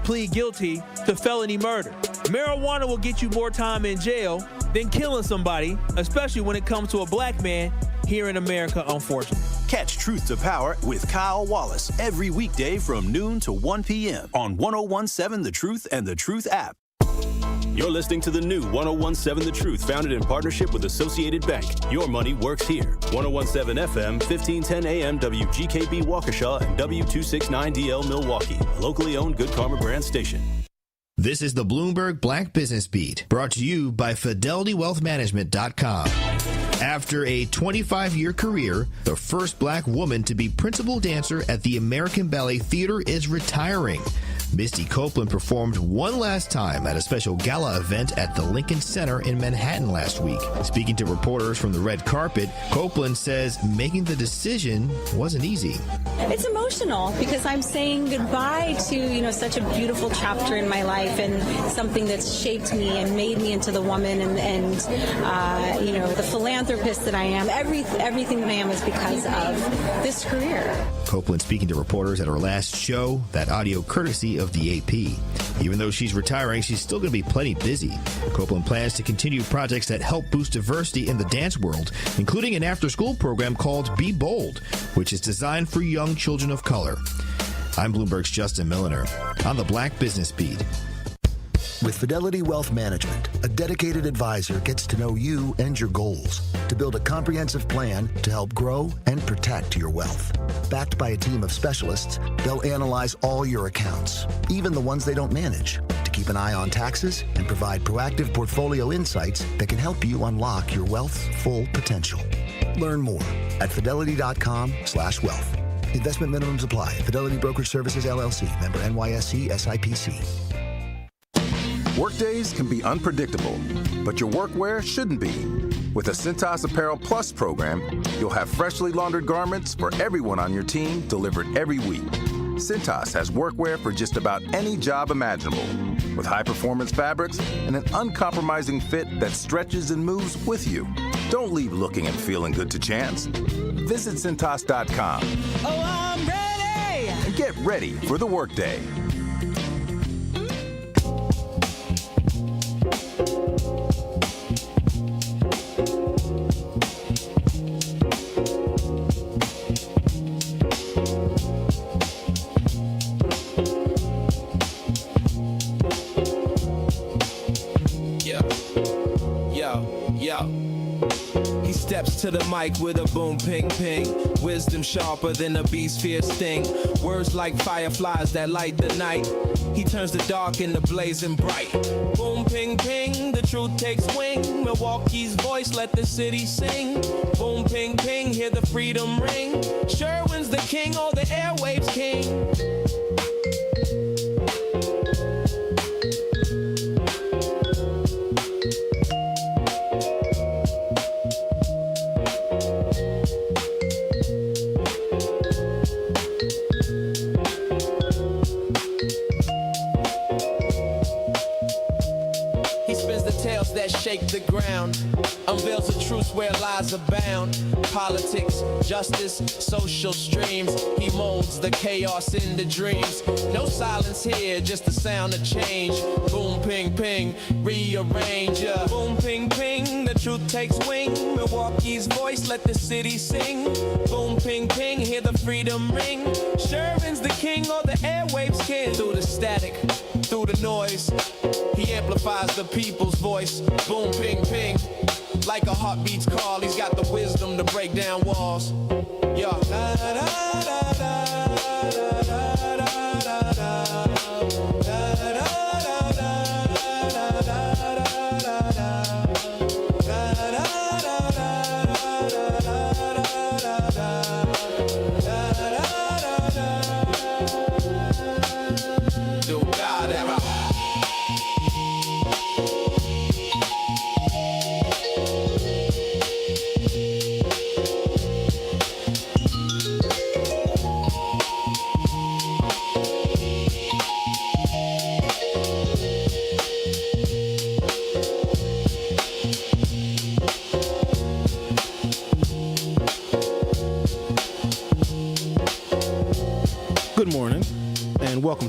plead guilty to felony murder. Marijuana will get you more time in jail than killing somebody, especially when it comes to a black man here in America, unfortunately. Catch Truth to Power with Kyle Wallace every weekday from noon to 1 p.m. on 101.7 The Truth and The Truth app. You're listening to the new 101.7 The Truth, founded in partnership with Associated Bank. Your money works here. 101.7 FM, 1510 AM, WGKB Waukesha, and W269DL Milwaukee. A locally owned Good Karma brand station. This is the Bloomberg Black Business Beat, brought to you by FidelityWealthManagement.com. After a 25-year career, the first black woman to be principal dancer at the American Ballet Theater is retiring. Misty Copeland performed one last time at a special gala event at the Lincoln Center in Manhattan last week. Speaking to reporters from the red carpet, Copeland says making the decision wasn't easy. It's emotional because I'm saying goodbye to, such a beautiful chapter in my life and something that's shaped me and made me into the woman and the philanthropist that I am. Everything that I am is because of this career. Copeland speaking to reporters at her last show, that audio courtesy of the AP. Even though she's retiring, she's still going to be plenty busy. Copeland plans to continue projects that help boost diversity in the dance world, including an after-school program called Be Bold, which is designed for young children of color. I'm Bloomberg's Justin Milliner on the Black Business Beat. With Fidelity Wealth Management, a dedicated advisor gets to know you and your goals to build a comprehensive plan to help grow and protect your wealth. Backed by a team of specialists, they'll analyze all your accounts, even the ones they don't manage, to keep an eye on taxes and provide proactive portfolio insights that can help you unlock your wealth's full potential. Learn more at fidelity.com/wealth. Investment minimums apply. Fidelity Brokerage Services, LLC. Member NYSE SIPC. Workdays can be unpredictable, but your workwear shouldn't be. With the Cintas Apparel Plus program, you'll have freshly laundered garments for everyone on your team delivered every week. Cintas has workwear for just about any job imaginable, with high-performance fabrics and an uncompromising fit that stretches and moves with you. Don't leave looking and feeling good to chance. Visit Cintas.com. Oh, I'm ready! And get ready for the workday. He steps to the mic with a boom, ping, ping. Wisdom sharper than a beast's fierce sting. Words like fireflies that light the night. He turns the dark into blazing bright. Boom, ping, ping, the truth takes wing. Milwaukee's voice, let the city sing. Boom, ping, ping, hear the freedom ring. Sherwin's the king, oh, the airwaves king. Shake the ground, unveils the truth where lies abound. Politics, justice, social streams. He molds the chaos into dreams. No silence here, just the sound of change. Boom, ping, ping, rearrange. Boom, ping, ping, the truth takes wing. Milwaukee's voice, let the city sing. Boom, ping, ping, hear the freedom ring. Sherwin's the king, or the airwaves king. Through the static, through the noise, he amplifies the people's voice. Boom, ping, ping, like a heartbeat's call. He's got the wisdom to break down walls. Yeah. Da, da, da, da, da, da, da, da, da.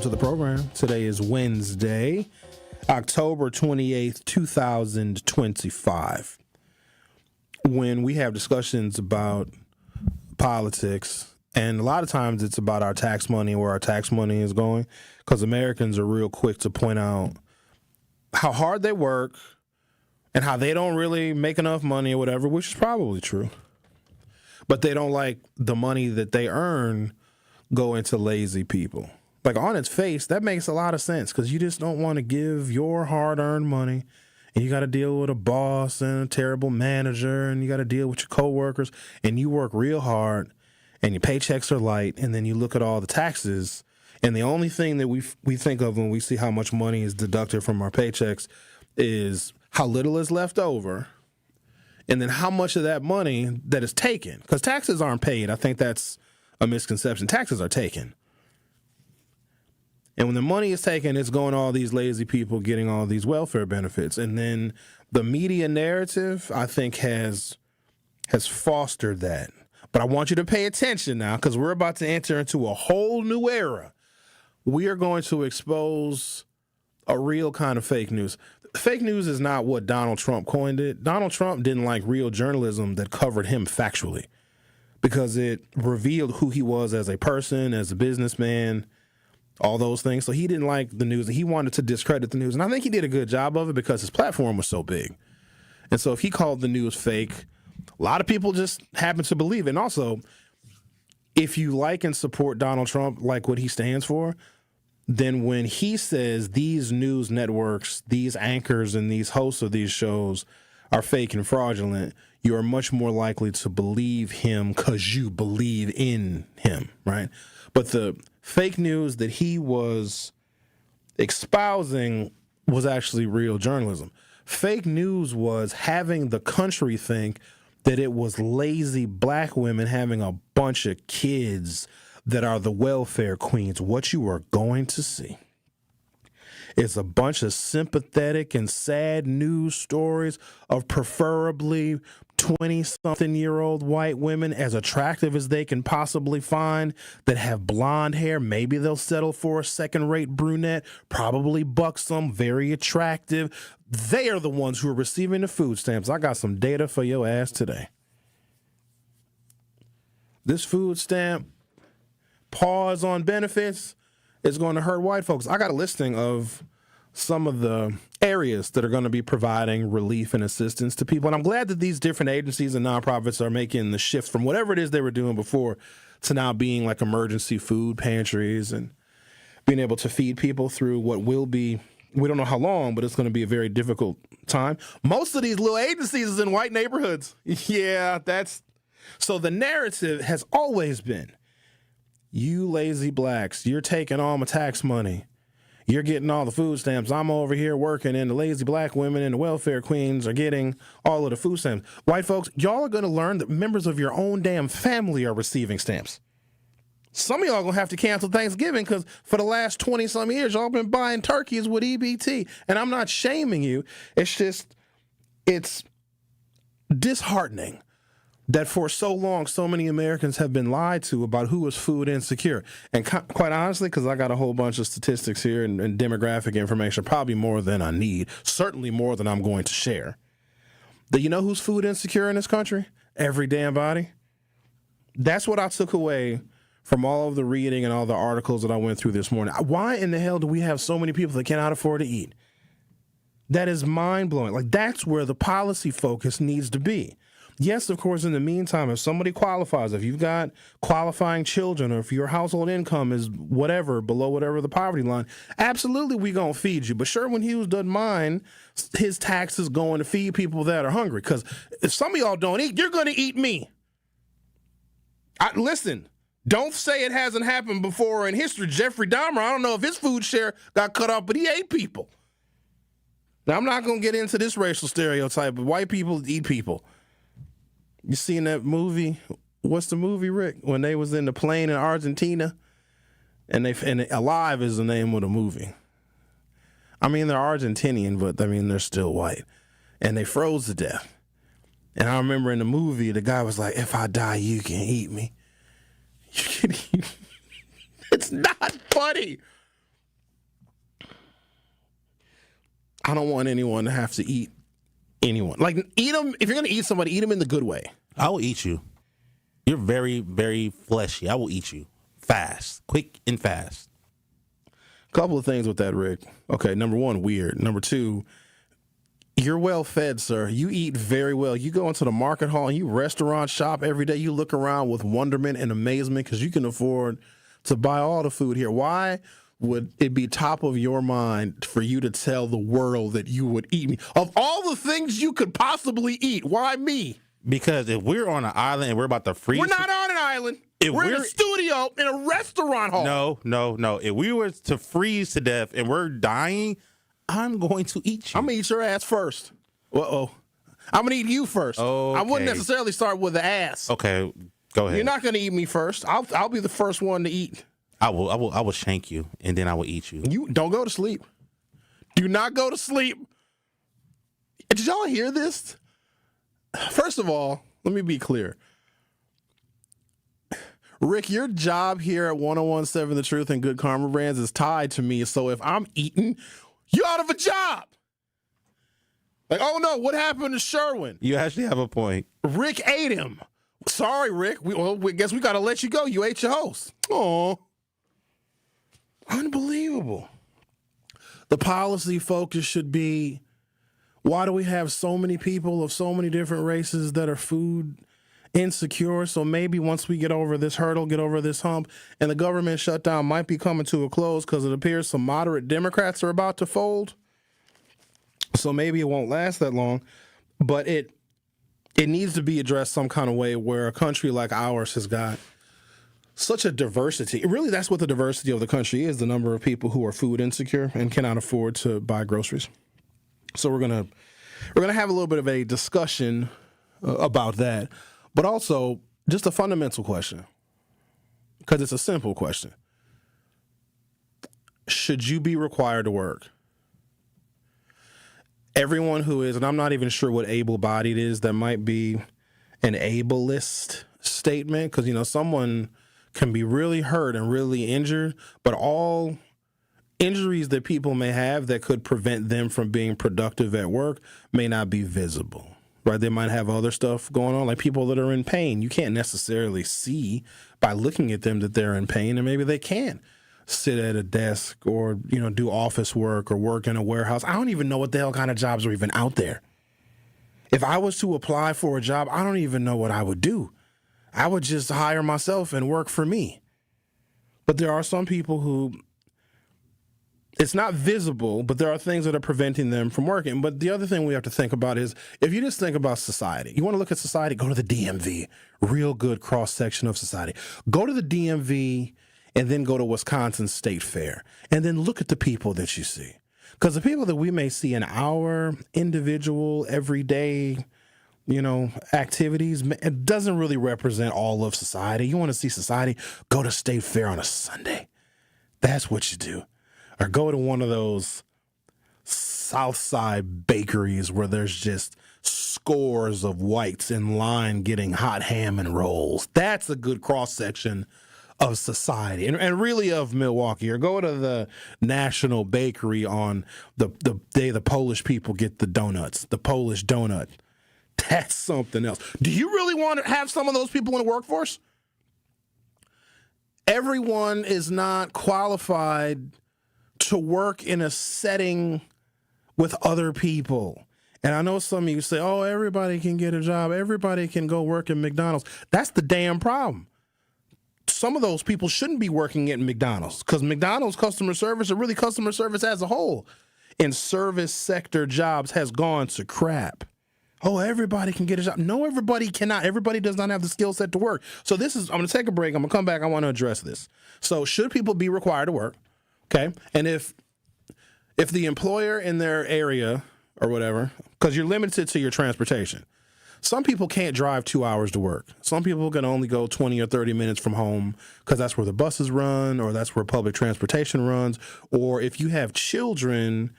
to the program. Today is Wednesday, October 28th, 2025. When we have discussions about politics, and a lot of times it's about our tax money and where our tax money is going, because Americans are real quick to point out how hard they work and how they don't really make enough money or whatever, which is probably true. But they don't like the money that they earn go into lazy people. Like, on its face, that makes a lot of sense, because you just don't want to give your hard-earned money, and you got to deal with a boss and a terrible manager, and you got to deal with your coworkers, and you work real hard, and your paychecks are light, and then you look at all the taxes, and the only thing that we think of when we see how much money is deducted from our paychecks is how little is left over, and then how much of that money that is taken, because taxes aren't paid. I think that's a misconception. Taxes are taken. And when the money is taken, it's going to all these lazy people getting all these welfare benefits. And then the media narrative, I think, has fostered that. But I want you to pay attention now, because we're about to enter into a whole new era. We are going to expose a real kind of fake news. Fake news is not what Donald Trump coined it. Donald Trump didn't like real journalism that covered him factually, because it revealed who he was as a person, as a businessman, all those things. So he didn't like the news, and he wanted to discredit the news. And I think he did a good job of it because his platform was so big. And so if he called the news fake, a lot of people just happen to believe it. And also, if you like and support Donald Trump, like what he stands for, then when he says these news networks, these anchors, and these hosts of these shows are fake and fraudulent, you are much more likely to believe him because you believe in him, right? But the fake news that he was espousing was actually real journalism. Fake news was having the country think that it was lazy black women having a bunch of kids that are the welfare queens. What you are going to see is a bunch of sympathetic and sad news stories of preferably 20-something-year-old white women, as attractive as they can possibly find, that have blonde hair. Maybe they'll settle for a second-rate brunette, probably buxom, very attractive. They are the ones who are receiving the food stamps. I got some data for your ass today. This food stamp pause on benefits is going to hurt white folks. I got a listing of some of the areas that are going to be providing relief and assistance to people. And I'm glad that these different agencies and nonprofits are making the shift from whatever it is they were doing before to now being like emergency food pantries and being able to feed people through what will be, we don't know how long, but it's going to be a very difficult time. Most of these little agencies is in white neighborhoods. Yeah, so the narrative has always been, you lazy blacks, you're taking all my tax money. You're getting all the food stamps. I'm over here working, and the lazy black women and the welfare queens are getting all of the food stamps. White folks, y'all are going to learn that members of your own damn family are receiving stamps. Some of y'all are going to have to cancel Thanksgiving because for the last 20-some years, y'all been buying turkeys with EBT. And I'm not shaming you. It's just, it's disheartening that for so long, so many Americans have been lied to about who is food insecure. And quite honestly, because I got a whole bunch of statistics here and demographic information, probably more than I need, certainly more than I'm going to share. Do you know who's food insecure in this country? Every damn body. That's what I took away from all of the reading and all the articles that I went through this morning. Why in the hell do we have so many people that cannot afford to eat? That is mind-blowing. Like, that's where the policy focus needs to be. Yes, of course, in the meantime, if somebody qualifies, if you've got qualifying children, or if your household income is whatever, below whatever the poverty line, absolutely we going to feed you. But Sherwin Hughes doesn't mind his taxes going to feed people that are hungry. Because if some of y'all don't eat, you're going to eat me. Listen, don't say it hasn't happened before in history. Jeffrey Dahmer, I don't know if his food share got cut off, but he ate people. Now, I'm not going to get into this racial stereotype, but white people eat people. You seen that movie? What's the movie, Rick? When they was in the plane in Argentina, and Alive is the name of the movie. I mean, they're Argentinian, but I mean, they're still white. And they froze to death. And I remember in the movie, the guy was like, if I die, you can eat me. You can eat me. It's not funny. I don't want anyone to have to eat anyone. Like, eat them. If you're going to eat somebody, eat them in the good way. I will eat you. You're very, very fleshy. I will eat you. Fast. Quick and fast. Couple of things with that, Rick. Okay, number one, weird. Number two, you're well fed, sir. You eat very well. You go into the market hall and you restaurant shop every day. You look around with wonderment and amazement because you can afford to buy all the food here. Why would it be top of your mind for you to tell the world that you would eat me? Of all the things you could possibly eat, why me? Because if we're on an island and we're about to freeze... We're not on an island. We're in a studio in a restaurant hall. No. If we were to freeze to death and we're dying, I'm going to eat you. I'm going to eat your ass first. Uh-oh. I'm going to eat you first. Okay. I wouldn't necessarily start with the ass. Okay, go ahead. You're not going to eat me first. I'll be the first one to eat. I will shank you, and then I will eat you. You don't go to sleep. Do not go to sleep. Did y'all hear this? First of all, let me be clear. Rick, your job here at 101.7 The Truth and Good Karma Brands is tied to me. So if I'm eating, you're out of a job. Like, oh no, what happened to Sherwin? You actually have a point. Rick ate him. Sorry, Rick. We guess we got to let you go. You ate your host. Oh, unbelievable. The policy focus should be, why do we have so many people of so many different races that are food insecure? So maybe once we get over this hurdle, get over this hump, and the government shutdown might be coming to a close because it appears some moderate Democrats are about to fold. So maybe it won't last that long, but it needs to be addressed some kind of way where a country like ours has got such a diversity. Really, that's what the diversity of the country is, the number of people who are food insecure and cannot afford to buy groceries. So we're gonna have a little bit of a discussion about that, but also just a fundamental question, because it's a simple question. Should you be required to work? Everyone who is, and I'm not even sure what able-bodied is, that might be an ableist statement, because, someone can be really hurt and really injured, but all injuries that people may have that could prevent them from being productive at work may not be visible, right? They might have other stuff going on, like people that are in pain. You can't necessarily see by looking at them that they're in pain, and maybe they can't sit at a desk or, do office work or work in a warehouse. I don't even know what the hell kind of jobs are even out there. If I was to apply for a job, I don't even know what I would do. I would just hire myself and work for me. But there are some people who, it's not visible, but there are things that are preventing them from working. But the other thing we have to think about is, if you just think about society, you want to look at society, go to the DMV, real good cross-section of society. Go to the DMV and then go to Wisconsin State Fair and then look at the people that you see. Because the people that we may see in our individual, everyday, activities, it doesn't really represent all of society. You want to see society? Go to State Fair on a Sunday. That's what you do. Or go to one of those South Side bakeries where there's just scores of whites in line getting hot ham and rolls. That's a good cross-section of society and really of Milwaukee. Or go to the National Bakery on the day the Polish people get the donuts, the Polish donut. That's something else. Do you really want to have some of those people in the workforce? Everyone is not qualified to work in a setting with other people. And I know some of you say, oh, everybody can get a job. Everybody can go work at McDonald's. That's the damn problem. Some of those people shouldn't be working at McDonald's, because McDonald's customer service, or really customer service as a whole, in service sector jobs has gone to crap. Oh, everybody can get a job. No, everybody cannot. Everybody does not have the skill set to work. So I'm going to take a break. I'm going to come back. I want to address this. So should people be required to work? Okay. And if the employer in their area or whatever, because you're limited to your transportation, some people can't drive 2 hours to work. Some people can only go 20 or 30 minutes from home because that's where the buses run, or that's where public transportation runs. Or if you have children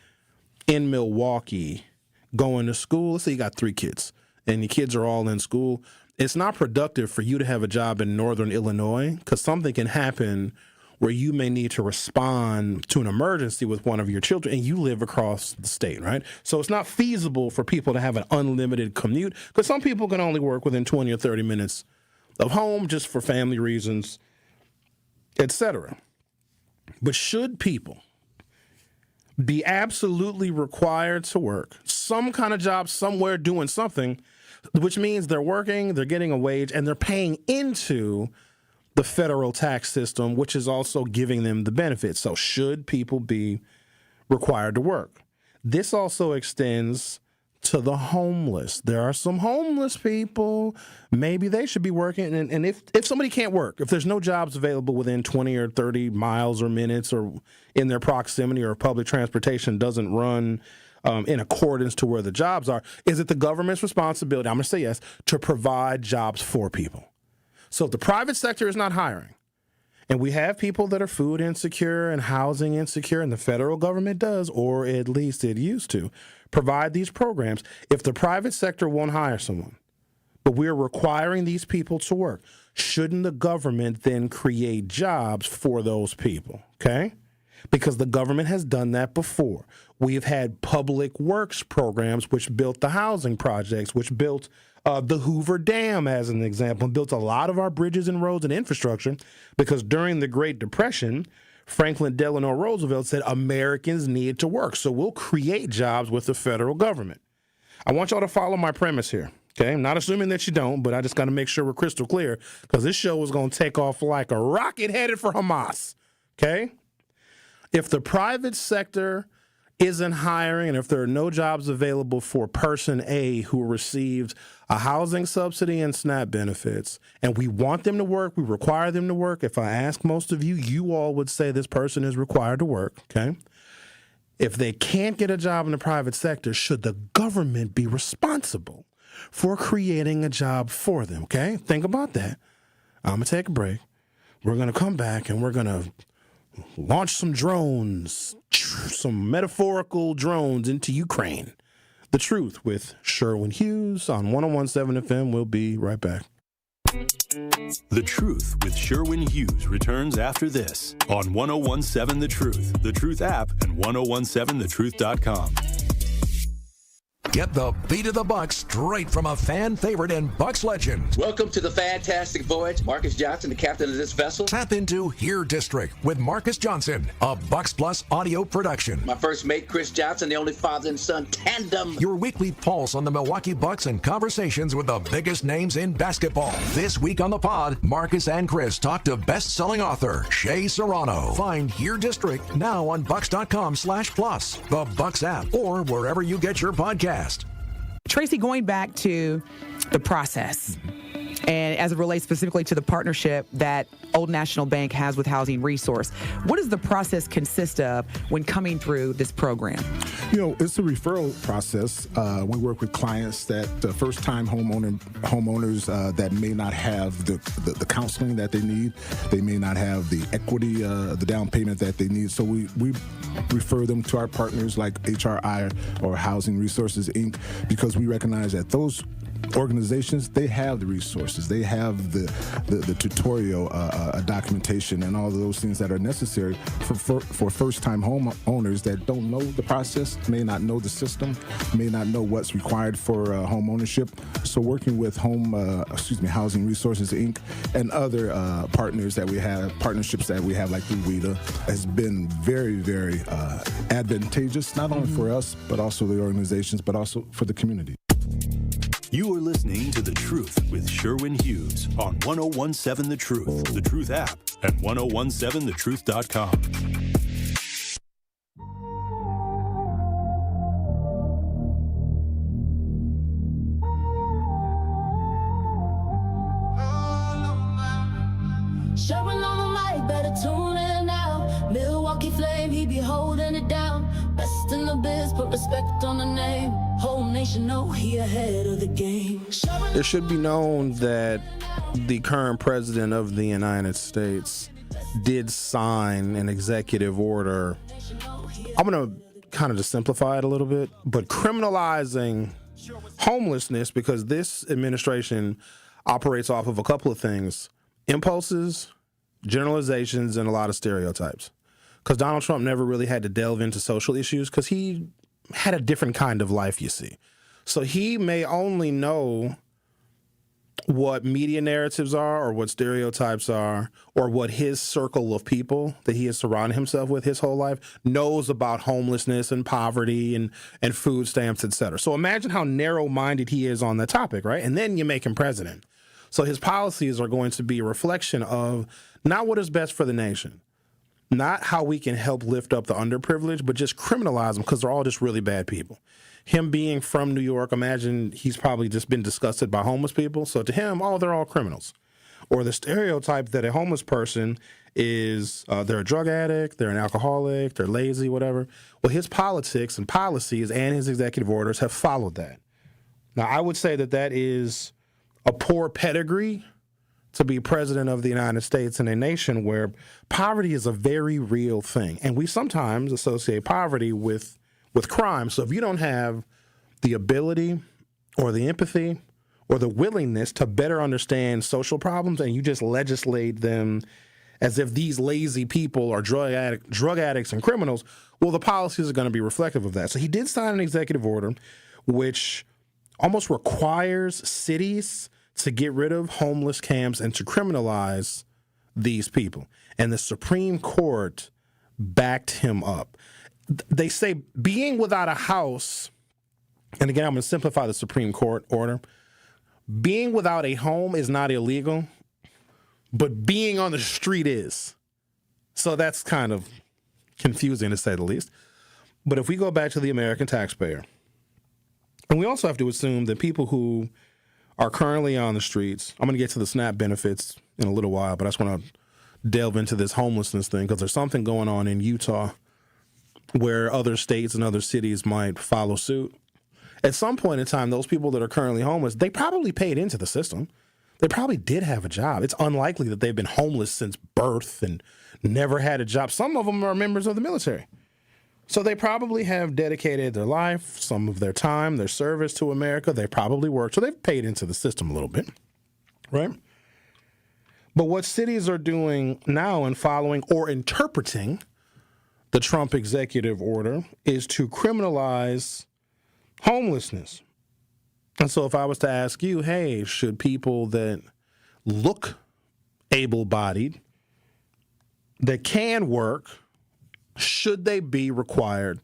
in Milwaukee going to school, let's say you got 3 kids and your kids are all in school, it's not productive for you to have a job in northern Illinois, because something can happen where you may need to respond to an emergency with one of your children and you live across the state, right? So it's not feasible for people to have an unlimited commute because some people can only work within 20 or 30 minutes of home just for family reasons, etc. But should people be absolutely required to work some kind of job somewhere doing something, which means they're working, they're getting a wage, and they're paying into the federal tax system, which is also giving them the benefits. So should people be required to work? This also extends to the homeless. There are some homeless people. Maybe they should be working. And if somebody can't work, if there's no jobs available within 20 or 30 miles or minutes or in their proximity, or public transportation doesn't run in accordance to where the jobs are, is it the government's responsibility, I'm going to say yes, to provide jobs for people? So if the private sector is not hiring, and we have people that are food insecure and housing insecure, and the federal government does, or at least it used to, provide these programs. If the private sector won't hire someone, but we're requiring these people to work, shouldn't the government then create jobs for those people, okay? Because the government has done that before. We've had public works programs which built the housing projects, which built the Hoover Dam, as an example, built a lot of our bridges and roads and infrastructure because during the Great Depression, Franklin Delano Roosevelt said Americans need to work. So we'll create jobs with the federal government. I want y'all to follow my premise here. Okay, I'm not assuming that you don't, but I just got to make sure we're crystal clear because this show is going to take off like a rocket headed for Hamas. Okay? If the private sector isn't hiring and if there are no jobs available for person A who received a housing subsidy and SNAP benefits, and we want them to work, we require them to work, if I ask most of you, you all would say this person is required to work, okay? If they can't get a job in the private sector, should the government be responsible for creating a job for them, okay? Think about that. I'm going to take a break. We're going to come back and we're going to launch some drones, some metaphorical drones into Ukraine. The Truth with Sherwin Hughes on 101.7 FM. We'll be right back. The Truth with Sherwin Hughes returns after this on 101.7 The Truth app, and 1017thetruth.com. Get the beat of the Bucks straight from a fan favorite and Bucks legend. Welcome to the fantastic voyage. Marcus Johnson, the captain of this vessel. Tap into Here District with Marcus Johnson, a Bucks Plus audio production. My first mate, Chris Johnson, the only father and son tandem. Your weekly pulse on the Milwaukee Bucks and conversations with the biggest names in basketball. This week on the pod, Marcus and Chris talk to best-selling author Shea Serrano. Find Here District now on Bucks.com/plus, the Bucks app, or wherever you get your podcast. Tracy, going back to the process, and as it relates specifically to the partnership that Old National Bank has with Housing Resource, what does the process consist of when coming through this program? You know, it's a referral process. We work with clients that first-time homeowners that may not have the counseling that they need. They may not have the equity, the down payment that they need. So we refer them to our partners like HRI or Housing Resources, Inc., because we recognize that those organizations, they have the resources, they have the tutorial documentation and all of those things that are necessary for first-time homeowners that don't know the process, may not know the system, may not know what's required for home ownership. So working with Housing Resources, Inc. and other partnerships that we have like through WIDA has been very, very advantageous, not only for us, but also the organizations, but also for the community. You are listening to The Truth with Sherwin Hughes on 101.7 The Truth app, and 1017thetruth.com. Sherwin on the mic, better tune in now. Milwaukee Flame, he be holding it down. Best in the biz, put respect on the name. Whole nation know he ahead of the game. It should be known that the current president of the United States did sign an executive order. I'm going to kind of just simplify it a little bit, but criminalizing homelessness, because this administration operates off of a couple of things: impulses generalizations and a lot of stereotypes. Because Donald Trump never really had to delve into social issues because he had a different kind of life, you see. So he may only know what media narratives are or what stereotypes are or what his circle of people that he has surrounded himself with his whole life knows about homelessness and poverty and food stamps, et cetera. So imagine how narrow-minded he is on the topic, right? And then you make him president. So his policies are going to be a reflection of not what is best for the nation, not how we can help lift up the underprivileged, but just criminalize them because they're all just really bad people. Him being from New York, imagine he's probably just been disgusted by homeless people. So to him, they're all criminals. Or the stereotype that a homeless person is they're a drug addict, they're an alcoholic, they're lazy, whatever. Well, his politics and policies and his executive orders have followed that. Now, I would say that is a poor pedigree to be president of the United States in a nation where poverty is a very real thing. And we sometimes associate poverty with crime. So if you don't have the ability or the empathy or the willingness to better understand social problems and you just legislate them as if these lazy people are drug addicts and criminals, well, the policies are going to be reflective of that. So he did sign an executive order which almost requires cities to get rid of homeless camps and to criminalize these people. And the Supreme Court backed him up. They say being without a house, and again, I'm going to simplify the Supreme Court order. Being without a home is not illegal, but being on the street is. So that's kind of confusing to say the least. But if we go back to the American taxpayer, and we also have to assume that people who are currently on the streets, I'm going to get to the SNAP benefits in a little while, but I just want to delve into this homelessness thing because there's something going on in Utah where other states and other cities might follow suit. At some point in time, those people that are currently homeless, they probably paid into the system. They probably did have a job. It's unlikely that they've been homeless since birth and never had a job. Some of them are members of the military. So they probably have dedicated their life, some of their time, their service to America. They probably worked. So they've paid into the system a little bit, right? But what cities are doing now and following or interpreting the Trump executive order is to criminalize homelessness. And so if I was to ask you, hey, should people that look able-bodied, that can work, should they be required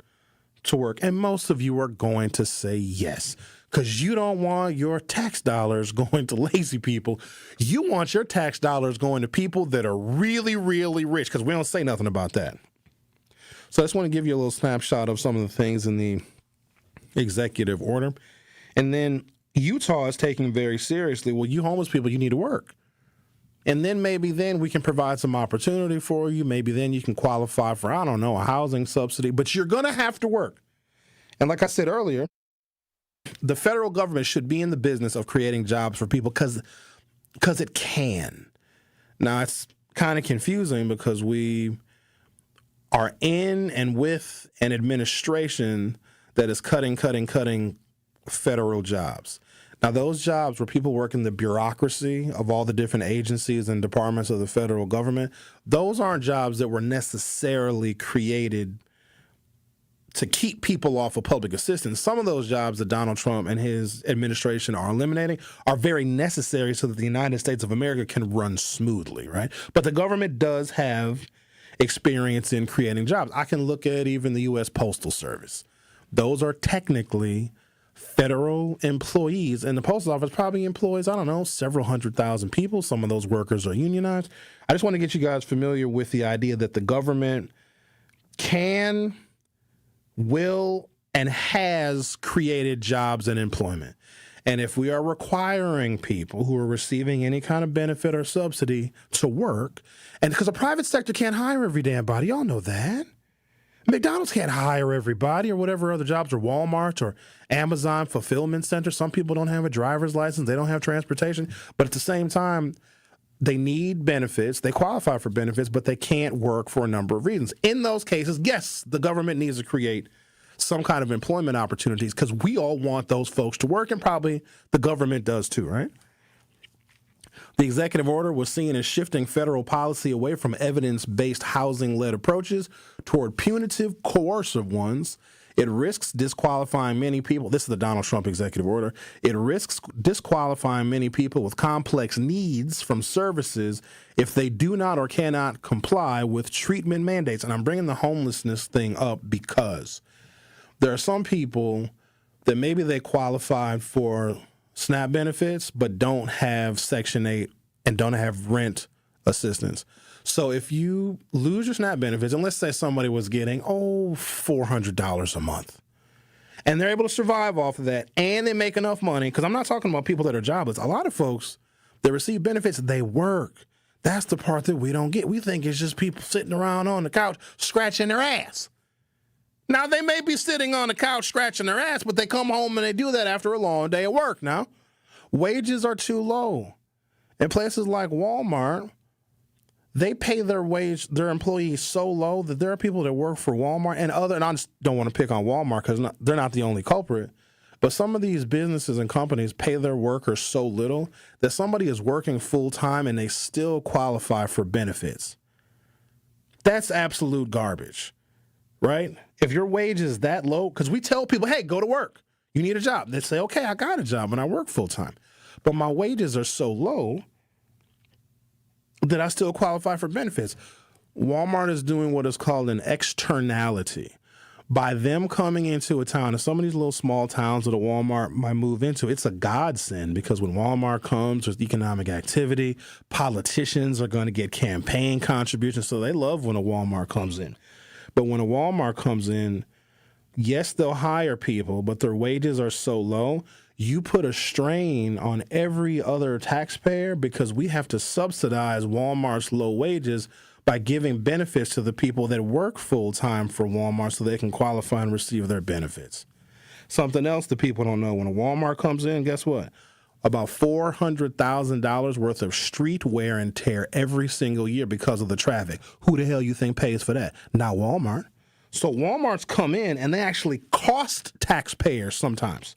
to work? And most of you are going to say yes, because you don't want your tax dollars going to lazy people. You want your tax dollars going to people that are really, really rich, because we don't say nothing about that. So I just want to give you a little snapshot of some of the things in the executive order. And then Utah is taking very seriously, well, you homeless people, you need to work. And then maybe then we can provide some opportunity for you. Maybe then you can qualify for, I don't know, a housing subsidy. But you're going to have to work. And like I said earlier, the federal government should be in the business of creating jobs for people because it can. Now, it's kind of confusing because we are in and with an administration that is cutting federal jobs. Now, those jobs where people work in the bureaucracy of all the different agencies and departments of the federal government, those aren't jobs that were necessarily created to keep people off of public assistance. Some of those jobs that Donald Trump and his administration are eliminating are very necessary so that the United States of America can run smoothly, right? But the government does have experience in creating jobs. I can look at even the U.S. Postal Service. Those are technically federal employees, and the Postal Office probably employs, I don't know, several 100,000 people. Some of those workers are unionized. I just want to get you guys familiar with the idea that the government can, will, and has created jobs and employment. And if we are requiring people who are receiving any kind of benefit or subsidy to work, and because the private sector can't hire every damn body, y'all know that. McDonald's can't hire everybody or whatever other jobs, or Walmart or Amazon fulfillment center. Some people don't have a driver's license. They don't have transportation. But at the same time, they need benefits. They qualify for benefits, but they can't work for a number of reasons. In those cases, yes, the government needs to create some kind of employment opportunities because we all want those folks to work, and probably the government does too, right? The executive order was seen as shifting federal policy away from evidence-based housing-led approaches toward punitive, coercive ones. It risks disqualifying many people. This is the Donald Trump executive order. It risks disqualifying many people with complex needs from services if they do not or cannot comply with treatment mandates. And I'm bringing the homelessness thing up because there are some people that maybe they qualified for SNAP benefits but don't have Section 8 and don't have rent assistance. So if you lose your SNAP benefits, and let's say somebody was getting, $400 a month, and they're able to survive off of that, and they make enough money, because I'm not talking about people that are jobless. A lot of folks that receive benefits, they work. That's the part that we don't get. We think it's just people sitting around on the couch scratching their ass. Now, they may be sitting on the couch scratching their ass, but they come home and they do that after a long day of work. Now, wages are too low. In places like Walmart, they pay their employees so low that there are people that work for Walmart and I just don't want to pick on Walmart because they're not the only culprit, but some of these businesses and companies pay their workers so little that somebody is working full time and they still qualify for benefits. That's absolute garbage, right? If your wage is that low, because we tell people, hey, go to work. You need a job. They say, okay, I got a job and I work full time, but my wages are so low that I still qualify for benefits. Walmart is doing what is called an externality. By them coming into a town, and some of these little small towns that a Walmart might move into, it's a godsend because when Walmart comes, there's economic activity. Politicians are going to get campaign contributions, so they love when a Walmart comes in. But when a Walmart comes in, yes, they'll hire people, but their wages are so low, you put a strain on every other taxpayer because we have to subsidize Walmart's low wages by giving benefits to the people that work full-time for Walmart so they can qualify and receive their benefits. Something else that people don't know, when a Walmart comes in, guess what? About $400,000 worth of street wear and tear every single year because of the traffic. Who the hell you think pays for that? Not Walmart. So Walmarts come in and they actually cost taxpayers sometimes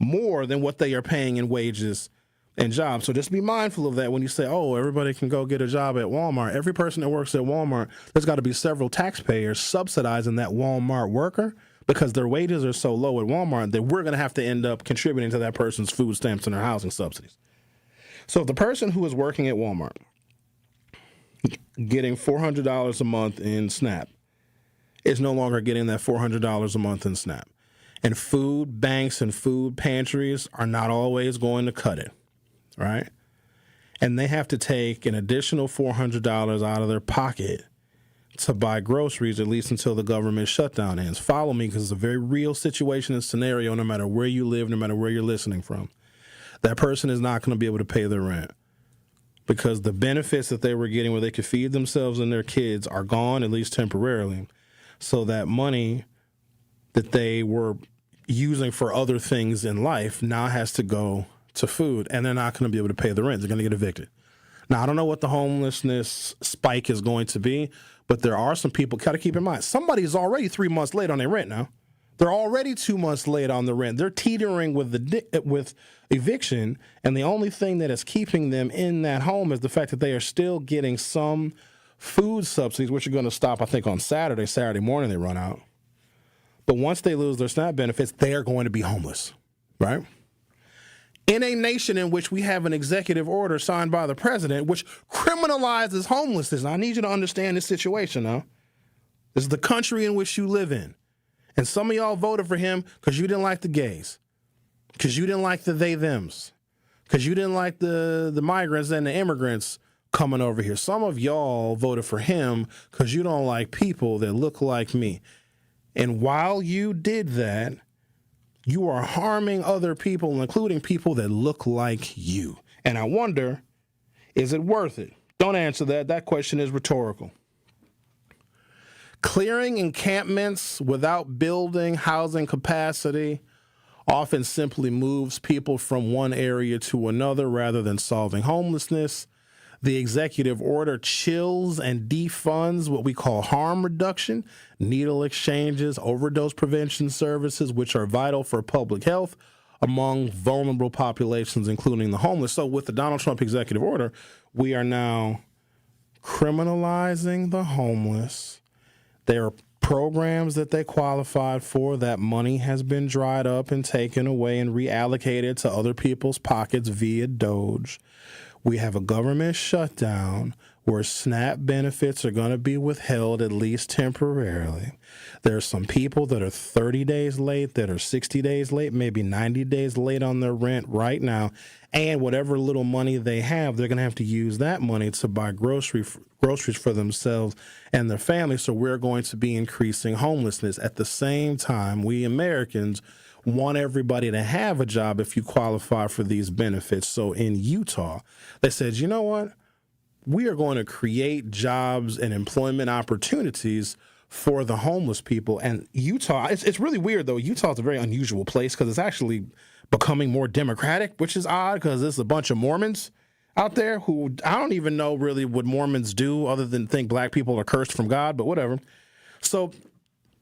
more than what they are paying in wages and jobs. So just be mindful of that when you say, everybody can go get a job at Walmart. Every person that works at Walmart, there's got to be several taxpayers subsidizing that Walmart worker because their wages are so low at Walmart that we're going to have to end up contributing to that person's food stamps and their housing subsidies. So if the person who is working at Walmart getting $400 a month in SNAP is no longer getting that $400 a month in SNAP, and food banks and food pantries are not always going to cut it, right? And they have to take an additional $400 out of their pocket to buy groceries, at least until the government shutdown ends. Follow me, because it's a very real situation and scenario no matter where you live, no matter where you're listening from. That person is not going to be able to pay their rent because the benefits that they were getting where they could feed themselves and their kids are gone, at least temporarily. So that money that they were using for other things in life now has to go to food, and they're not going to be able to pay the rent. They're going to get evicted. Now, I don't know what the homelessness spike is going to be, but there are some people, got to keep in mind, somebody's already 3 months late on their rent now. They're already 2 months late on the rent. They're teetering with eviction, and the only thing that is keeping them in that home is the fact that they are still getting some food subsidies, which are going to stop, I think, on Saturday morning they run out. But once they lose their SNAP benefits, they are going to be homeless, right? In a nation in which we have an executive order signed by the president, which criminalizes homelessness. Now, I need you to understand this situation now. This is the country in which you live in. And some of y'all voted for him because you didn't like the gays, because you didn't like the they-thems, because you didn't like the migrants and the immigrants coming over here. Some of y'all voted for him because you don't like people that look like me. And while you did that, you are harming other people, including people that look like you. And I wonder, is it worth it? Don't answer that. That question is rhetorical. Clearing encampments without building housing capacity often simply moves people from one area to another rather than solving homelessness. The executive order chills and defunds what we call harm reduction, needle exchanges, overdose prevention services, which are vital for public health. among vulnerable populations, including the homeless. So with the Donald Trump executive order, we are now criminalizing the homeless. There are programs that they qualified for. That money has been dried up and taken away and reallocated to other people's pockets via Doge. We have a government shutdown where SNAP benefits are going to be withheld, at least temporarily. There are some people that are 30 days late, that are 60 days late, maybe 90 days late on their rent right now. And whatever little money they have, they're going to have to use that money to buy groceries for themselves and their families. So we're going to be increasing homelessness. At the same time, we Americans want everybody to have a job if you qualify for these benefits. So in Utah, they said, you know what? We are going to create jobs and employment opportunities for the homeless people. And Utah, it's really weird, though. Utah is a very unusual place because it's actually becoming more democratic, which is odd because there's a bunch of Mormons out there who I don't even know really what Mormons do other than think black people are cursed from God, but whatever. So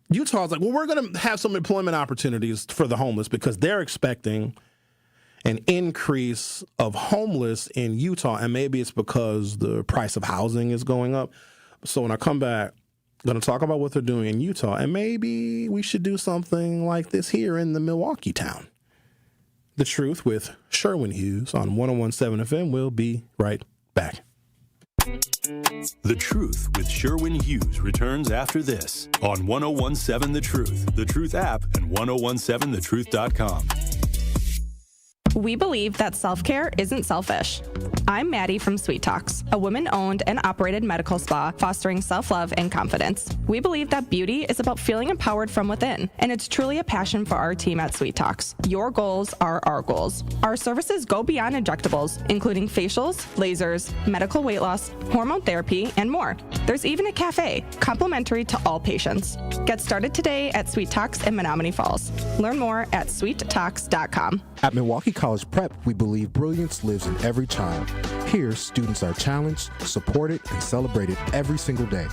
Utah's like, well, we're going to have some employment opportunities for the homeless because they're expecting an increase of homeless in Utah, and maybe it's because the price of housing is going up. So when I come back, I'm going to talk about what they're doing in Utah, and maybe we should do something like this here in the Milwaukee town. The Truth with Sherwin Hughes on 101.7 FM. We'll be right back. The Truth with Sherwin Hughes returns after this on 101.7 The Truth app, and 1017thetruth.com. We believe that self-care isn't selfish. I'm Maddie from Sweet Talks, a women-owned and operated medical spa fostering self-love and confidence. We believe that beauty is about feeling empowered from within, and it's truly a passion for our team at Sweet Talks. Your goals are our goals. Our services go beyond injectables, including facials, lasers, medical weight loss, hormone therapy, and more. There's even a cafe, complimentary to all patients. Get started today at Sweet Talks in Menominee Falls. Learn more at sweettalks.com. At Milwaukee College Prep, we believe brilliance lives in every child. Here, students are challenged, supported, and celebrated every single day.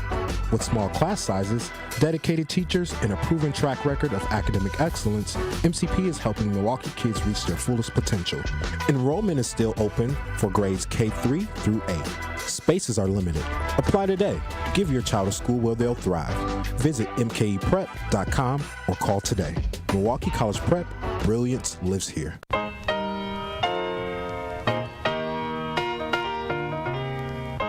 With small class sizes, dedicated teachers, and a proven track record of academic excellence, MCP is helping Milwaukee kids reach their fullest potential. Enrollment is still open for grades K-3 through 8. Spaces are limited. Apply today. Give your child a school where they'll thrive. Visit mkeprep.com or call today. Milwaukee College Prep, brilliance lives here.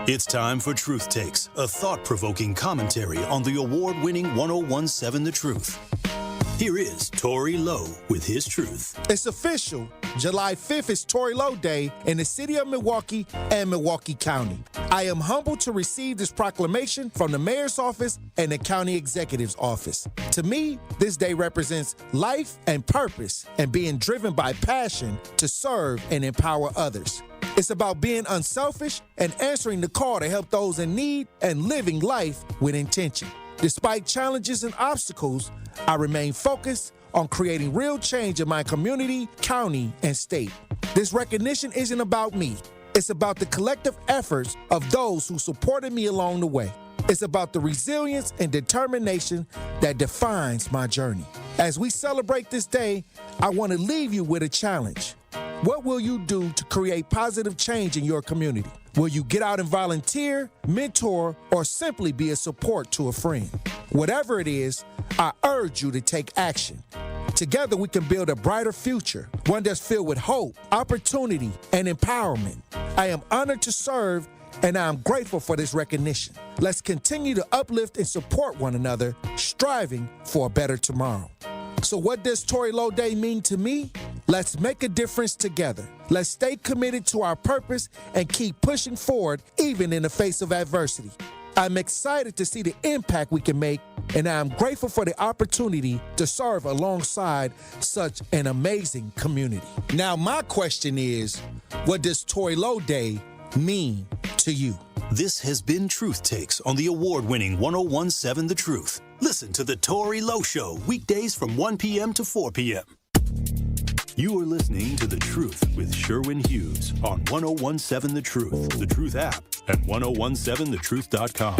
It's time for Truth Takes, a thought-provoking commentary on the award-winning 101.7 The Truth. Here is Tory Lowe with his truth. It's official. July 5th is Tory Lowe Day in the city of Milwaukee and Milwaukee County. I am humbled to receive this proclamation from the mayor's office and the county executive's office. To me, this day represents life and purpose and being driven by passion to serve and empower others. It's about being unselfish and answering the call to help those in need and living life with intention. Despite challenges and obstacles, I remain focused on creating real change in my community, county, and state. This recognition isn't about me. It's about the collective efforts of those who supported me along the way. It's about the resilience and determination that defines my journey. As we celebrate this day, I want to leave you with a challenge. What will you do to create positive change in your community? Will you get out and volunteer, mentor, or simply be a support to a friend? Whatever it is, I urge you to take action. Together we can build a brighter future, one that's filled with hope, opportunity, and empowerment. I am honored to serve, and I am grateful for this recognition. Let's continue to uplift and support one another, striving for a better tomorrow. So what does Tory Lowe Day mean to me? Let's make a difference together. Let's stay committed to our purpose and keep pushing forward even in the face of adversity. I'm excited to see the impact we can make, and I'm grateful for the opportunity to serve alongside such an amazing community. Now, my question is, what does Tory Lowe Day mean to you? This has been Truth Takes on the award-winning 101.7 The Truth. Listen to The Tory Lowe Show weekdays from 1 p.m. to 4 p.m. You are listening to The Truth with Sherwin Hughes on 101.7 The Truth, The Truth app, and 1017thetruth.com.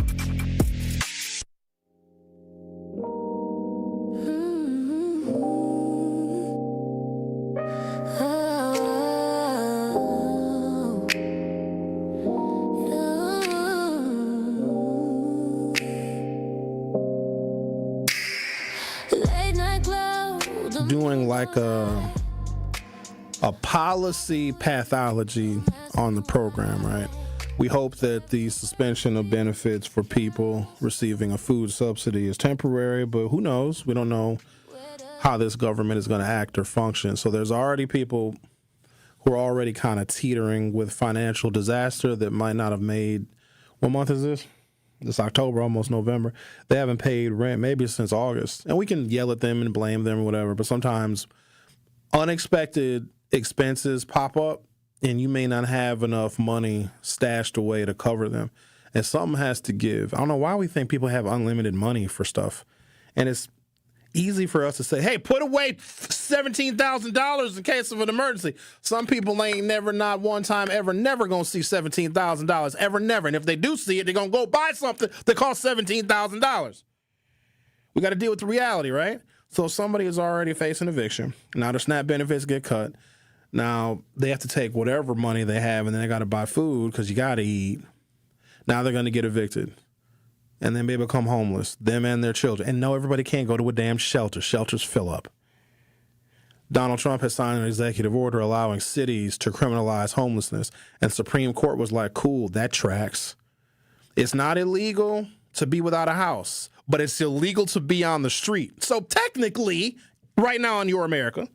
doing like a policy pathology on the program, right? We hope that the suspension of benefits for people receiving a food subsidy is temporary, but who knows? We don't know how this government is going to act or function. So there's already people who are already kind of teetering with financial disaster that might not have made, what month is this? It's October, almost November. They haven't paid rent maybe since August. And we can yell at them and blame them or whatever, but sometimes unexpected expenses pop up and you may not have enough money stashed away to cover them. And something has to give. I don't know why we think people have unlimited money for stuff. And it's easy for us to say, hey, put away $17,000 in case of an emergency. Some people ain't never, not one time, ever, never going to see $17,000, ever, never. And if they do see it, they're going to go buy something that costs $17,000. We got to deal with the reality, right? So somebody is already facing eviction. Now the SNAP benefits get cut. Now they have to take whatever money they have and then they got to buy food because you got to eat. Now they're going to get evicted. And then they become homeless, them and their children. And no, everybody can't go to a damn shelter. Shelters fill up. Donald Trump has signed an executive order allowing cities to criminalize homelessness. And Supreme Court was like, cool, that tracks. It's not illegal to be without a house, but it's illegal to be on the street. So technically, right now in your America,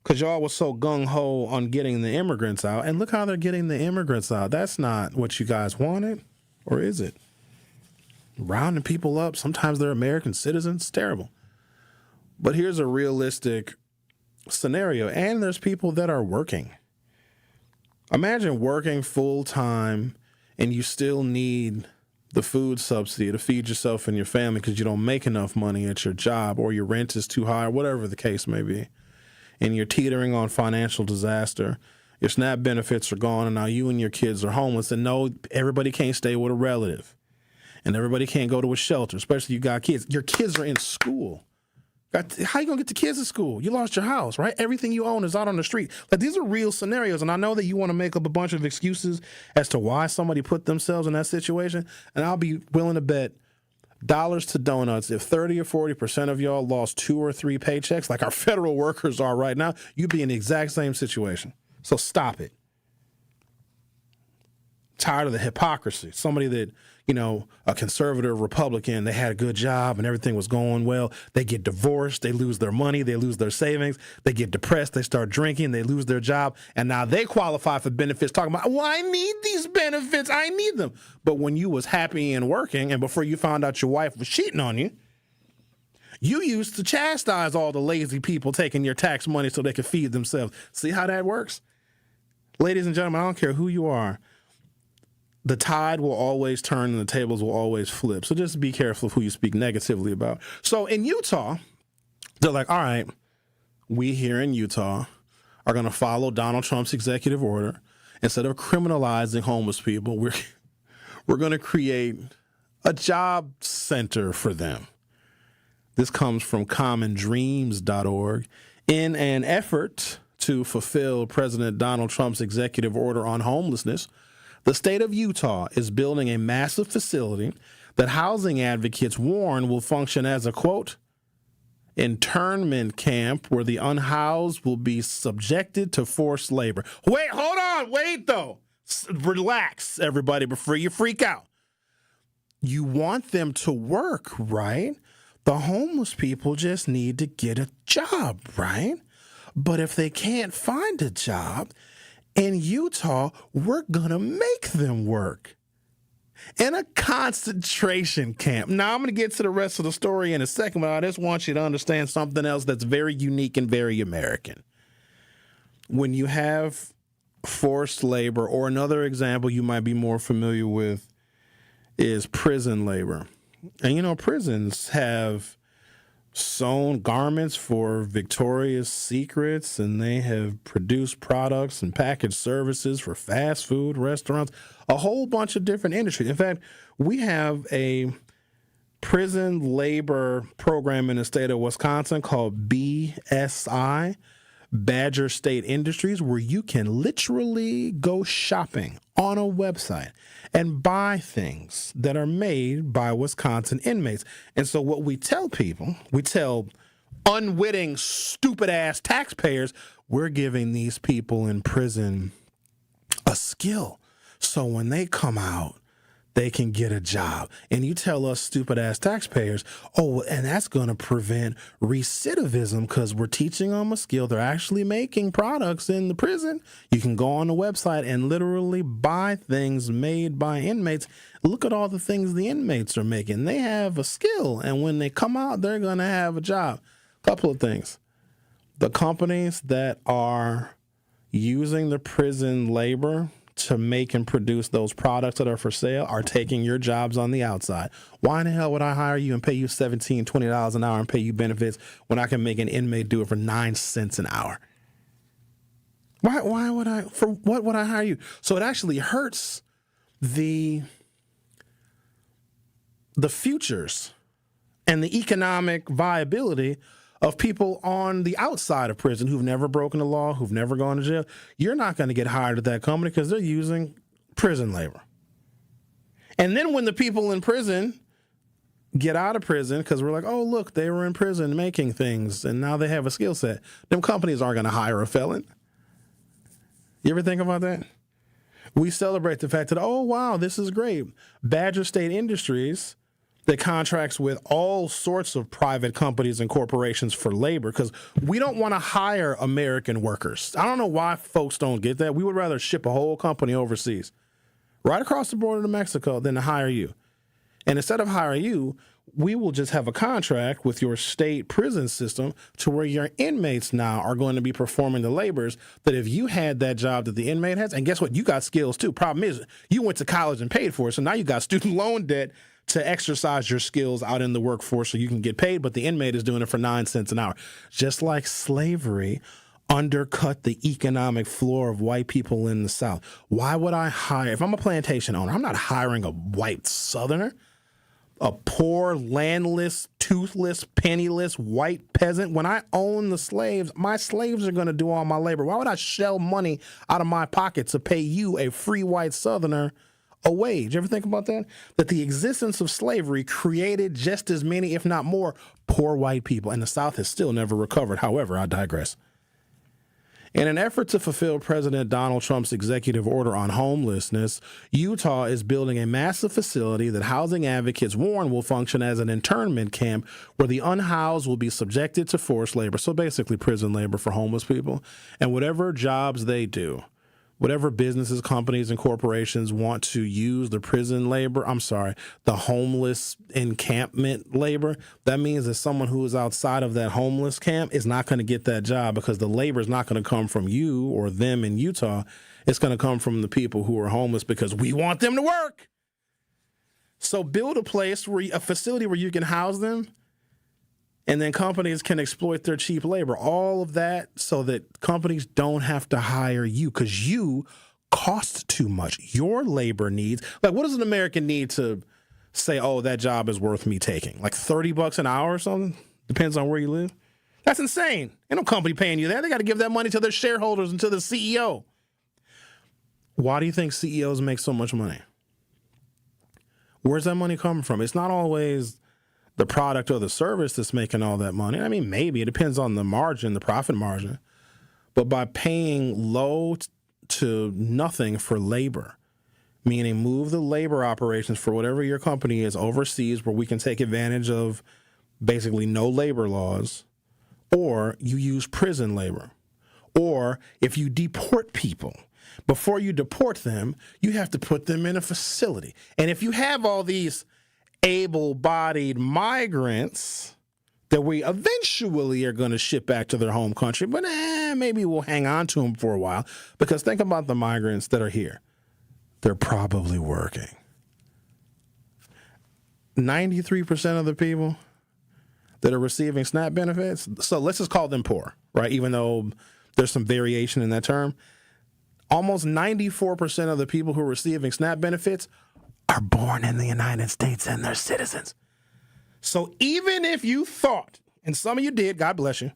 because y'all was so gung-ho on getting the immigrants out, and look how they're getting the immigrants out. That's not what you guys wanted, or is it? Rounding people up. Sometimes they're American citizens. It's terrible. But here's a realistic scenario. And there's people that are working. Imagine working full time and you still need the food subsidy to feed yourself and your family because you don't make enough money at your job or your rent is too high, or whatever the case may be. And you're teetering on financial disaster. Your SNAP benefits are gone and now you and your kids are homeless. And no, everybody can't stay with a relative. And everybody can't go to a shelter, especially you got kids. Your kids are in school. How you going to get the kids to school? You lost your house, right? Everything you own is out on the street. Like, these are real scenarios, and I know that you want to make up a bunch of excuses as to why somebody put themselves in that situation, and I'll be willing to bet dollars to donuts if 30 or 40% of y'all lost 2 or 3 paychecks, like our federal workers are right now, you'd be in the exact same situation. So stop it. Tired of the hypocrisy. Somebody that, you know, a conservative Republican, they had a good job and everything was going well. They get divorced, they lose their money, they lose their savings, they get depressed, they start drinking, they lose their job, and now they qualify for benefits talking about, well, I need these benefits, I need them. But when you was happy and working and before you found out your wife was cheating on you, you used to chastise all the lazy people taking your tax money so they could feed themselves. See how that works? Ladies and gentlemen, I don't care who you are. The tide will always turn and the tables will always flip. So just be careful of who you speak negatively about. So in Utah, they're like, all right, we here in Utah are going to follow Donald Trump's executive order. Instead of criminalizing homeless people, we're going to create a job center for them. This comes from commondreams.org. In an effort to fulfill President Donald Trump's executive order on homelessness, the state of Utah is building a massive facility that housing advocates warn will function as a, quote, internment camp where the unhoused will be subjected to forced labor. Wait, hold on. Wait, though. Relax, everybody, before you freak out. You want them to work, right? The homeless people just need to get a job, right? But if they can't find a job, in Utah, we're going to make them work in a concentration camp. Now, I'm going to get to the rest of the story in a second, but I just want you to understand something else that's very unique and very American. When you have forced labor, or another example you might be more familiar with is prison labor. And, you know, prisons have sewn garments for Victoria's Secrets, and they have produced products and packaged services for fast food restaurants, a whole bunch of different industries. In fact, we have a prison labor program in the state of Wisconsin called BSI, Badger State Industries, where you can literally go shopping on a website and buy things that are made by Wisconsin inmates. And so what we tell people, we tell unwitting, stupid-ass taxpayers, we're giving these people in prison a skill. So when they come out, they can get a job. And you tell us stupid-ass taxpayers, oh, and that's going to prevent recidivism because we're teaching them a skill. They're actually making products in the prison. You can go on the website and literally buy things made by inmates. Look at all the things the inmates are making. They have a skill, and when they come out, they're going to have a job. Couple of things. The companies that are using the prison labor to make and produce those products that are for sale are taking your jobs on the outside. Why in the hell would I hire you and pay you $17, $20 an hour and pay you benefits when I can make an inmate do it for 9 cents an hour? Why would I, for what would I hire you? So it actually hurts the futures and the economic viability of people on the outside of prison who've never broken the law, who've never gone to jail. You're not going to get hired at that company because they're using prison labor. And then when the people in prison get out of prison, because we're like, oh, look, they were in prison making things, and now they have a skill set, them companies aren't going to hire a felon. You ever think about that? We celebrate the fact that, oh, wow, this is great. Badger State Industries that contracts with all sorts of private companies and corporations for labor because we don't want to hire American workers. I don't know why folks don't get that. We would rather ship a whole company overseas, right across the border to Mexico, than to hire you. And instead of hiring you, we will just have a contract with your state prison system to where your inmates now are going to be performing the labors that if you had that job that the inmate has, and guess what? You got skills too. Problem is, you went to college and paid for it, so now you got student loan debt to exercise your skills out in the workforce so you can get paid, but the inmate is doing it for 9 cents an hour. Just like slavery undercut the economic floor of white people in the South. Why would I hire, if I'm a plantation owner, I'm not hiring a white Southerner, a poor, landless, toothless, penniless white peasant. When I own the slaves, my slaves are going to do all my labor. Why would I shell money out of my pocket to pay you, a free white Southerner, a wage? You ever think about that? That the existence of slavery created just as many, if not more, poor white people, and the South has still never recovered. However, I digress. In an effort to fulfill President Donald Trump's executive order on homelessness, Utah is building a massive facility that housing advocates warn will function as an internment camp where the unhoused will be subjected to forced labor, so basically prison labor for homeless people, and whatever jobs they do, whatever businesses, companies, and corporations want to use the prison labor, the homeless encampment labor, that means that someone who is outside of that homeless camp is not going to get that job because the labor is not going to come from you or them in Utah. It's going to come from the people who are homeless because we want them to work. So build a facility where you can house them, and then companies can exploit their cheap labor. All of that so that companies don't have to hire you because you cost too much. Your labor needs, like, what does an American need to say, oh, that job is worth me taking? Like $30 an hour or something? Depends on where you live. That's insane. Ain't no company paying you that. They got to give that money to their shareholders and to the CEO. Why do you think CEOs make so much money? Where's that money coming from? It's not always the product or the service that's making all that money. I mean, maybe it depends on the margin, the profit margin. But by paying low to nothing for labor, meaning move the labor operations for whatever your company is overseas where we can take advantage of basically no labor laws, or you use prison labor. Or if you deport people, before you deport them, you have to put them in a facility. And if you have all these able-bodied migrants that we eventually are going to ship back to their home country, but maybe we'll hang on to them for a while, because think about the migrants that are here. They're probably working. 93% of the people that are receiving SNAP benefits, so let's just call them poor, right? Even though there's some variation in that term, almost 94% of the people who are receiving SNAP benefits are born in the United States and they're citizens. So even if you thought, and some of you did, God bless you,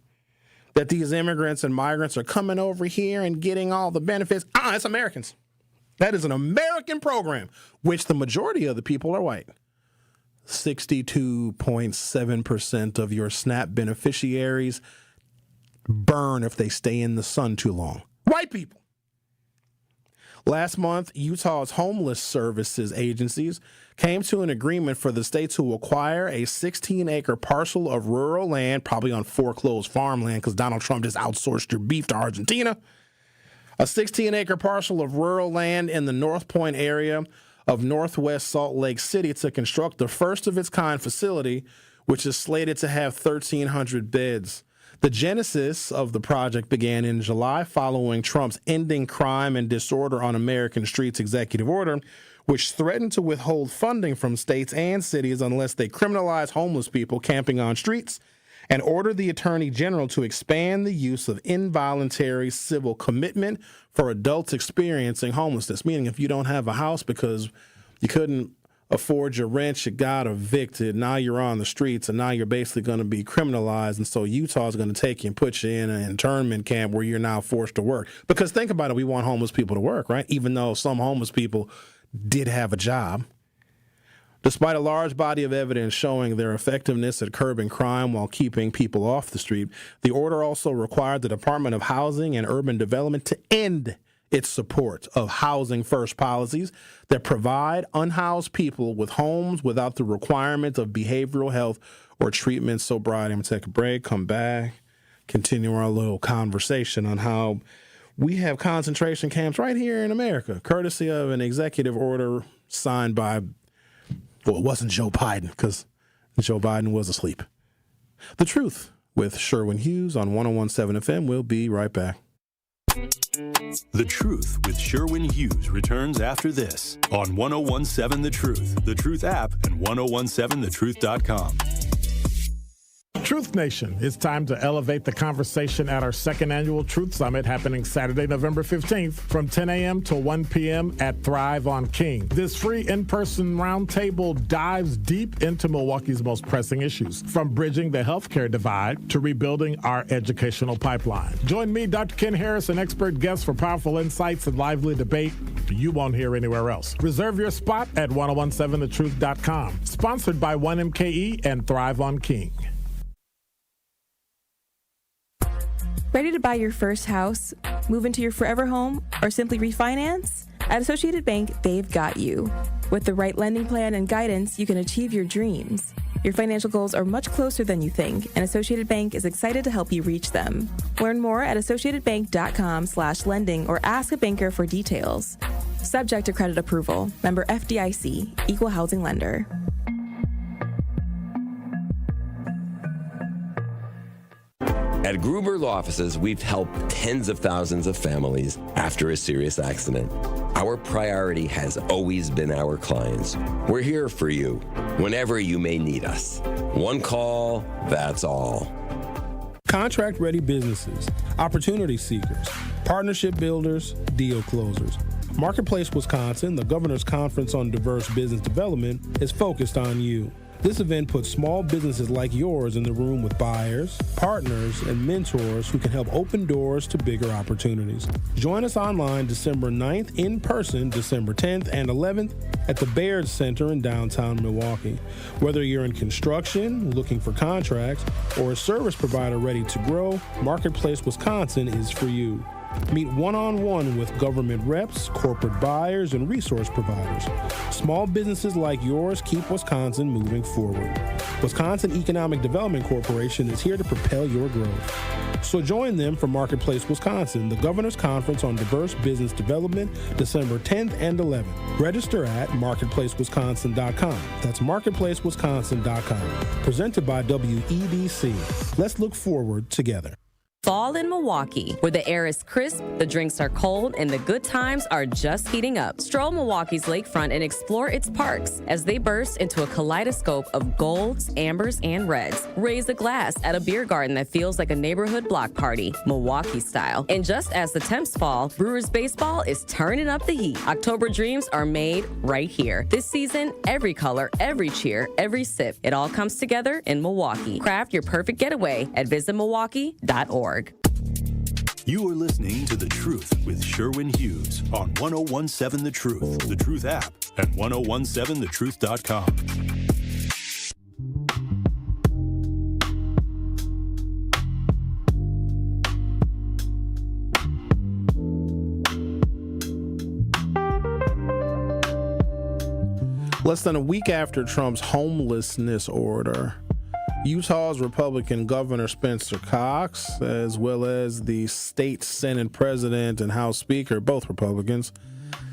that these immigrants and migrants are coming over here and getting all the benefits, it's Americans. That is an American program, which the majority of the people are white. 62.7% of your SNAP beneficiaries burn if they stay in the sun too long. White people. Last month, Utah's homeless services agencies came to an agreement for the state to acquire a 16-acre parcel of rural land, probably on foreclosed farmland because Donald Trump just outsourced your beef to Argentina. A 16-acre parcel of rural land in the North Point area of northwest Salt Lake City to construct the first of its kind facility, which is slated to have 1,300 beds. The genesis of the project began in July following Trump's Ending Crime and Disorder on American Streets executive order, which threatened to withhold funding from states and cities unless they criminalize homeless people camping on streets, and ordered the Attorney General to expand the use of involuntary civil commitment for adults experiencing homelessness, meaning if you don't have a house because you couldn't afford your rent, you got evicted, now you're on the streets, and now you're basically going to be criminalized, and so Utah's going to take you and put you in an internment camp where you're now forced to work. Because think about it, we want homeless people to work, right? Even though some homeless people did have a job. Despite a large body of evidence showing their effectiveness at curbing crime while keeping people off the street, the order also required the Department of Housing and Urban Development to end its support of housing first policies that provide unhoused people with homes without the requirement of behavioral health or treatment sobriety. I'm going to take a break, come back, continue our little conversation on how we have concentration camps right here in America, courtesy of an executive order signed by, well, it wasn't Joe Biden because Joe Biden was asleep. The Truth with Sherwin Hughes on 101.7 FM. We'll be right back. The Truth with Sherwin Hughes returns after this on 101.7 The Truth app, and 1017thetruth.com. Truth Nation, it's time to elevate the conversation at our second annual Truth Summit happening Saturday, November 15th from 10 a.m. to 1 p.m. at Thrive on King. This free in-person roundtable dives deep into Milwaukee's most pressing issues, from bridging the healthcare divide to rebuilding our educational pipeline. Join me, Dr. Ken Harris, and expert guests for powerful insights and lively debate you won't hear anywhere else. Reserve your spot at 1017thetruth.com. Sponsored by 1MKE and Thrive on King. Ready to buy your first house, move into your forever home, or simply refinance? At Associated Bank, they've got you. With the right lending plan and guidance, you can achieve your dreams. Your financial goals are much closer than you think, and Associated Bank is excited to help you reach them. Learn more at associatedbank.com/lending or ask a banker for details. Subject to credit approval. Member FDIC, Equal Housing Lender. At Gruber Law Offices, we've helped tens of thousands of families after a serious accident. Our priority has always been our clients. We're here for you whenever you may need us. One call, that's all. Contract-ready businesses, opportunity seekers, partnership builders, deal closers. Marketplace Wisconsin, the Governor's Conference on Diverse Business Development, is focused on you. This event puts small businesses like yours in the room with buyers, partners, and mentors who can help open doors to bigger opportunities. Join us online December 9th, in person December 10th and 11th at the Baird Center in downtown Milwaukee. Whether you're in construction, looking for contracts, or a service provider ready to grow, Marketplace Wisconsin is for you. Meet one-on-one with government reps, corporate buyers, and resource providers. Small businesses like yours keep Wisconsin moving forward. Wisconsin Economic Development Corporation is here to propel your growth. So join them for Marketplace Wisconsin, the Governor's Conference on Diverse Business Development, December 10th and 11th. Register at marketplacewisconsin.com. That's marketplacewisconsin.com. Presented by WEDC. Let's look forward together. Fall in Milwaukee, where the air is crisp, the drinks are cold, and the good times are just heating up. Stroll Milwaukee's lakefront and explore its parks as they burst into a kaleidoscope of golds, ambers, and reds. Raise a glass at a beer garden that feels like a neighborhood block party, Milwaukee style. And just as the temps fall, Brewers baseball is turning up the heat. October dreams are made right here. This season, every color, every cheer, every sip, it all comes together in Milwaukee. Craft your perfect getaway at visitmilwaukee.org. You are listening to The Truth with Sherwin Hughes on 1017 The Truth app, and 1017thetruth.com. Less than a week after Trump's homelessness order, Utah's Republican Governor Spencer Cox, as well as the state Senate President and House Speaker, both Republicans,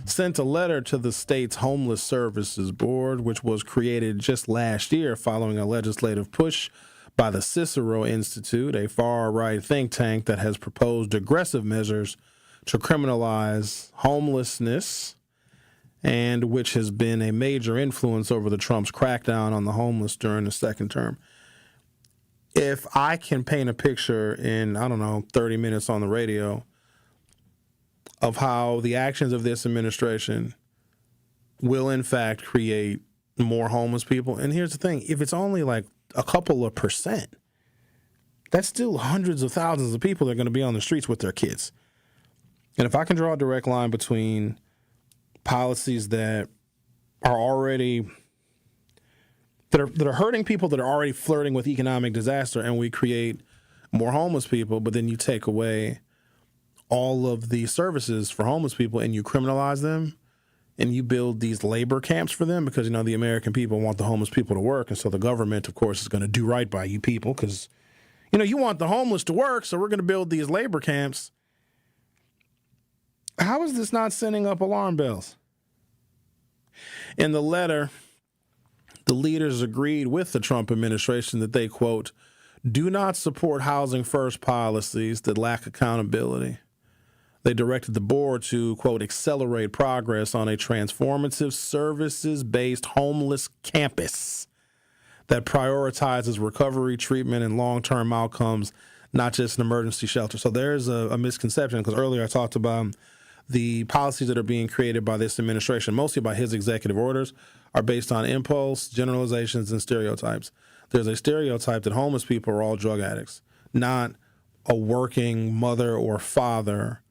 sent a letter to the state's Homeless Services Board, which was created just last year following a legislative push by the Cicero Institute, a far-right think tank that has proposed aggressive measures to criminalize homelessness and which has been a major influence over the Trump's crackdown on the homeless during the second term. If I can paint a picture in, 30 minutes on the radio of how the actions of this administration will, in fact, create more homeless people. And here's the thing. If it's only like a couple of %, that's still hundreds of thousands of people that are going to be on the streets with their kids. And if I can draw a direct line between policies that are already that are hurting people that are already flirting with economic disaster, and we create more homeless people, but then you take away all of the services for homeless people and you criminalize them and you build these labor camps for them because, the American people want the homeless people to work. And so the government, of course, is going to do right by you people because, you want the homeless to work, so we're going to build these labor camps. How is this not sending up alarm bells? In the letter, the leaders agreed with the Trump administration that they, quote, do not support housing first policies that lack accountability. They directed the board to, quote, accelerate progress on a transformative services-based homeless campus that prioritizes recovery, treatment, and long-term outcomes, not just an emergency shelter. So there's a misconception because earlier I talked about the policies that are being created by this administration, mostly by his executive orders, are based on impulse, generalizations, and stereotypes. There's a stereotype that homeless people are all drug addicts, not a working mother or father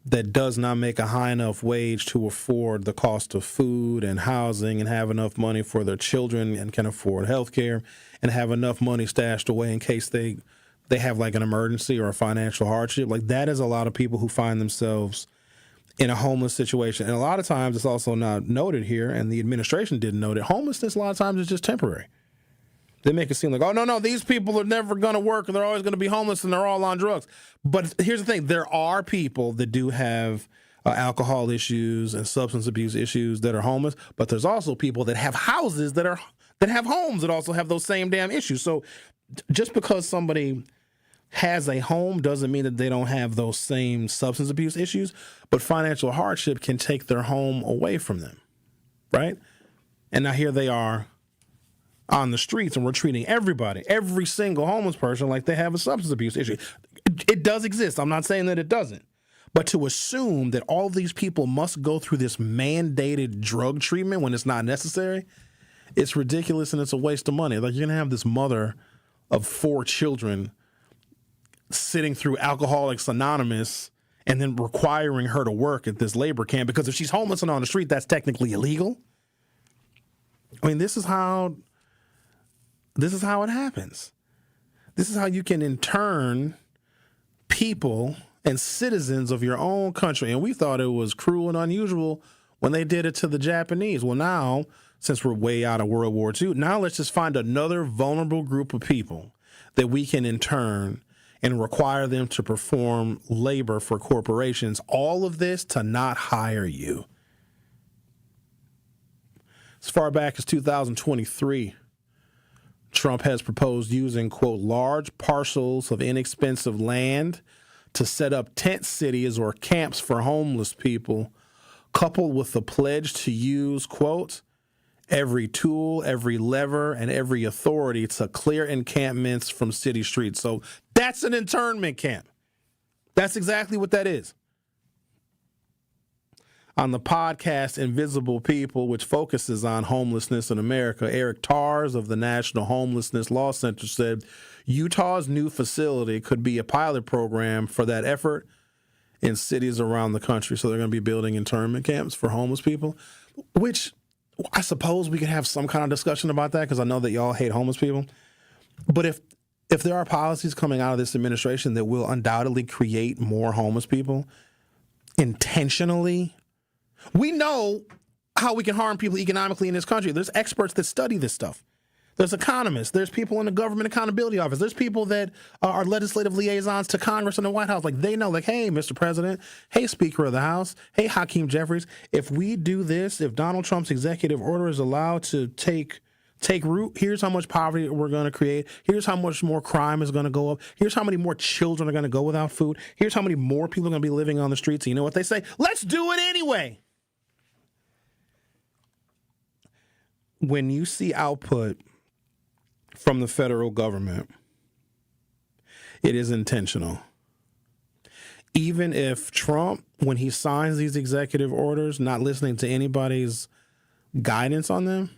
that does not make a high enough wage to afford the cost of food and housing and have enough money for their children and can afford health care and have enough money stashed away in case they have like an emergency or a financial hardship. Like that is a lot of people who find themselves in a homeless situation. And a lot of times it's also not noted here, and the administration didn't note it. Homelessness a lot of times is just temporary. They make it seem like, oh, no, these people are never going to work and they're always going to be homeless and they're all on drugs. But here's the thing. There are people that do have alcohol issues and substance abuse issues that are homeless, but there's also people that have houses that have homes that also have those same damn issues. So just because somebody has a home doesn't mean that they don't have those same substance abuse issues, but financial hardship can take their home away from them, right? And now here they are on the streets, and we're treating everybody, every single homeless person, like they have a substance abuse issue. It does exist. I'm not saying that it doesn't. But to assume that all these people must go through this mandated drug treatment when it's not necessary, it's ridiculous and it's a waste of money. Like, you're going to have this mother of 4 children sitting through Alcoholics Anonymous and then requiring her to work at this labor camp because if she's homeless and on the street, that's technically illegal. I mean, this is how it happens. This is how you can intern people and citizens of your own country. And we thought it was cruel and unusual when they did it to the Japanese. Well, now, since we're way out of World War II, now let's just find another vulnerable group of people that we can intern and require them to perform labor for corporations. All of this to not hire you. As far back as 2023, Trump has proposed using, quote, large parcels of inexpensive land to set up tent cities or camps for homeless people, coupled with the pledge to use, quote, every tool, every lever, and every authority to clear encampments from city streets. So that's an internment camp. That's exactly what that is. On the podcast Invisible People, which focuses on homelessness in America, Eric Tars of the National Homelessness Law Center said Utah's new facility could be a pilot program for that effort in cities around the country. So they're going to be building internment camps for homeless people, which I suppose we could have some kind of discussion about that because I know that y'all hate homeless people. But if there are policies coming out of this administration that will undoubtedly create more homeless people intentionally, we know how we can harm people economically in this country. There's experts that study this stuff. There's economists. There's people in the Government Accountability Office. There's people that are legislative liaisons to Congress and the White House. Like, they know, like, hey, Mr. President, hey, Speaker of the House, hey, Hakeem Jeffries, if we do this, if Donald Trump's executive order is allowed to take root, here's how much poverty we're going to create. Here's how much more crime is going to go up. Here's how many more children are going to go without food. Here's how many more people are going to be living on the streets. And you know what they say? Let's do it anyway. When you see output from the federal government, it is intentional. Even if Trump, when he signs these executive orders, not listening to anybody's guidance on them,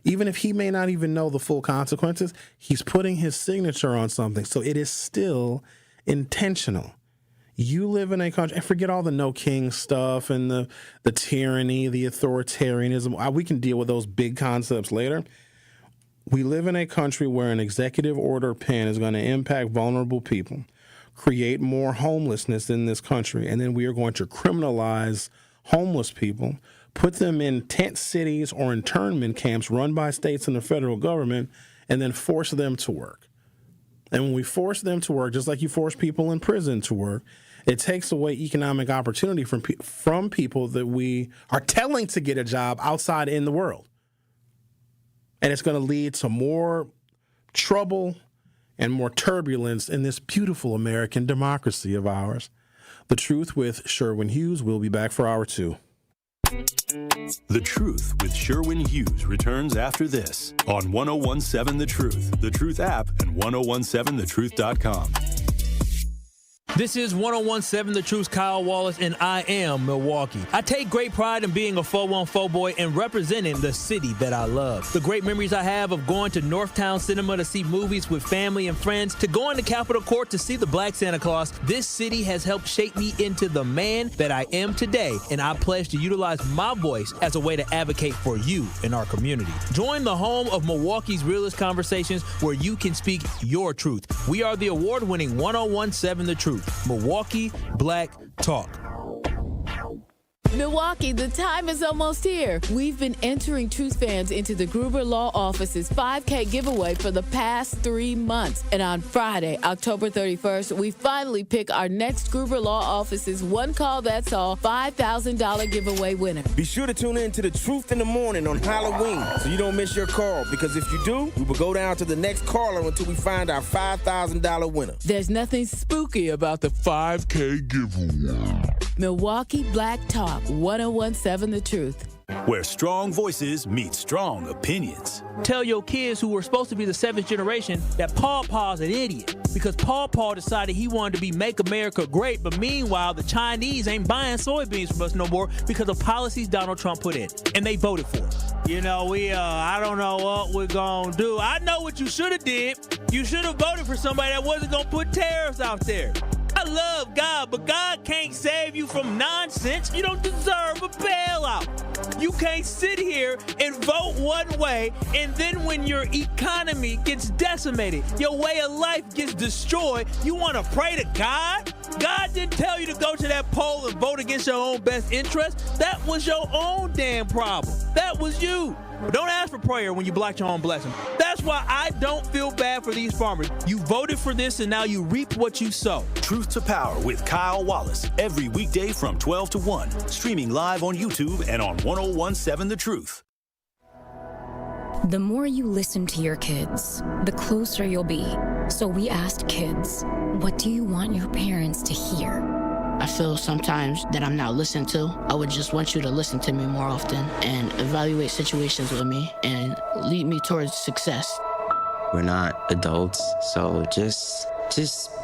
even if he may not even know the full consequences, he's putting his signature on something. So it is still intentional. You live in a country, and forget all the no king stuff and the tyranny, the authoritarianism. We can deal with those big concepts later. We live in a country where an executive order pen is going to impact vulnerable people, create more homelessness in this country, and then we are going to criminalize homeless people, put them in tent cities or internment camps run by states and the federal government, and then force them to work. And when we force them to work, just like you force people in prison to work, it takes away economic opportunity from people that we are telling to get a job outside in the world. And it's going to lead to more trouble and more turbulence in this beautiful American democracy of ours. The Truth with Sherwin Hughes. We'll be back for hour 2. The Truth with Sherwin Hughes returns after this on 1017 The Truth app, and 1017thetruth.com. This is 1017 The Truth's Kyle Wallace, and I am Milwaukee. I take great pride in being a 414 boy and representing the city that I love. The great memories I have of going to Northtown Cinema to see movies with family and friends, to going to Capitol Court to see the Black Santa Claus, this city has helped shape me into the man that I am today, and I pledge to utilize my voice as a way to advocate for you in our community. Join the home of Milwaukee's realest conversations where you can speak your truth. We are the award-winning 1017 The Truth. Milwaukee Black Talk. Milwaukee, the time is almost here. We've been entering Truth fans into the Gruber Law Office's 5K giveaway for the past 3 months. And on Friday, October 31st, we finally pick our next Gruber Law Office's One Call That's All $5,000 giveaway winner. Be sure to tune in to The Truth in the Morning on Halloween so you don't miss your call, because if you do, we will go down to the next caller until we find our $5,000 winner. There's nothing spooky about the 5K giveaway. Milwaukee Black Talk, 1017 The Truth. Where strong voices meet strong opinions. Tell your kids who were supposed to be the 7th generation that Paw Paw's an idiot, because Paw Paw decided he wanted to be Make America Great, but meanwhile the Chinese ain't buying soybeans from us no more because of policies Donald Trump put in, and they voted for us. You know, I don't know what we're gonna do. I know what you should have did. You should have voted for somebody that wasn't gonna put tariffs out there. I love God, but God can't save you from nonsense. You don't deserve a bailout. You can't sit here and vote one way, and then when your economy gets decimated, your way of life gets destroyed, you want to pray to God? God didn't tell you to go to that poll and vote against your own best interest. That was your own damn problem. That was you. But don't ask for prayer when you block your own blessing. That's why I don't feel bad for these farmers. You voted for this, and now you reap what you sow. Truth to Power with Kyle Wallace, every weekday from 12 to 1. Streaming live on YouTube and on 1017 The Truth. The more you listen to your kids, the closer you'll be. So we asked kids, what do you want your parents to hear? I feel sometimes that I'm not listened to. I would just want you to listen to me more often and evaluate situations with me and lead me towards success. We're not adults, so just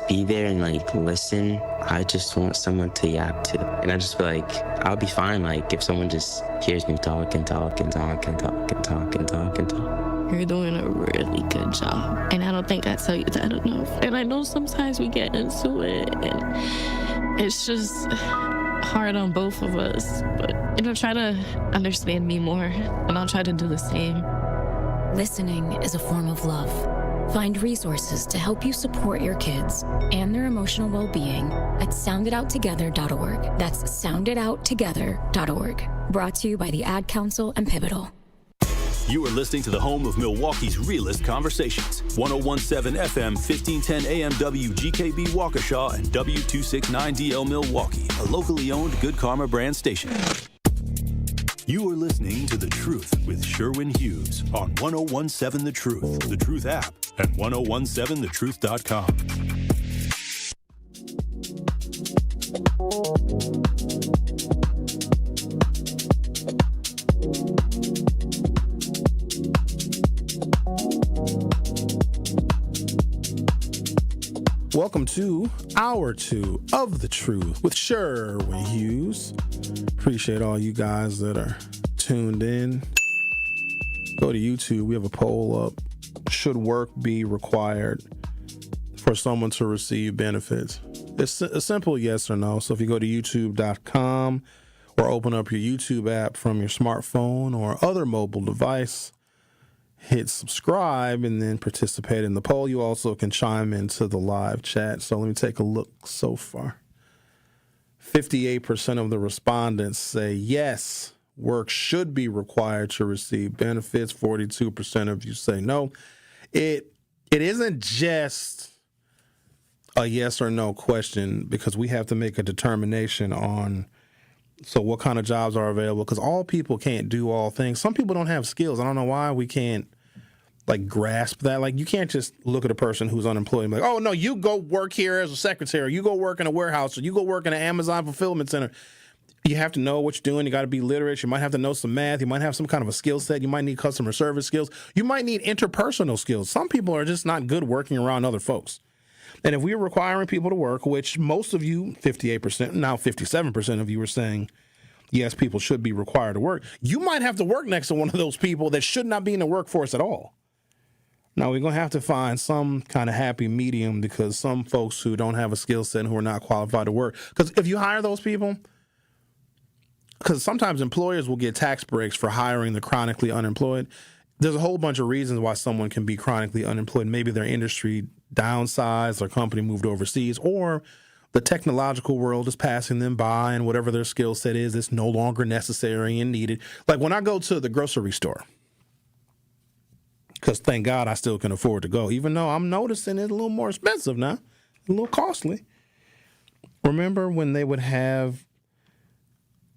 be there and listen. I just want someone to yap to. And I just feel like I'll be fine if someone just hears me talk and talk and talk and talk and talk and talk and talk. You're doing a really good job. And I don't think I tell you that enough. And I know sometimes we get into it and it's just hard on both of us. But try to understand me more and I'll try to do the same. Listening is a form of love. Find resources to help you support your kids and their emotional well-being at soundidouttogether.org. That's soundidouttogether.org. Brought to you by the Ad Council and Pivotal. You are listening to the home of Milwaukee's realest conversations. 1017 FM, 1510 AM WGKB Waukesha and W269DL Milwaukee, a locally owned Good Karma brand station. You are listening to The Truth with Sherwin Hughes on 1017 The Truth, The Truth app, and 1017thetruth.com. Welcome to Hour 2 of The Truth with Sherwin Hughes. Appreciate all you guys that are tuned in. Go to YouTube. We have a poll up. Should work be required for someone to receive benefits? It's a simple yes or no. So if you go to youtube.com or open up your YouTube app from your smartphone or other mobile device, hit subscribe and then participate in the poll. You also can chime into the live chat. So let me take a look so far. 58% of the respondents say yes, work should be required to receive benefits. 42% of you say no. It isn't just a yes or no question because we have to make a determination on what kind of jobs are available, because all people can't do all things. Some people don't have skills. I don't know why we can't grasp that. You can't just look at a person who's unemployed and be like, oh, no, you go work here as a secretary. You go work in a warehouse, or you go work in an Amazon fulfillment center. You have to know what you're doing. You got to be literate. You might have to know some math. You might have some kind of a skill set. You might need customer service skills. You might need interpersonal skills. Some people are just not good working around other folks. And if we're requiring people to work, which most of you, 58%, now 57% of you are saying, yes, people should be required to work, you might have to work next to one of those people that should not be in the workforce at all. Now, we're going to have to find some kind of happy medium, because some folks who don't have a skill set and who are not qualified to work, because if you hire those people, because sometimes employers will get tax breaks for hiring the chronically unemployed. There's a whole bunch of reasons why someone can be chronically unemployed. Maybe their industry downsized, their company moved overseas, or the technological world is passing them by, and whatever their skill set is, it's no longer necessary and needed. Like when I go to the grocery store, because thank God I still can afford to go, even though I'm noticing it's a little more expensive now, a little costly. Remember when they would have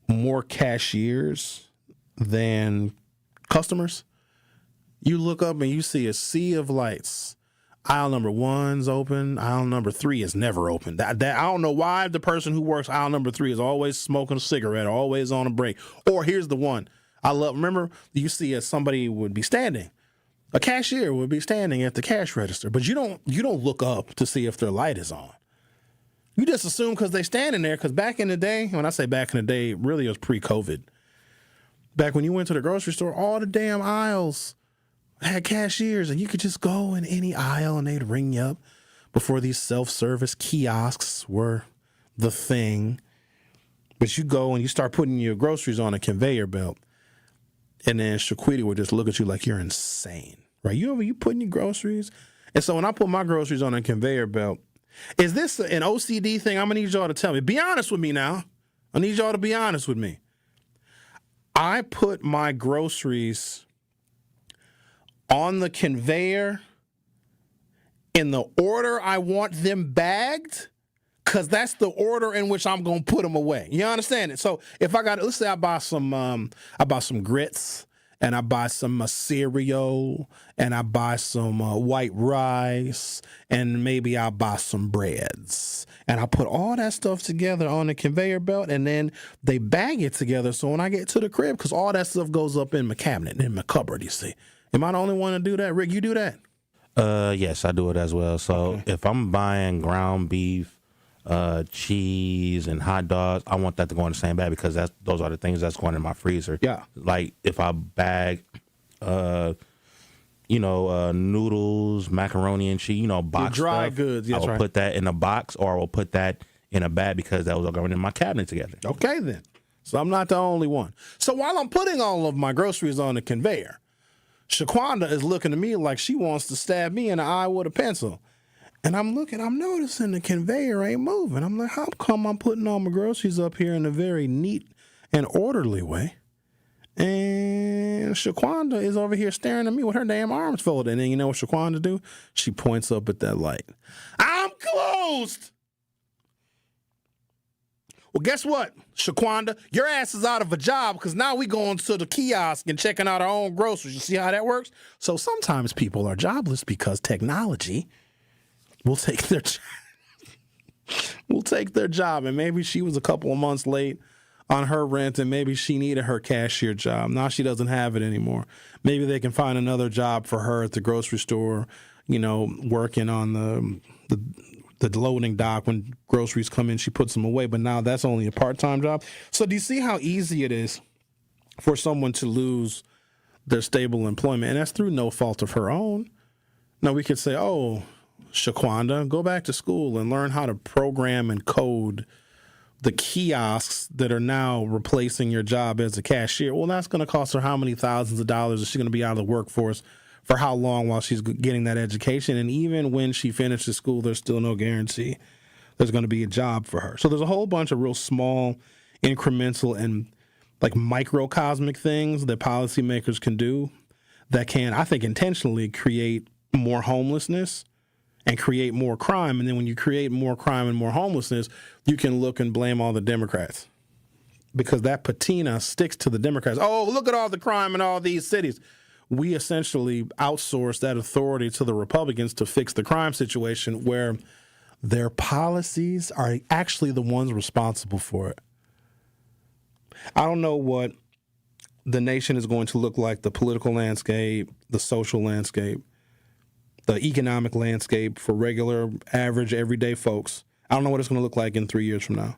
more cashiers than customers? You look up and you see a sea of lights. Aisle number 1's open. Aisle number 3 is never open. I don't know why the person who works aisle number 3 is always smoking a cigarette, always on a break. Or here's the one I love. Remember, you see somebody would be standing. A cashier would be standing at the cash register, but you don't look up to see if their light is on. You just assume because they're standing there, because back in the day, when I say back in the day, really it was pre-COVID. Back when you went to the grocery store, all the damn aisles had cashiers, and you could just go in any aisle and they'd ring you up before these self-service kiosks were the thing. But you go and you start putting your groceries on a conveyor belt, and then Shaquita would just look at you like you're insane, right? You putting your groceries? And so when I put my groceries on a conveyor belt, is this an OCD thing? I'm going to need y'all to tell me. Be honest with me now. I need y'all to be honest with me. I put my groceries on the conveyor in the order I want them bagged, because that's the order in which I'm going to put them away. You understand it? So if let's say I buy some grits, and I buy some cereal, and I buy some white rice, and maybe I'll buy some breads. And I put all that stuff together on the conveyor belt, and then they bag it together. So when I get to the crib, because all that stuff goes up in my cabinet, in my cupboard, you see. Am I the only one to do that? Rick, you do that? Yes, I do it as well. So if I'm buying ground beef, cheese, and hot dogs, I want that to go in the same bag, because those are the things that's going in my freezer. Yeah. Like if I bag, noodles, macaroni and cheese, box dry stuff, goods. I Yes, will put that in a box, or I will put that in a bag, because those are going in my cabinet together. Okay, then. So I'm not the only one. So while I'm putting all of my groceries on the conveyor, Shaquanda is looking at me like she wants to stab me in the eye with a pencil. And I'm noticing the conveyor ain't moving. I'm like, how come I'm putting all my groceries up here in a very neat and orderly way? And Shaquanda is over here staring at me with her damn arms folded. And then you know what Shaquanda do? She points up at that light. I'm closed. Well, guess what, Shaquanda? Your ass is out of a job because now we going to the kiosk and checking out our own groceries. You see how that works? So sometimes people are jobless because technology will take their job. And maybe she was a couple of months late on her rent, and maybe she needed her cashier job. Now she doesn't have it anymore. Maybe they can find another job for her at the grocery store, working on the loading dock. When groceries come in, she puts them away, but now that's only a part-time job. So do you see how easy it is for someone to lose their stable employment? And that's through no fault of her own. Now we could say, oh, Shaquanda, go back to school and learn how to program and code the kiosks that are now replacing your job as a cashier. Well, that's going to cost her how many thousands of dollars? Is she going to be out of the workforce for how long while she's getting that education? And even when she finishes school, there's still no guarantee there's going to be a job for her. So there's a whole bunch of real small, incremental, and like microcosmic things that policymakers can do that can, I think, intentionally create more homelessness and create more crime. And then when you create more crime and more homelessness, you can look and blame all the Democrats because that patina sticks to the Democrats. Oh, look at all the crime in all these cities. We essentially outsource that authority to the Republicans to fix the crime situation where their policies are actually the ones responsible for it. I don't know what the nation is going to look like, the political landscape, the social landscape, the economic landscape for regular, average, everyday folks. I don't know what it's going to look like in 3 years from now.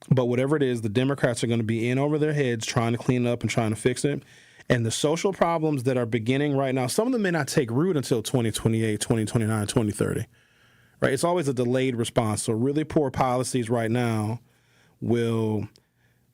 But whatever it is, the Democrats are going to be in over their heads trying to clean it up and trying to fix it. And the social problems that are beginning right now, some of them may not take root until 2028, 2029, 2030. Right? It's always a delayed response. So really poor policies right now will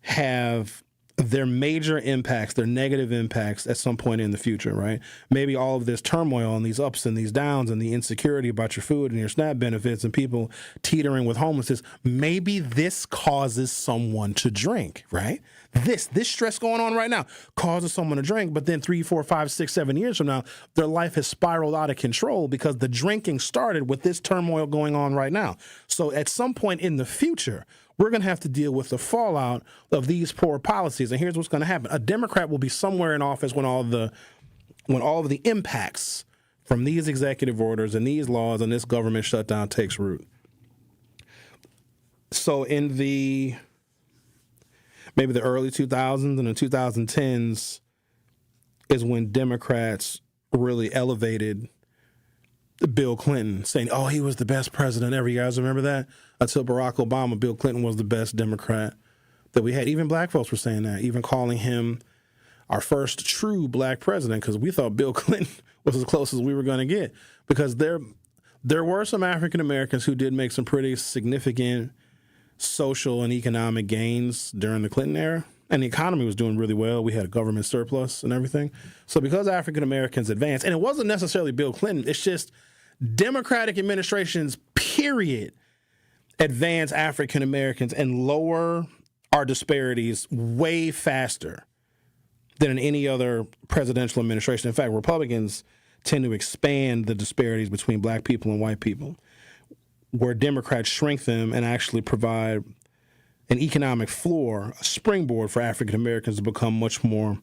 have their major impacts, their negative impacts at some point in the future, right? Maybe all of this turmoil and these ups and these downs and the insecurity about your food and your SNAP benefits and people teetering with homelessness, maybe this causes someone to drink, right? This stress going on right now causes someone to drink, but then 3, 4, 5, 6, 7 years from now, their life has spiraled out of control because the drinking started with this turmoil going on right now. So at some point in the future, we're going to have to deal with the fallout of these poor policies. And here's what's going to happen. A Democrat will be somewhere in office when all of the impacts from these executive orders and these laws and this government shutdown takes root. So in maybe the early 2000s and the 2010s is when Democrats really elevated Bill Clinton, saying, oh, he was the best president ever. You guys remember that? Until Barack Obama, Bill Clinton was the best Democrat that we had. Even black folks were saying that, even calling him our first true black president, because we thought Bill Clinton was as close as we were going to get. Because there were some African Americans who did make some pretty significant social and economic gains during the Clinton era. And the economy was doing really well. We had a government surplus and everything. So because African Americans advanced, and it wasn't necessarily Bill Clinton, it's just Democratic administrations, period, advance African Americans and lower our disparities way faster than in any other presidential administration. In fact, Republicans tend to expand the disparities between black people and white people, where Democrats shrink them and actually provide an economic floor, a springboard for African Americans to become much more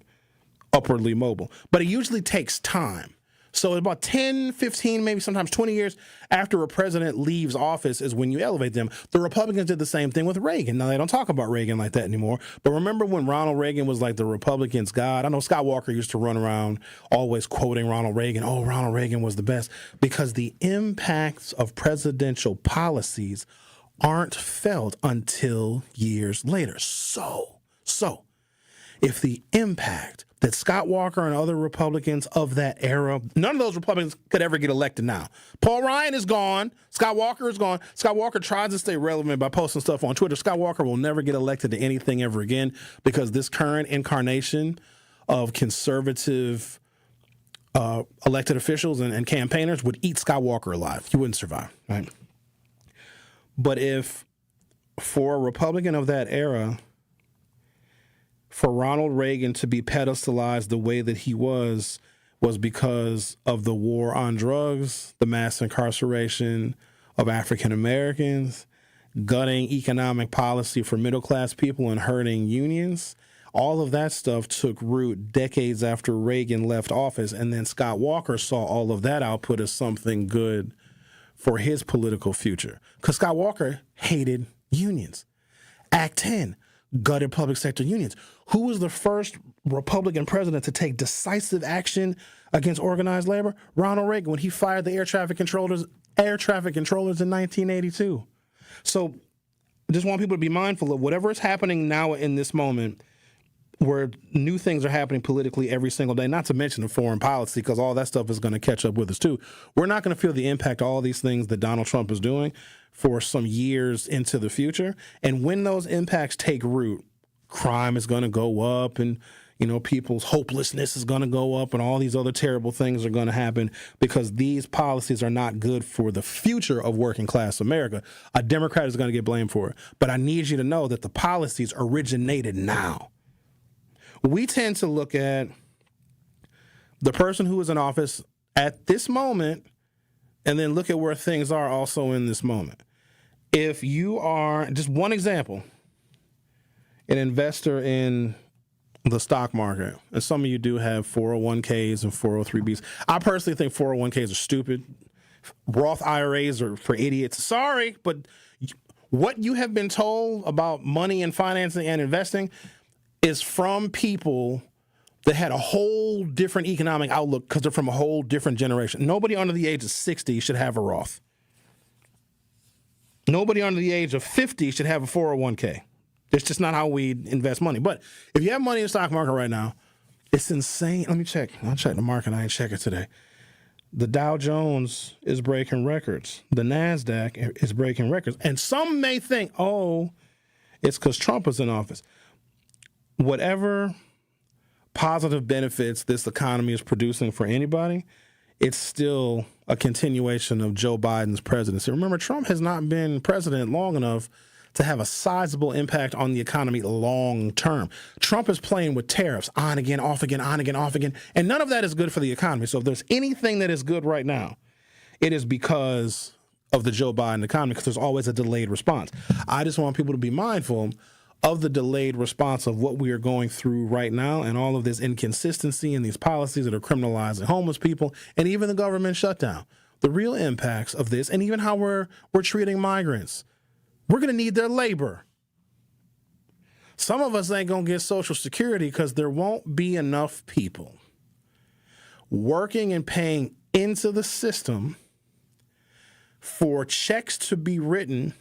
upwardly mobile. But it usually takes time. So about 10, 15, maybe sometimes 20 years after a president leaves office is when you elevate them. The Republicans did the same thing with Reagan. Now, they don't talk about Reagan like that anymore. But remember when Ronald Reagan was like the Republicans' God? I know Scott Walker used to run around always quoting Ronald Reagan. Oh, Ronald Reagan was the best. Because the impacts of presidential policies aren't felt until years later. So, if the impact that Scott Walker and other Republicans of that era, none of those Republicans could ever get elected now. Paul Ryan is gone. Scott Walker is gone. Scott Walker tries to stay relevant by posting stuff on Twitter. Scott Walker will never get elected to anything ever again because this current incarnation of conservative elected officials and campaigners would eat Scott Walker alive. You wouldn't survive, right? But if for a Republican of that era, for Ronald Reagan to be pedestalized the way that he was because of the war on drugs, the mass incarceration of African Americans, gutting economic policy for middle-class people and hurting unions. All of that stuff took root decades after Reagan left office, and then Scott Walker saw all of that output as something good for his political future. Because Scott Walker hated unions. Act 10, gutted public sector unions. Who was the first Republican president to take decisive action against organized labor? Ronald Reagan, when he fired the air traffic controllers in 1982. So I just want people to be mindful of whatever is happening now in this moment, where new things are happening politically every single day, not to mention the foreign policy, because all that stuff is going to catch up with us too. We're not going to feel the impact of all these things that Donald Trump is doing for some years into the future. And when those impacts take root, crime is going to go up, and people's hopelessness is going to go up, and all these other terrible things are going to happen because these policies are not good for the future of working class America. A Democrat is going to get blamed for it. But I need you to know that the policies originated now. We tend to look at the person who is in office at this moment and then look at where things are also in this moment. If you are, just one example, an investor in the stock market, and some of you do have 401ks and 403bs. I personally think 401ks are stupid. Roth IRAs are for idiots. Sorry, but what you have been told about money and financing and investing is from people that had a whole different economic outlook because they're from a whole different generation. Nobody under the age of 60 should have a Roth. Nobody under the age of 50 should have a 401k. It's just not how we invest money. But if you have money in the stock market right now, it's insane. Let me check. I'll check the market. I ain't check it today. The Dow Jones is breaking records. The NASDAQ is breaking records. And some may think, it's because Trump is in office. Whatever positive benefits this economy is producing for anybody, it's still a continuation of Joe Biden's presidency. Remember, Trump has not been president long enough to have a sizable impact on the economy long term. Trump is playing with tariffs on again, off again, on again, off again, and none of that is good for the economy. So if there's anything that is good right now, it is because of the Joe Biden economy, because there's always a delayed response. I just want people to be mindful of the delayed response of what we are going through right now and all of this inconsistency and these policies that are criminalizing homeless people and even the government shutdown. The real impacts of this, and even how we're treating migrants. We're going to need their labor. Some of us ain't going to get Social Security because there won't be enough people working and paying into the system for checks to be written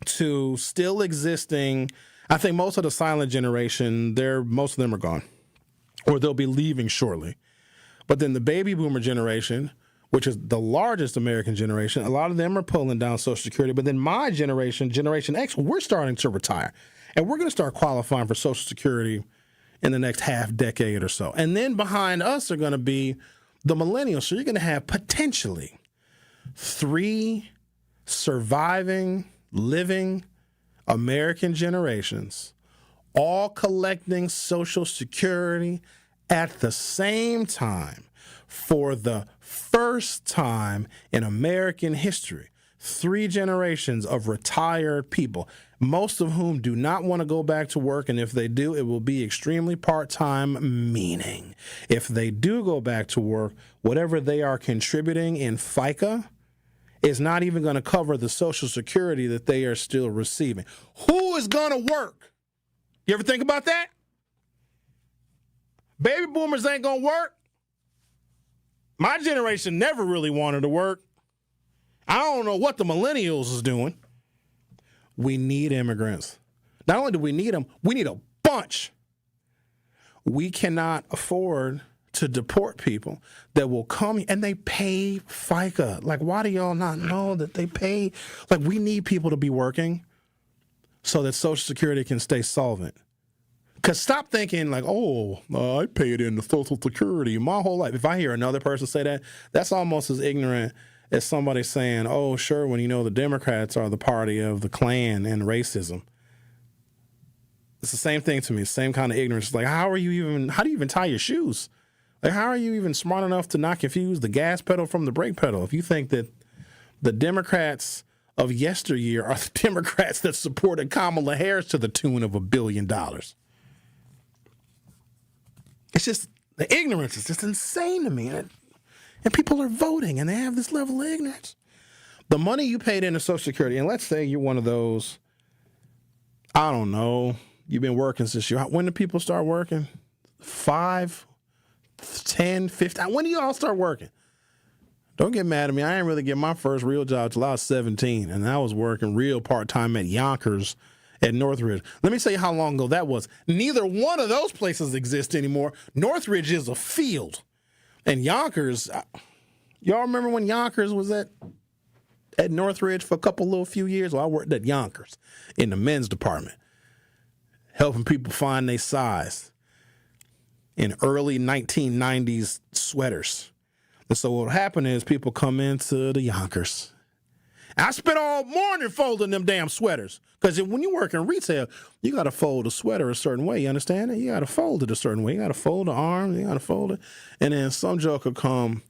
to still existing. I think most of the silent generation, most of them are gone, or they'll be leaving shortly. But then the baby boomer generation, which is the largest American generation, a lot of them are pulling down Social Security. But then my generation, Generation X, we're starting to retire. And we're going to start qualifying for Social Security in the next half decade or so. And then behind us are going to be the millennials. So you're going to have potentially 3 surviving, living American generations all collecting Social Security at the same time for the first time in American history. 3 generations of retired people, most of whom do not want to go back to work, and if they do, it will be extremely part-time, meaning if they do go back to work, whatever they are contributing in FICA is not even going to cover the Social Security that they are still receiving. Who is going to work? You ever think about that? Baby boomers ain't going to work. My generation never really wanted to work. I don't know what the millennials is doing. We need immigrants. Not only do we need them, we need a bunch. We cannot afford to deport people that will come and they pay FICA. Like, why do y'all not know that they pay? Like, we need people to be working so that Social Security can stay solvent. Because stop thinking like, I paid into Social Security my whole life. If I hear another person say that, that's almost as ignorant as somebody saying, Sherwin, the Democrats are the party of the Klan and racism. It's the same thing to me, same kind of ignorance. Like, how do you even tie your shoes? Like, how are you even smart enough to not confuse the gas pedal from the brake pedal? If you think that the Democrats of yesteryear are the Democrats that supported Kamala Harris to the tune of $1 billion. It's just, the ignorance is just insane to me. And people are voting, and they have this level of ignorance. The money you paid into Social Security, and let's say you're one of those, I don't know, you've been working since when do people start working? 5, 10, 15? When do you all start working? Don't get mad at me. I didn't really get my first real job till I was 17, and I was working real part-time at Yonkers at Northridge. Let me tell you how long ago that was. Neither one of those places exist anymore. Northridge is a field. And Yonkers, y'all remember when Yonkers was at Northridge for a few years? Well, I worked at Yonkers in the men's department, helping people find their size in early 1990s sweaters. And so what would happen is people come into the Yonkers. I spent all morning folding them damn sweaters. Because when you work in retail, you got to fold a sweater a certain way. You understand it? You got to fold it a certain way. You got to fold the arms. You got to fold it. And then some joker come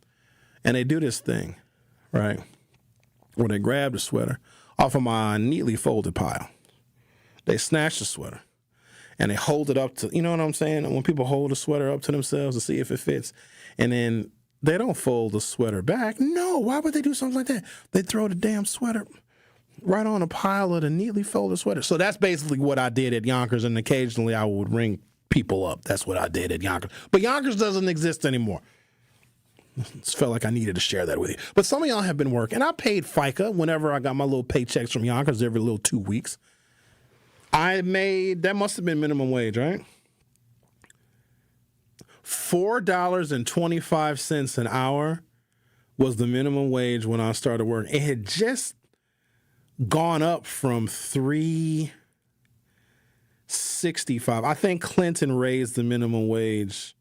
and they do this thing, right? Where they grab the sweater off of my neatly folded pile. They snatch the sweater and they hold it up to, you know what I'm saying? When people hold the sweater up to themselves to see if it fits, and then they don't fold the sweater back. No, why would they do something like that? They throw the damn sweater right on a pile of the neatly folded sweater. So that's basically what I did at Yonkers, and occasionally I would ring people up. That's what I did at Yonkers. But Yonkers doesn't exist anymore. Just felt like I needed to share that with you. But some of y'all have been working. I paid FICA whenever I got my little paychecks from Yonkers every little 2 weeks. That must have been minimum wage, right? $4.25 an hour was the minimum wage when I started working. It had just gone up from $3.65. I think Clinton raised the minimum wage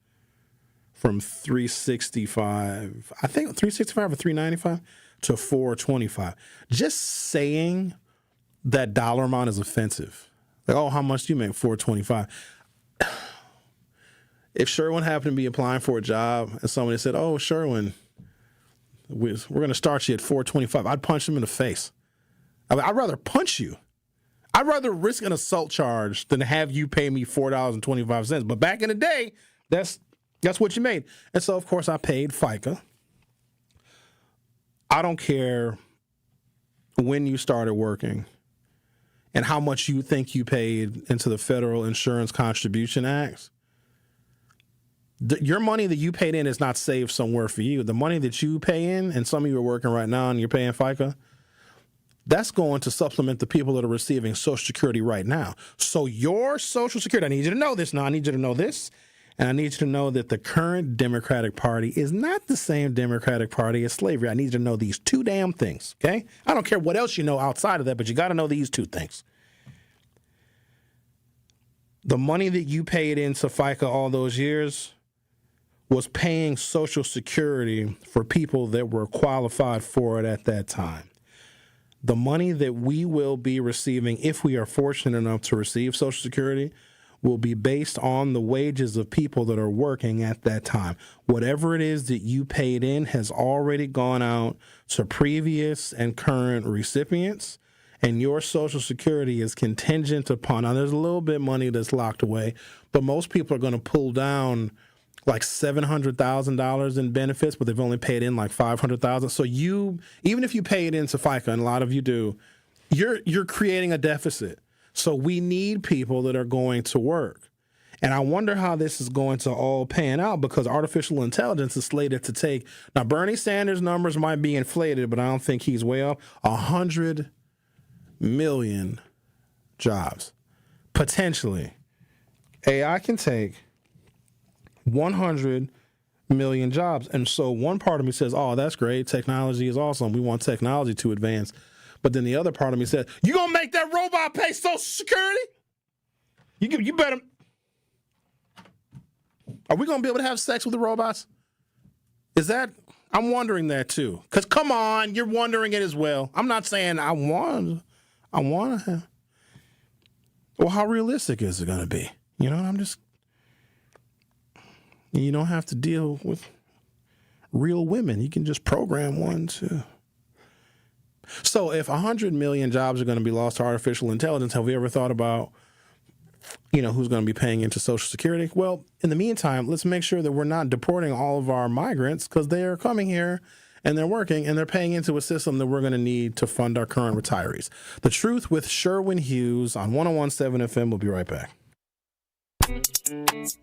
from $3.65. I think $3.65 or $3.95 to $4.25. Just saying that dollar amount is offensive. Like, how much do you make? $4.25. If Sherwin happened to be applying for a job and somebody said, Sherwin, we're going to start you at $4.25, I'd punch him in the face. I'd rather punch you. I'd rather risk an assault charge than have you pay me $4.25. But back in the day, that's what you made. And so, of course, I paid FICA. I don't care when you started working and how much you think you paid into the Federal Insurance Contribution Act. Your money that you paid in is not saved somewhere for you. The money that you pay in, and some of you are working right now and you're paying FICA, that's going to supplement the people that are receiving Social Security right now. So your Social Security, I need you to know this now. I need you to know this. And I need you to know that the current Democratic Party is not the same Democratic Party as slavery. I need you to know these two damn things, okay? I don't care what else you know outside of that, but you got to know these two things. The money that you paid into FICA all those years was paying Social Security for people that were qualified for it at that time. The money that we will be receiving, if we are fortunate enough to receive Social Security, will be based on the wages of people that are working at that time. Whatever it is that you paid in has already gone out to previous and current recipients, and your Social Security is contingent upon, now there's a little bit of money that's locked away, but most people are going to pull down like $700,000 in benefits, but they've only paid in like $500,000. So even if you pay it into FICA, and a lot of you do, you're creating a deficit. So we need people that are going to work. And I wonder how this is going to all pan out, because artificial intelligence is slated to take, now Bernie Sanders' numbers might be inflated, but I don't think he's way off, 100 million jobs. Potentially. AI can take 100 million jobs. And so one part of me says, that's great. Technology is awesome. We want technology to advance. But then the other part of me said, you going to make that robot pay Social Security? You better. Are we going to be able to have sex with the robots? I'm wondering that too. Because come on, you're wondering it as well. I'm not saying I want to have. Well, how realistic is it going to be? You don't have to deal with real women. You can just program one too. So if 100 million jobs are going to be lost to artificial intelligence, have we ever thought about, who's going to be paying into Social Security? Well, in the meantime, let's make sure that we're not deporting all of our migrants because they're coming here and they're working and they're paying into a system that we're going to need to fund our current retirees. The Truth with Sherwin Hughes on 101.7 FM. We'll be right back.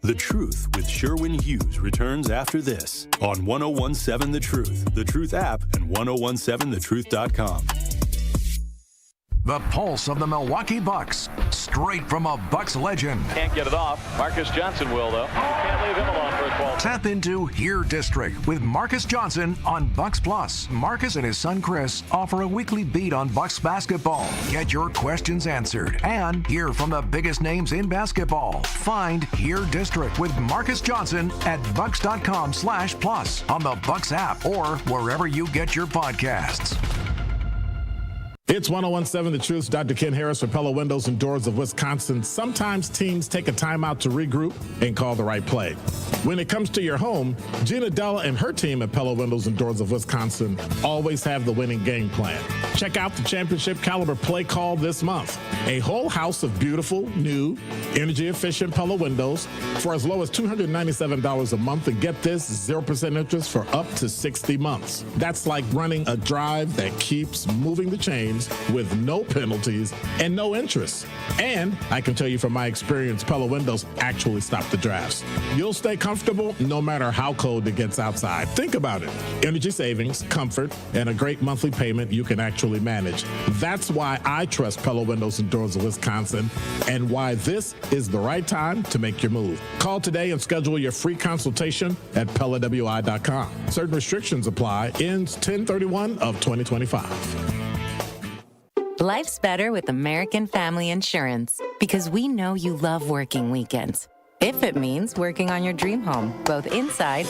The Truth with Sherwin Hughes returns after this on 101.7 The Truth app, and 1017thetruth.com. The pulse of the Milwaukee Bucks, straight from a Bucks legend. Can't get it off. Marcus Johnson will, though. Can't leave him alone for a 12. Tap into Here District with Marcus Johnson on Bucks Plus. Marcus and his son Chris offer a weekly beat on Bucks basketball. Get your questions answered and hear from the biggest names in basketball. Find Here District with Marcus Johnson at bucks.com/plus on the Bucks app or wherever you get your podcasts. It's 101.7 The Truth. Dr. Ken Harris for Pella Windows and Doors of Wisconsin. Sometimes teams take a timeout to regroup and call the right play. When it comes to your home, Gina Della and her team at Pella Windows and Doors of Wisconsin always have the winning game plan. Check out the championship caliber play call this month. A whole house of beautiful, new, energy-efficient Pella windows for as low as $297 a month, and get this, 0% interest for up to 60 months. That's like running a drive that keeps moving the chains with no penalties and no interest. And I can tell you from my experience, Pella Windows actually stop the drafts. You'll stay comfortable no matter how cold it gets outside. Think about it. Energy savings, comfort, and a great monthly payment you can actually manage. That's why I trust Pella Windows and Doors of Wisconsin, and why this is the right time to make your move. Call today and schedule your free consultation at PellaWI.com. Certain restrictions apply. Ends 10/31 of 2025. Life's better with American Family Insurance because we know you love working weekends. If it means working on your dream home, both inside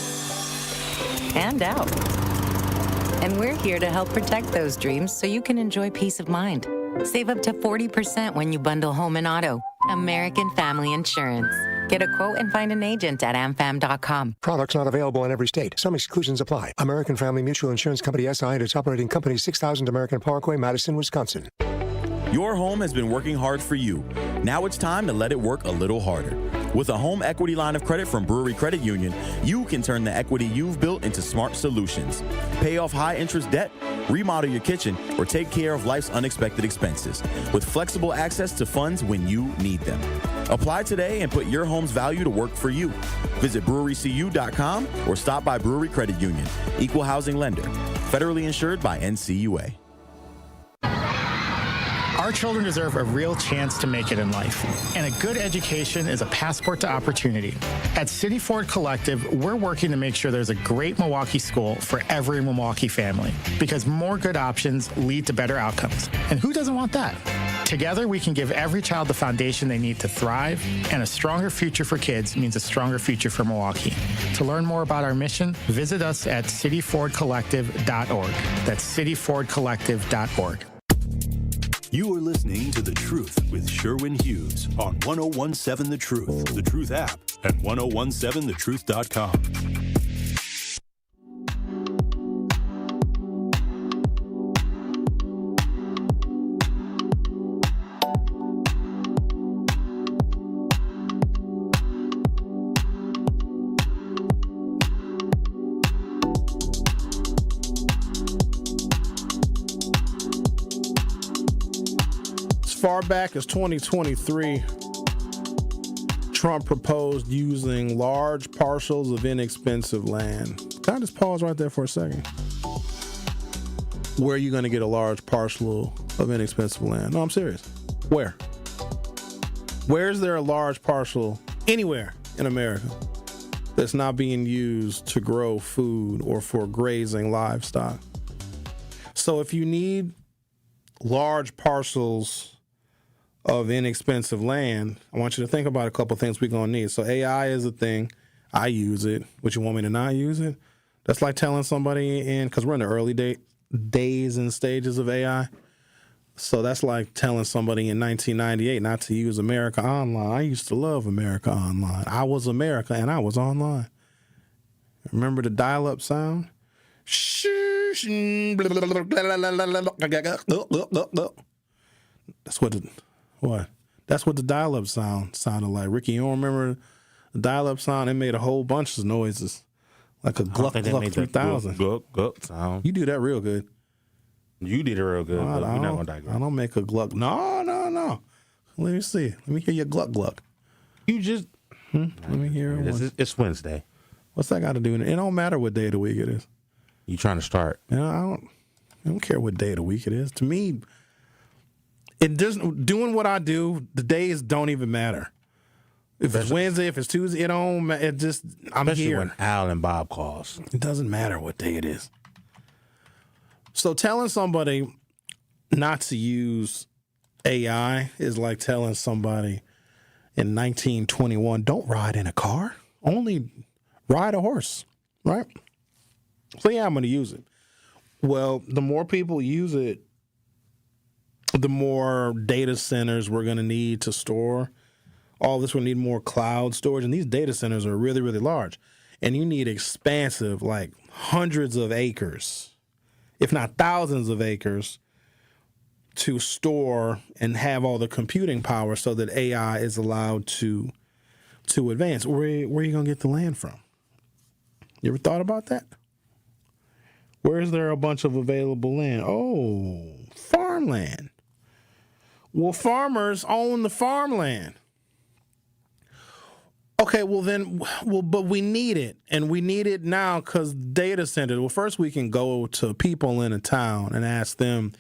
and out. And we're here to help protect those dreams so you can enjoy peace of mind. Save up to 40% when you bundle home and auto. American Family Insurance. Get a quote and find an agent at amfam.com. Products not available in every state. Some exclusions apply. American Family Mutual Insurance Company SI and its operating company 6000 American Parkway, Madison, Wisconsin. Your home has been working hard for you. Now it's time to let it work a little harder. With a home equity line of credit from Brewery Credit Union, you can turn the equity you've built into smart solutions. Pay off high-interest debt, remodel your kitchen, or take care of life's unexpected expenses with flexible access to funds when you need them. Apply today and put your home's value to work for you. Visit brewerycu.com or stop by Brewery Credit Union. Equal housing lender. Federally insured by NCUA. Our children deserve a real chance to make it in life, and a good education is a passport to opportunity. At City Ford Collective, we're working to make sure there's a great Milwaukee school for every Milwaukee family, because more good options lead to better outcomes. And who doesn't want that? Together, we can give every child the foundation they need to thrive, and a stronger future for kids means a stronger future for Milwaukee. To learn more about our mission, visit us at cityfordcollective.org. That's cityfordcollective.org. You are listening to The Truth with Sherwin Hughes on 101.7 The Truth, The Truth app, and 1017thetruth.com. Far back as 2023, Trump proposed using large parcels of inexpensive land. Can I just pause right there for a second? Where are you going to get a large parcel of inexpensive land? No, I'm serious. Where? Where is there a large parcel anywhere in America that's not being used to grow food or for grazing livestock? So if you need large parcels of inexpensive land, I want you to think about a couple things we're going to need. So AI is a thing. I use it. Would you want me to not use it? That's like telling somebody because we're in the early days and stages of AI. So that's like telling somebody in 1998 not to use America Online. I used to love America Online. I was America and I was online. Remember the dial-up sound? That's what the dial-up sound sounded like. Ricky, you don't remember the dial-up sound? It made a whole bunch of noises. Like a gluck 3000. Gluck sound. You do that real good. You did it real good. We're not gonna digress. I don't make a gluck. No. Let me see. Let me hear your gluck. You just. Let me hear it. It's Wednesday. What's that got to do with it? It don't matter what day of the week it is. You trying to start? I don't care what day of the week it is. To me, it doesn't. Doing what I do, the days don't even matter. If it's Wednesday, if it's Tuesday, it don't. It just. I'm Especially here. when Al and Bob calls. It doesn't matter what day it is. So telling somebody not to use AI is like telling somebody in 1921, don't ride in a car, only ride a horse, right? So yeah, I'm going to use it. Well, the more people use it, the more data centers we're going to need to store all this. We'll need more cloud storage, and these data centers are really, really large. And you need expansive, like hundreds of acres, if not thousands of acres, to store and have all the computing power so that AI is allowed to advance. Where are you going to get the land from? You ever thought about that? Where is there a bunch of available land? Oh, farmland. Well, farmers own the farmland. Okay, but we need it, and we need it now because data centers. Well, first we can go to people in a town and ask them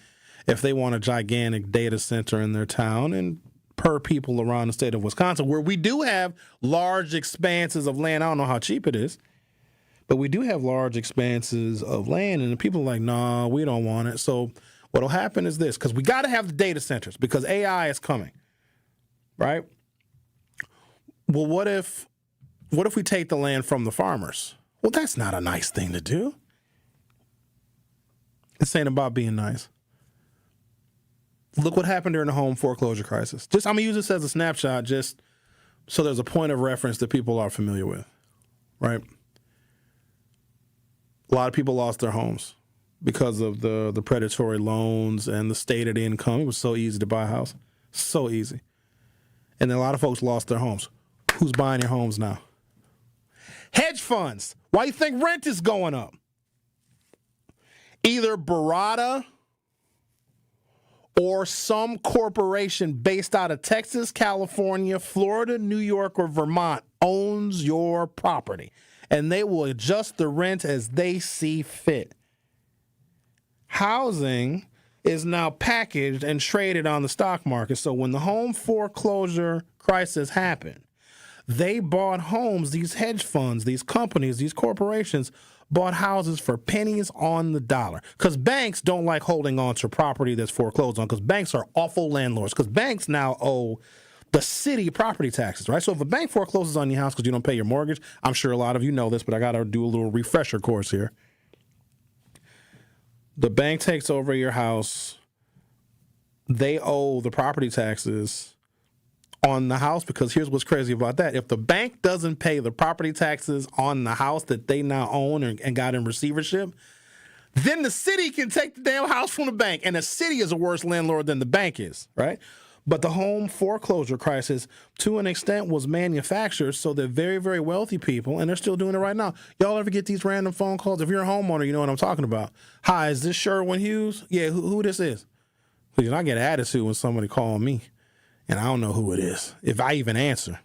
if they want a gigantic data center in their town, and per people around the state of Wisconsin, where we do have large expanses of land. I don't know how cheap it is, but we do have large expanses of land, and the people are like, nah, we don't want it. So what'll happen is this, because we got to have the data centers because AI is coming, right? Well, what if we take the land from the farmers? Well, that's not a nice thing to do. This ain't about being nice. Look what happened during the home foreclosure crisis. I'm going to use this as a snapshot just so there's a point of reference that people are familiar with, right? A lot of people lost their homes because of the predatory loans and the stated income. It was so easy to buy a house. So easy. And then a lot of folks lost their homes. Who's buying your homes now? Hedge funds. Why do you think rent is going up? Either Barada or some corporation based out of Texas, California, Florida, New York, or Vermont owns your property, and they will adjust the rent as they see fit. Housing is now packaged and traded on the stock market. So when the home foreclosure crisis happened, they bought homes, these hedge funds, these companies, these corporations bought houses for pennies on the dollar. Because banks don't like holding on to property that's foreclosed on, because banks are awful landlords. Because banks now owe the city property taxes, right? So if a bank forecloses on your house because you don't pay your mortgage, I'm sure a lot of you know this, but I got to do a little refresher course here. The bank takes over your house. They owe the property taxes on the house, because here's what's crazy about that. If the bank doesn't pay the property taxes on the house that they now own and got in receivership, then the city can take the damn house from the bank. And the city is a worse landlord than the bank is, right? But the home foreclosure crisis, to an extent, was manufactured so that very, very wealthy people, and they're still doing it right now. Y'all ever get these random phone calls? If you're a homeowner, you know what I'm talking about. Hi, is this Sherwin Hughes? Yeah, who this is? Because I get an attitude when somebody calls me, and I don't know who it is, if I even answer.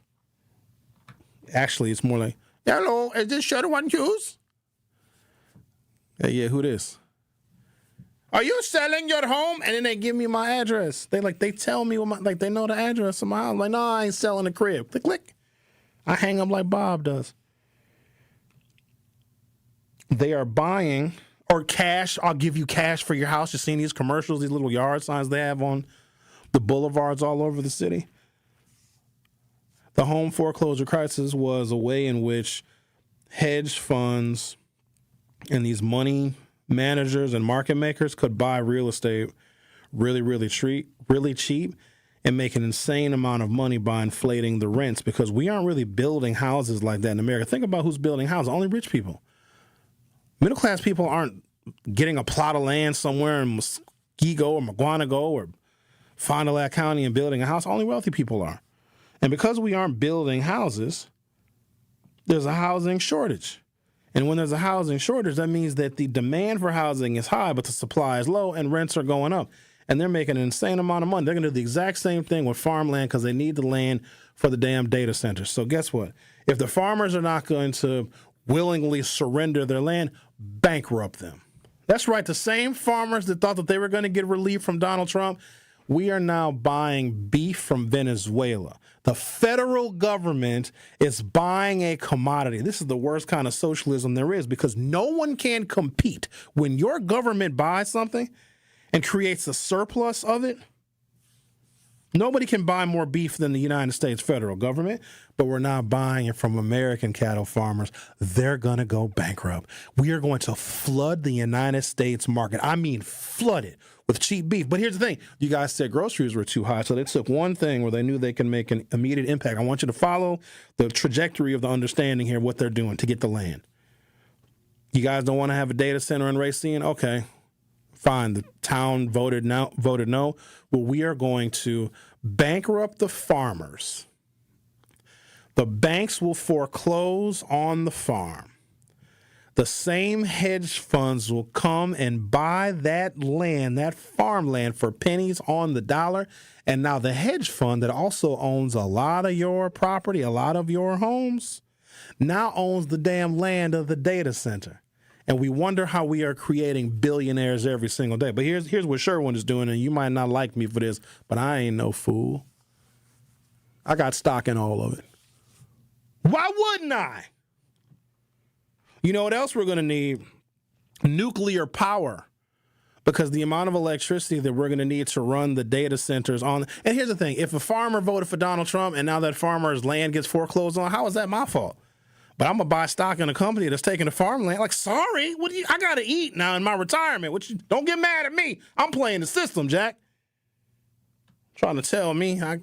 Actually, it's more like, hello, is this Sherwin Hughes? Yeah, who this? Are you selling your home? And then they give me my address. They tell me they know the address of my house. I'm like, no, I ain't selling the crib. Click, click. I hang up like Bob does. They are buying, or cash. I'll give you cash for your house. You've seen these commercials, these little yard signs they have on the boulevards all over the city. The home foreclosure crisis was a way in which hedge funds and these money managers and market makers could buy real estate really cheap and make an insane amount of money by inflating the rents, because we aren't really building houses like that in America. Think about who's building houses. Only rich people. Middle-class people aren't getting a plot of land somewhere in Muskego or Maguanago or Fond du Lac County and building a house. Only wealthy people are. And because we aren't building houses, there's a housing shortage. And when there's a housing shortage, that means that the demand for housing is high, but the supply is low and rents are going up. And they're making an insane amount of money. They're going to do the exact same thing with farmland because they need the land for the damn data centers. So guess what? If the farmers are not going to willingly surrender their land, bankrupt them. That's right. The same farmers that thought that they were going to get relief from Donald Trump, we are now buying beef from Venezuela. The federal government is buying a commodity. This is the worst kind of socialism there is, because no one can compete. When your government buys something and creates a surplus of it, nobody can buy more beef than the United States federal government, but we're not buying it from American cattle farmers. They're going to go bankrupt. We are going to flood the United States market. I mean, flood it with cheap beef. But here's the thing. You guys said groceries were too high, so they took one thing where they knew they can make an immediate impact. I want you to follow the trajectory of the understanding here, what they're doing to get the land. You guys don't want to have a data center in Racine? Okay. Fine, the town voted no. Well, we are going to bankrupt the farmers. The banks will foreclose on the farm. The same hedge funds will come and buy that land, that farmland, for pennies on the dollar. And now the hedge fund that also owns a lot of your property, a lot of your homes, now owns the damn land of the data center. And we wonder how we are creating billionaires every single day. But here's what Sherwin is doing, and you might not like me for this, but I ain't no fool. I got stock in all of it. Why wouldn't I? You know what else we're going to need? Nuclear power. Because the amount of electricity that we're going to need to run the data centers on. And here's the thing. If a farmer voted for Donald Trump and now that farmer's land gets foreclosed on, how is that my fault? But I'm going to buy stock in a company that's taking the farmland. Like, sorry, I got to eat now in my retirement. Don't get mad at me. I'm playing the system, Jack. Trying to tell me I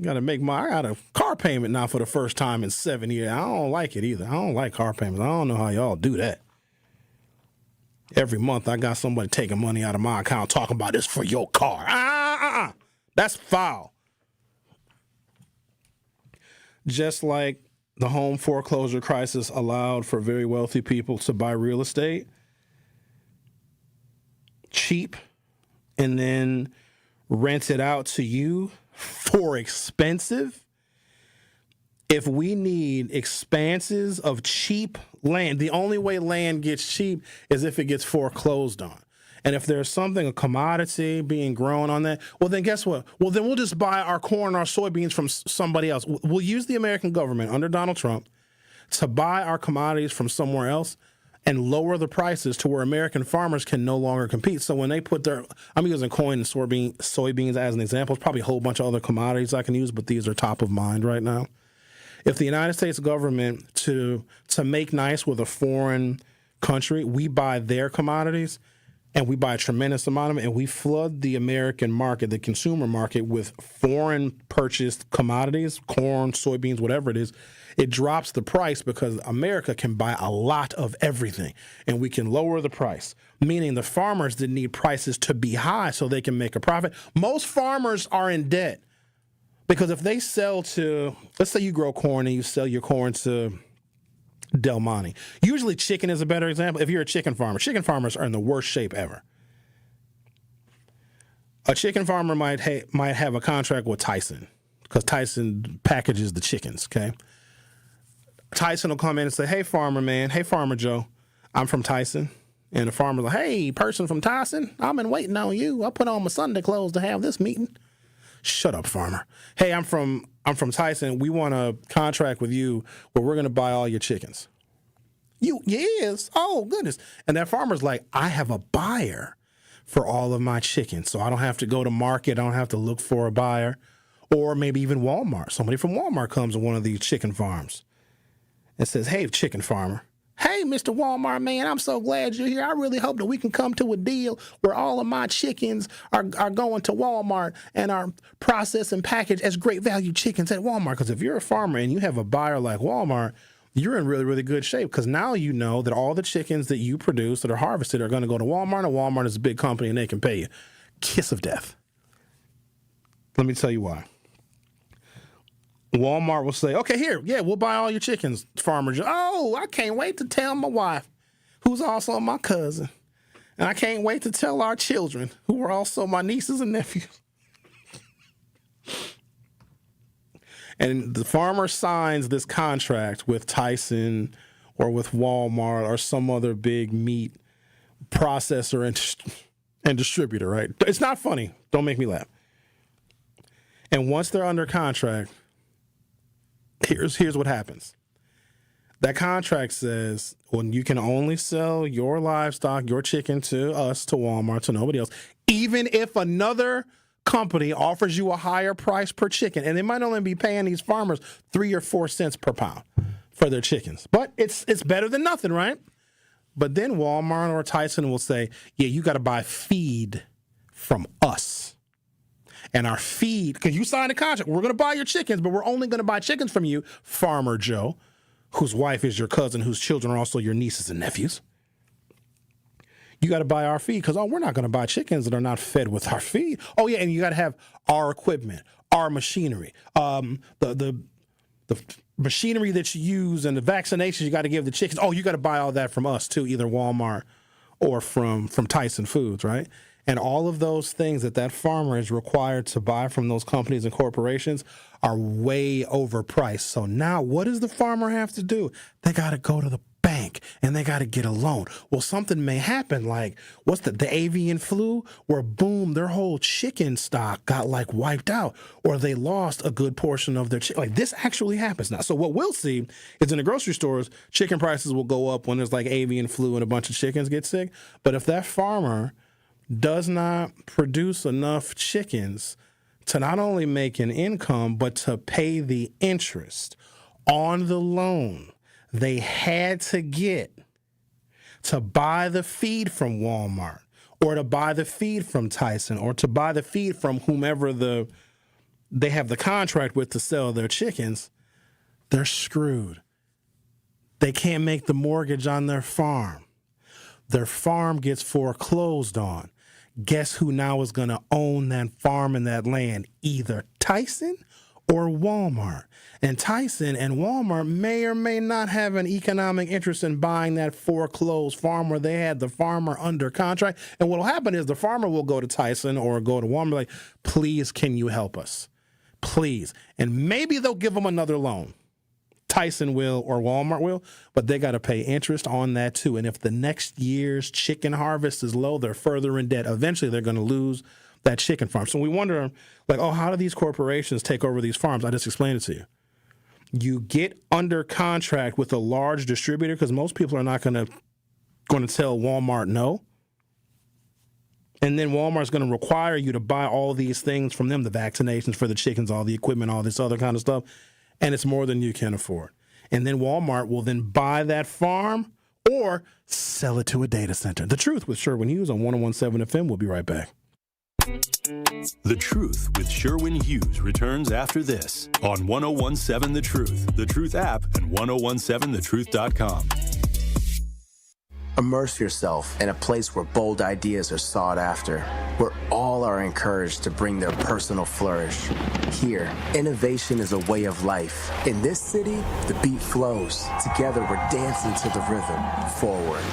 got a car payment now for the first time in 7 years. I don't like it either. I don't like car payments. I don't know how y'all do that. Every month I got somebody taking money out of my account talking about this for your car. That's foul. Just like the home foreclosure crisis allowed for very wealthy people to buy real estate cheap and then rent it out to you for expensive. If we need expanses of cheap land, the only way land gets cheap is if it gets foreclosed on. And if there's something, a commodity being grown on that, well, then guess what? Well, then we'll just buy our corn, our soybeans from somebody else. We'll use the American government under Donald Trump to buy our commodities from somewhere else and lower the prices to where American farmers can no longer compete. So when they put I'm using corn and soybeans as an example. There's probably a whole bunch of other commodities I can use, but these are top of mind right now. If the United States government, to make nice with a foreign country, we buy their commodities, and we buy a tremendous amount of them, and we flood the American market, the consumer market, with foreign purchased commodities, corn, soybeans, whatever it is, it drops the price because America can buy a lot of everything, and we can lower the price, meaning the farmers didn't need prices to be high so they can make a profit. Most farmers are in debt because if they sell to, let's say you grow corn and you sell your corn to Del Monte. Usually chicken is a better example. If you're a chicken farmers are in the worst shape ever. A chicken farmer might have a contract with Tyson because Tyson packages the chickens, okay? Tyson will come in and say, hey, farmer man, hey, Farmer Joe, I'm from Tyson. And the farmer's like, hey, person from Tyson, I've been waiting on you. I put on my Sunday clothes to have this meeting. Shut up, farmer. Hey, I'm from Tyson. We want a contract with you where we're going to buy all your chickens. Yes? Oh, goodness. And that farmer's like, I have a buyer for all of my chickens, so I don't have to go to market. I don't have to look for a buyer. Or maybe even Walmart. Somebody from Walmart comes to one of these chicken farms. and says, hey, chicken farmer. Hey, Mr. Walmart man, I'm so glad you're here. I really hope that we can come to a deal where all of my chickens are going to Walmart and are processed and packaged as great value chickens at Walmart. Because if you're a farmer and you have a buyer like Walmart, you're in really, really good shape because now you know that all the chickens that you produce that are harvested are going to go to Walmart, and Walmart is a big company and they can pay you. Kiss of death. Let me tell you why. Walmart will say, okay, here, yeah, we'll buy all your chickens, Farmer Joe. Oh, I can't wait to tell my wife, who's also my cousin. And I can't wait to tell our children, who are also my nieces and nephews. And the farmer signs this contract with Tyson or with Walmart or some other big meat processor and distributor, right? It's not funny. Don't make me laugh. And once they're under contract, here's what happens. That contract says, well, you can only sell your livestock, your chicken to us, to Walmart, to nobody else, even if another company offers you a higher price per chicken. And they might only be paying these farmers 3 or 4 cents per pound for their chickens. But it's better than nothing, right? But then Walmart or Tyson will say, yeah, you got to buy feed from us. And our feed, because you signed a contract, we're going to buy your chickens, but we're only going to buy chickens from you, Farmer Joe, whose wife is your cousin, whose children are also your nieces and nephews. You got to buy our feed because, we're not going to buy chickens that are not fed with our feed. Oh, yeah, and you got to have our equipment, our machinery, the machinery that you use and the vaccinations you got to give the chickens. Oh, you got to buy all that from us, too, either Walmart or from Tyson Foods, right? And all of those things that farmer is required to buy from those companies and corporations are way overpriced. So now what does the farmer have to do? They got to go to the bank and they got to get a loan. Well, something may happen like what's the avian flu where boom, their whole chicken stock got wiped out or they lost a good portion of their chicken. This actually happens now. So what we'll see is in the grocery stores, chicken prices will go up when there's avian flu and a bunch of chickens get sick. But if that farmer does not produce enough chickens to not only make an income, but to pay the interest on the loan they had to get to buy the feed from Walmart or to buy the feed from Tyson or to buy the feed from whomever they have the contract with to sell their chickens, they're screwed. They can't make the mortgage on their farm. Their farm gets foreclosed on. Guess who now is going to own that farm and that land? Either Tyson or Walmart. And Tyson and Walmart may or may not have an economic interest in buying that foreclosed farm where they had the farmer under contract. And what will happen is the farmer will go to Tyson or go to Walmart please, can you help us? Please. And maybe they'll give them another loan. Tyson will or Walmart will, but they got to pay interest on that too. And if the next year's chicken harvest is low, they're further in debt. Eventually, they're going to lose that chicken farm. So we wonder, how do these corporations take over these farms? I just explained it to you. You get under contract with a large distributor because most people are not going to tell Walmart no. And then Walmart's going to require you to buy all these things from them, the vaccinations for the chickens, all the equipment, all this other kind of stuff. And it's more than you can afford. And then Walmart will then buy that farm or sell it to a data center. The Truth with Sherwin Hughes on 101.7 FM. We'll be right back. The Truth with Sherwin Hughes returns after this on 101.7 The Truth app, and 1017thetruth.com. Immerse yourself in a place where bold ideas are sought after, where all are encouraged to bring their personal flourish. Here, innovation is a way of life. In this city, the beat flows. Together, we're dancing to the rhythm. Forward.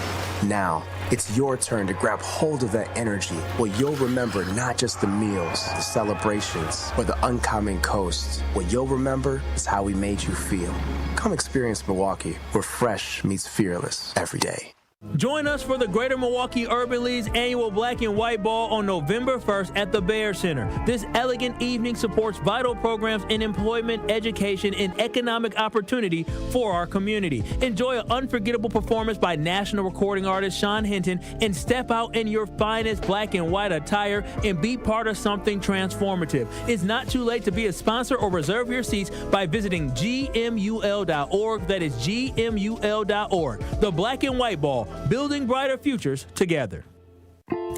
Now, it's your turn to grab hold of that energy where you'll remember not just the meals, the celebrations, or the uncommon coast. What you'll remember is how we made you feel. Come experience Milwaukee, where fresh meets fearless every day. Join us for the Greater Milwaukee Urban League's annual Black and White Ball on November 1st at the Bear Center. This elegant evening supports vital programs in employment, education, and economic opportunity for our community. Enjoy an unforgettable performance by national recording artist Sean Hinton and step out in your finest black and white attire and be part of something transformative. It's not too late to be a sponsor or reserve your seats by visiting gmul.org. That is gmul.org. The Black and White Ball, building brighter futures together.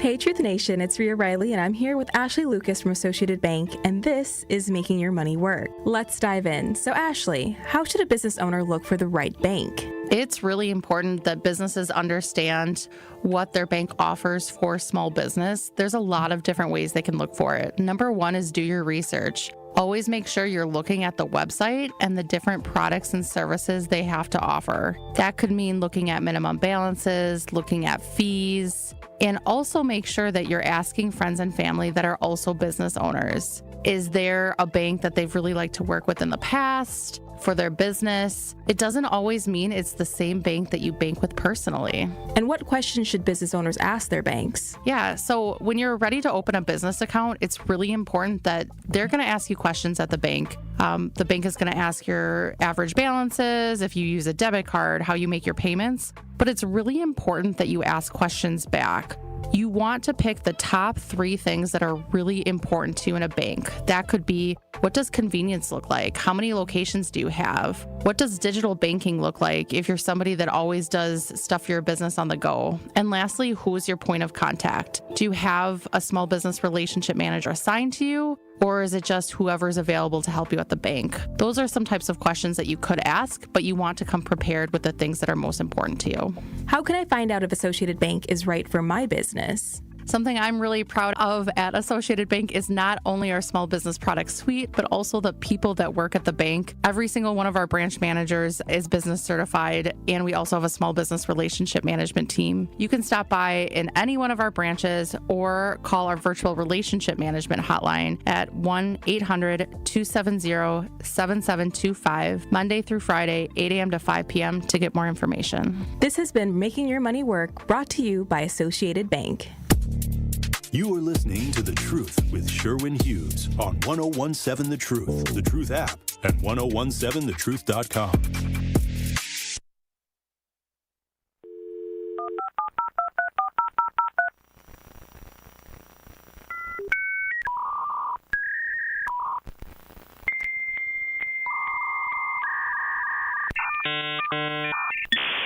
Hey Truth Nation, it's Rhea Riley and I'm here with Ashley Lucas from Associated Bank, and this is Making Your Money Work. Let's dive in. So Ashley, how should a business owner look for the right bank? It's really important that businesses understand what their bank offers for small business. There's a lot of different ways they can look for it. Number one is do your research. Always make sure you're looking at the website and the different products and services they have to offer. That could mean looking at minimum balances, looking at fees, and also make sure that you're asking friends and family that are also business owners. Is there a bank that they've really liked to work with in the past for their business? It doesn't always mean it's the same bank that you bank with personally. And what questions should business owners ask their banks? Yeah, so when you're ready to open a business account, it's really important that they're going to ask you questions at the bank. The bank is going to ask your average balances, if you use a debit card, how you make your payments. But it's really important that you ask questions back. You want to pick the top 3 things that are really important to you in a bank. That could be, what does convenience look like? How many locations do you have? What does digital banking look like if you're somebody that always does stuff for your business on the go? And lastly, who is your point of contact? Do you have a small business relationship manager assigned to you? Or is it just whoever's available to help you at the bank? Those are some types of questions that you could ask, but you want to come prepared with the things that are most important to you. How can I find out if Associated Bank is right for my business? Something I'm really proud of at Associated Bank is not only our small business product suite, but also the people that work at the bank. Every single one of our branch managers is business certified, and we also have a small business relationship management team. You can stop by in any one of our branches or call our virtual relationship management hotline at 1-800-270-7725, Monday through Friday, 8 a.m. to 5 p.m. to get more information. This has been Making Your Money Work, brought to you by Associated Bank. You are listening to The Truth with Sherwin Hughes on 1017 The Truth, The Truth app, and 1017thetruth.com.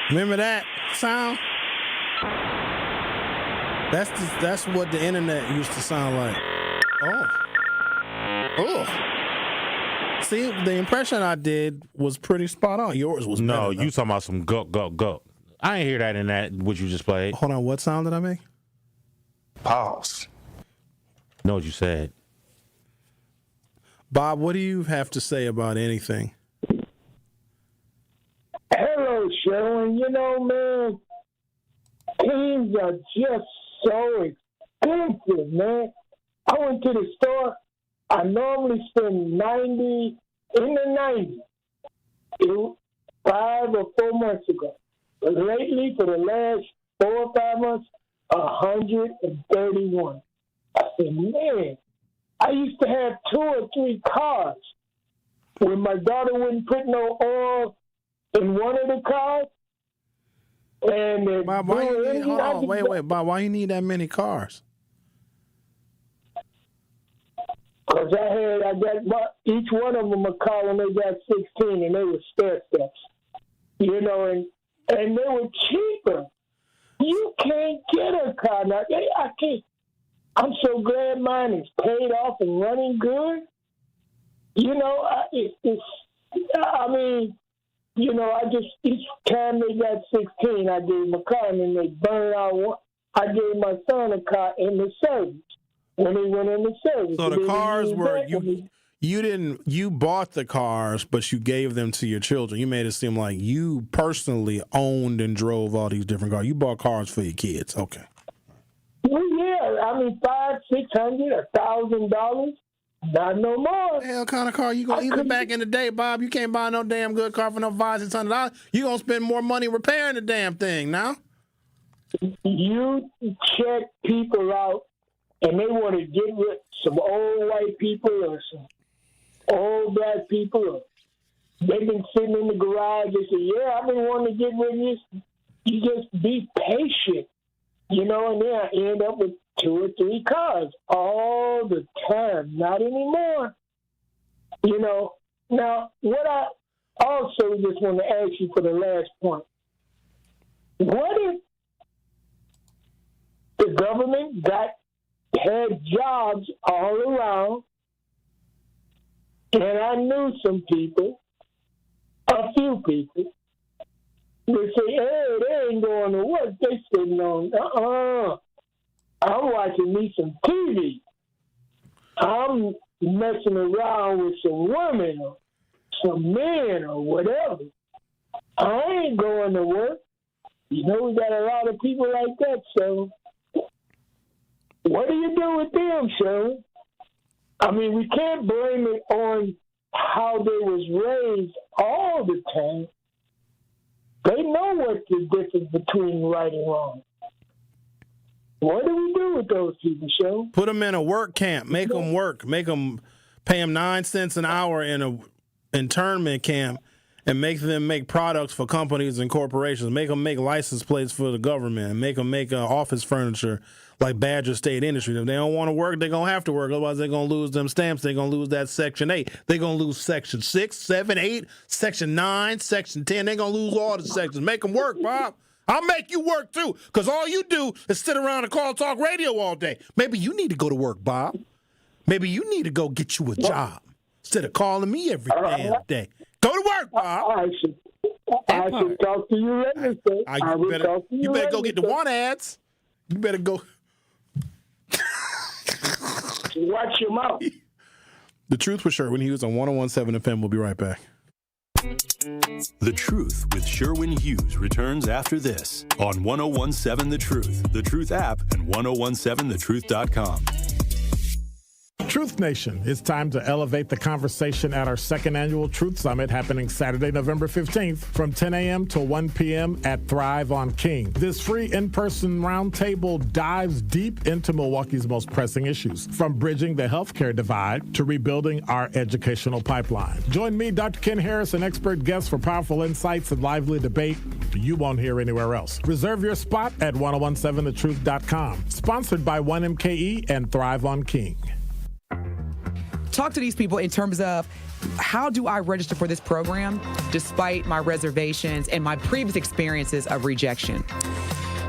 Remember that sound? That's what the internet used to sound like. Oh. See, the impression I did was pretty spot on. Yours was No, better, you talking about some go, go, go. I ain't hear that in that, what you just played. Hold on, what sound did I make? Pause. Know what you said. Bob, what do you have to say about anything? Hello, Sherwin. You know, man, teams are just so expensive, man. I went to the store. I normally spend $90 in the 90s. It was 5 or 4 months ago. But lately, for the last 4 or 5 months, 131. I said, man, I used to have 2 or 3 cars. When my daughter wouldn't put no oil in one of the cars, and Bob, why you need, hold on, wait, Bob, why you need that many cars? Because I got each one of them a car when they got 16, and they were stair steps. You know, and they were cheaper. You can't get a car now. I can't. I'm so glad mine is paid off and running good. You know, you know, each time they got 16, I gave them a car, and then they burned out one. I gave my son a car in the service when he went in the service. So the cars were, you bought the cars, but you gave them to your children. You made it seem like you personally owned and drove all these different cars. You bought cars for your kids. Okay. Well, yeah, I mean, $500, $600, $1,000. Not no more. What the hell kind of car you gonna? Even back in the day, Bob, you can't buy no damn good car for no $500, $600. You gonna spend more money repairing the damn thing now? you check people out and they want to get rid of some old white people or some old black people, or they've been sitting in the garage and say, yeah, I've been wanting to get rid of this. You just be patient, and then I end up with 2 or 3 cars all the time. Not anymore. Now, what I also just want to ask you for the last point, what if the government had jobs all around, and I knew some people, a few people, would say, hey, they ain't going to work, they sitting on, I'm watching me some TV. I'm messing around with some women or some men or whatever. I ain't going to work. We got a lot of people like that, so what do you do with them, Sherwin? I mean, we can't blame it on how they was raised all the time. They know what's the difference between right and wrong. What do we do with those people, Sherwin? Put them in a work camp. Make them work. Pay them 9 cents an hour in a internment camp, and make them make products for companies and corporations. Make them make license plates for the government. Make them make office furniture like Badger State Industries. If they don't want to work, they're going to have to work. Otherwise, they're going to lose them stamps. They're going to lose that Section 8. They're going to lose Section 6, 7, 8, Section 9, Section 10. They're going to lose all the sections. Make them work, Bob. I'll make you work, too, because all you do is sit around and call talk radio all day. Maybe you need to go to work, Bob. Maybe you need to go get you a job instead of calling me every damn day. Go to work, Bob. I should talk to you later, sir. You better go get the want ads. You better go. Watch your mouth. The Truth with Sherwin Hughes on 101.7 FM. We'll be right back. The Truth with Sherwin Hughes returns after this on 101.7 The Truth, The Truth app, and 1017thetruth.com. Truth Nation, it's time to elevate the conversation at our second annual Truth Summit happening Saturday, November 15th from 10 a.m. to 1 p.m. at Thrive on King. This free in-person roundtable dives deep into Milwaukee's most pressing issues, from bridging the healthcare divide to rebuilding our educational pipeline. Join me, Dr. Ken Harris, and expert guests for powerful insights and lively debate you won't hear anywhere else. Reserve your spot at 1017thetruth.com. Sponsored by 1MKE and Thrive on King. Talk to these people in terms of how do I register for this program despite my reservations and my previous experiences of rejection?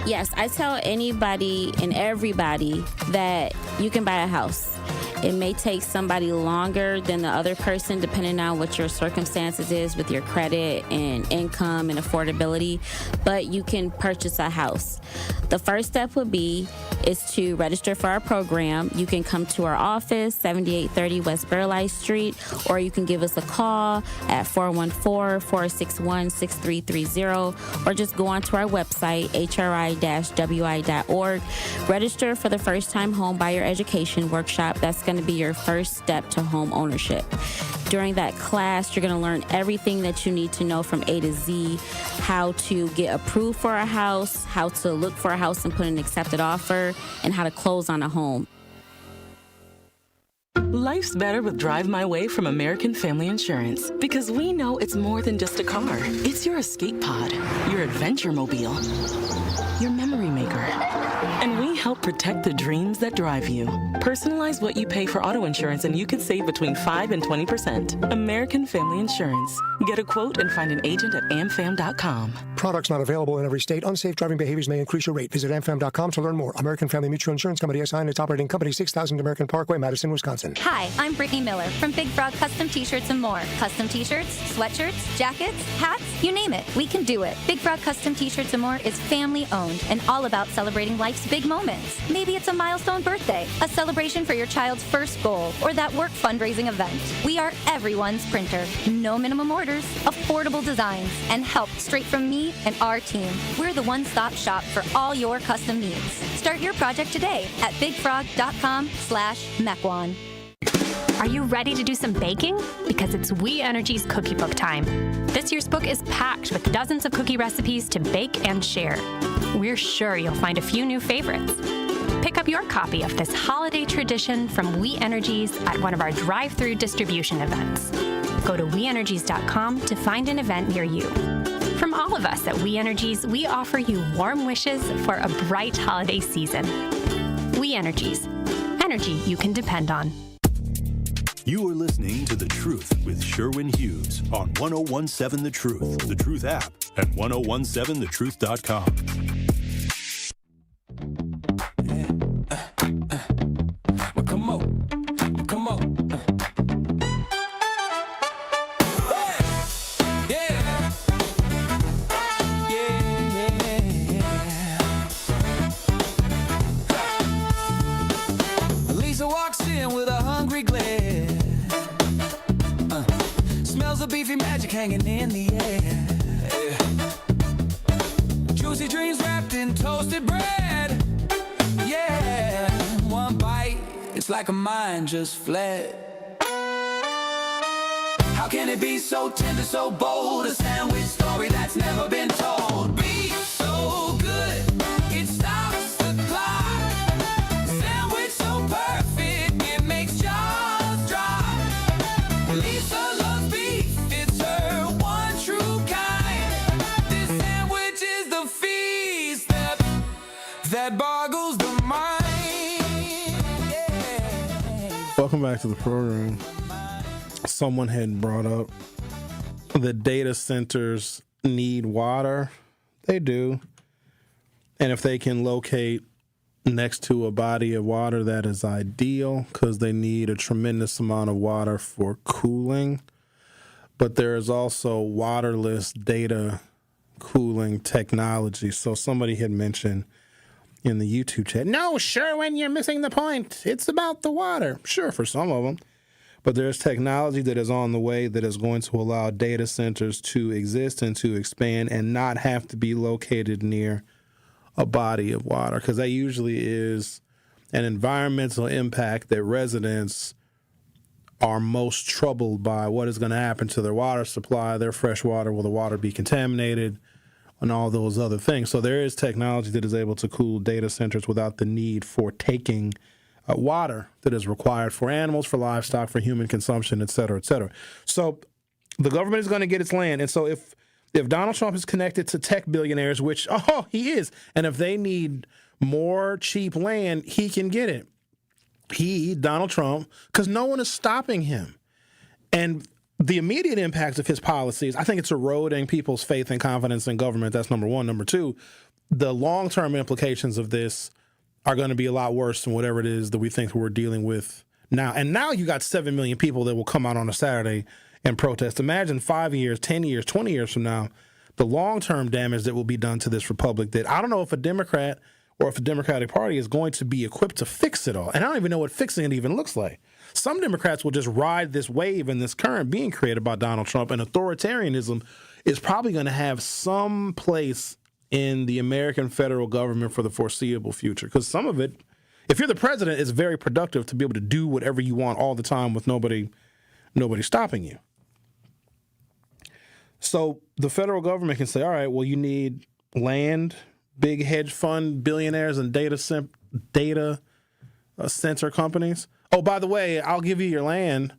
Yes, I tell anybody and everybody that you can buy a house. It may take somebody longer than the other person, depending on what your circumstances is with your credit and income and affordability, but you can purchase a house. The first step would be is to register for our program. You can come to our office, 7830 West Burleigh Street, or you can give us a call at 414-461-6330, or just go onto our website, hri-wi.org. Register for the first-time home buyer education workshop. That's going to be your first step to home ownership. During that class, you're going to learn everything that you need to know from A to Z, how to get approved for a house, how to look for a house and put an accepted offer, and how to close on a home. Life's better with Drive My Way from American Family Insurance, because we know it's more than just a car. It's your escape pod, your adventure mobile, your memory maker. And we help protect the dreams that drive you. Personalize what you pay for auto insurance and you could save between 5 and 20%. American Family Insurance. Get a quote and find an agent at amfam.com. Products not available in every state. Unsafe driving behaviors may increase your rate. Visit amfam.com to learn more. American Family Mutual Insurance Company SI and its operating company, 6000 American Parkway, Madison, Wisconsin. Hi, I'm Brittany Miller from Big Frog Custom T-Shirts and more. Custom T-shirts, sweatshirts, jackets, hats, you name it. We can do it. Big Frog Custom T-Shirts and more is family owned and all about celebrating life's big moments. Maybe it's a milestone birthday, a celebration for your child's first goal, or that work fundraising event. We are everyone's printer. No minimum orders, affordable designs, and help straight from me and our team. We're the one-stop shop for all your custom needs. Start your project today at bigfrog.com/Mequon. Are you ready to do some baking? Because it's We Energy's cookie book time. This year's book is packed with dozens of cookie recipes to bake and share. We're sure you'll find a few new favorites. Pick up your copy of this holiday tradition from We Energies at one of our drive-through distribution events. Go to WeEnergies.com to find an event near you. From all of us at We Energies, we offer you warm wishes for a bright holiday season. We Energies. Energy you can depend on. You are listening to The Truth with Sherwin Hughes on 1017 The Truth, The Truth app, and 1017thetruth.com. Come on. Lisa walks in with a hungry glare. Smells of beefy magic hanging in the air. Juicy dreams wrapped in toasted bread. Yeah, one bite, it's like a mind just fled. How can it be so tender, so bold? A sandwich story that's never been told. Beef so good, it stops the clock. Sandwich so perfect, it makes jaws drop. Lisa loves beef, it's her one true kind. This sandwich is the feast that boggles the mind. Welcome back to the program. Someone had brought up the data centers need water. They do. And if they can locate next to a body of water, that is ideal because they need a tremendous amount of water for cooling. But there is also waterless data cooling technology. So somebody had mentioned in the YouTube chat, no, Sherwin, you're missing the point. It's about the water. Sure, for some of them. But there's technology that is on the way that is going to allow data centers to exist and to expand and not have to be located near a body of water, because that usually is an environmental impact that residents are most troubled by. What is going to happen to their water supply, their fresh water? Will the water be contaminated? And all those other things. So there is technology that is able to cool data centers without the need for taking water that is required for animals, for livestock, for human consumption, et cetera, et cetera. So the government is going to get its land. And so if Donald Trump is connected to tech billionaires, which, he is, and if they need more cheap land, he can get it. Donald Trump, because no one is stopping him. And the immediate impact of his policies, I think it's eroding people's faith and confidence in government. That's number one. Number two, the long-term implications of this are going to be a lot worse than whatever it is that we think we're dealing with now. And now you got 7 million people that will come out on a Saturday and protest. Imagine 5 years, 10 years, 20 years from now, the long-term damage that will be done to this republic that I don't know if a Democrat or if the Democratic Party is going to be equipped to fix it all. And I don't even know what fixing it even looks like. Some Democrats will just ride this wave and this current being created by Donald Trump, and authoritarianism is probably going to have some place in the American federal government for the foreseeable future. Because some of it, if you're the president, it's very productive to be able to do whatever you want all the time with nobody stopping you. So the federal government can say, all right, well, you need land, big hedge fund billionaires and data center companies. Oh, by the way, I'll give you your land,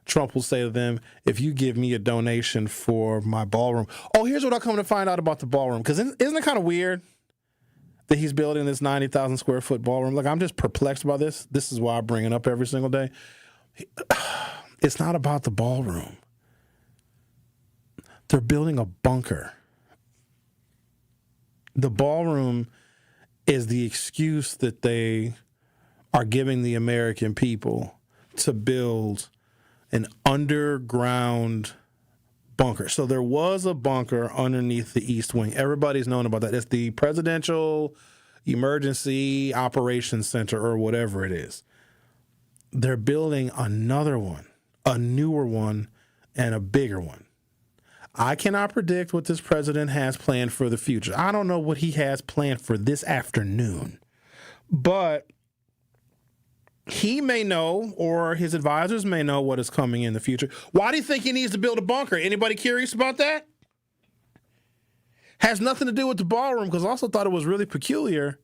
Trump will say to them, if you give me a donation for my ballroom. Oh, here's what I come to find out about the ballroom. Because isn't it kind of weird that he's building this 90,000 square foot ballroom? Like, I'm just perplexed by this. This is why I bring it up every single day. It's not about the ballroom. They're building a bunker. The ballroom is the excuse that they are giving the American people to build an underground bunker. So there was a bunker underneath the East Wing. Everybody's known about that. It's the Presidential Emergency Operations Center or whatever it is. They're building another one, a newer one, and a bigger one. I cannot predict what this president has planned for the future. I don't know what he has planned for this afternoon. But he may know, or his advisors may know what is coming in the future. Why do you think he needs to build a bunker? Anybody curious about that? Has nothing to do with the ballroom, because I also thought it was really peculiar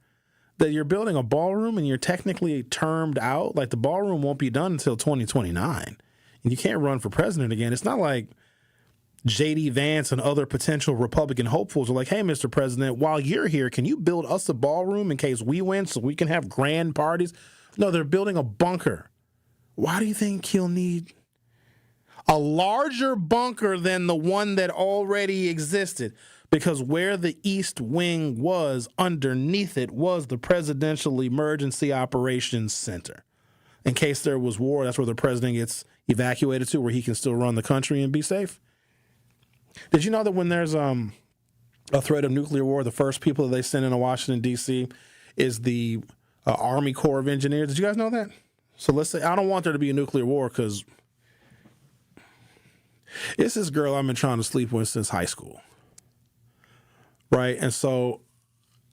that you're building a ballroom and you're technically termed out. Like, the ballroom won't be done until 2029. And you can't run for president again. It's not like J.D. Vance and other potential Republican hopefuls are like, hey, Mr. President, while you're here, can you build us a ballroom in case we win so we can have grand parties? No, they're building a bunker. Why do you think he'll need a larger bunker than the one that already existed? Because where the East Wing was, underneath it was the Presidential Emergency Operations Center. In case there was war, that's where the president gets evacuated to, where he can still run the country and be safe. Did you know that when there's a threat of nuclear war, the first people that they send into Washington, D.C. is the Army Corps of Engineers? Did you guys know that? So let's say, I don't want there to be a nuclear war because it's this girl I've been trying to sleep with since high school. Right? And so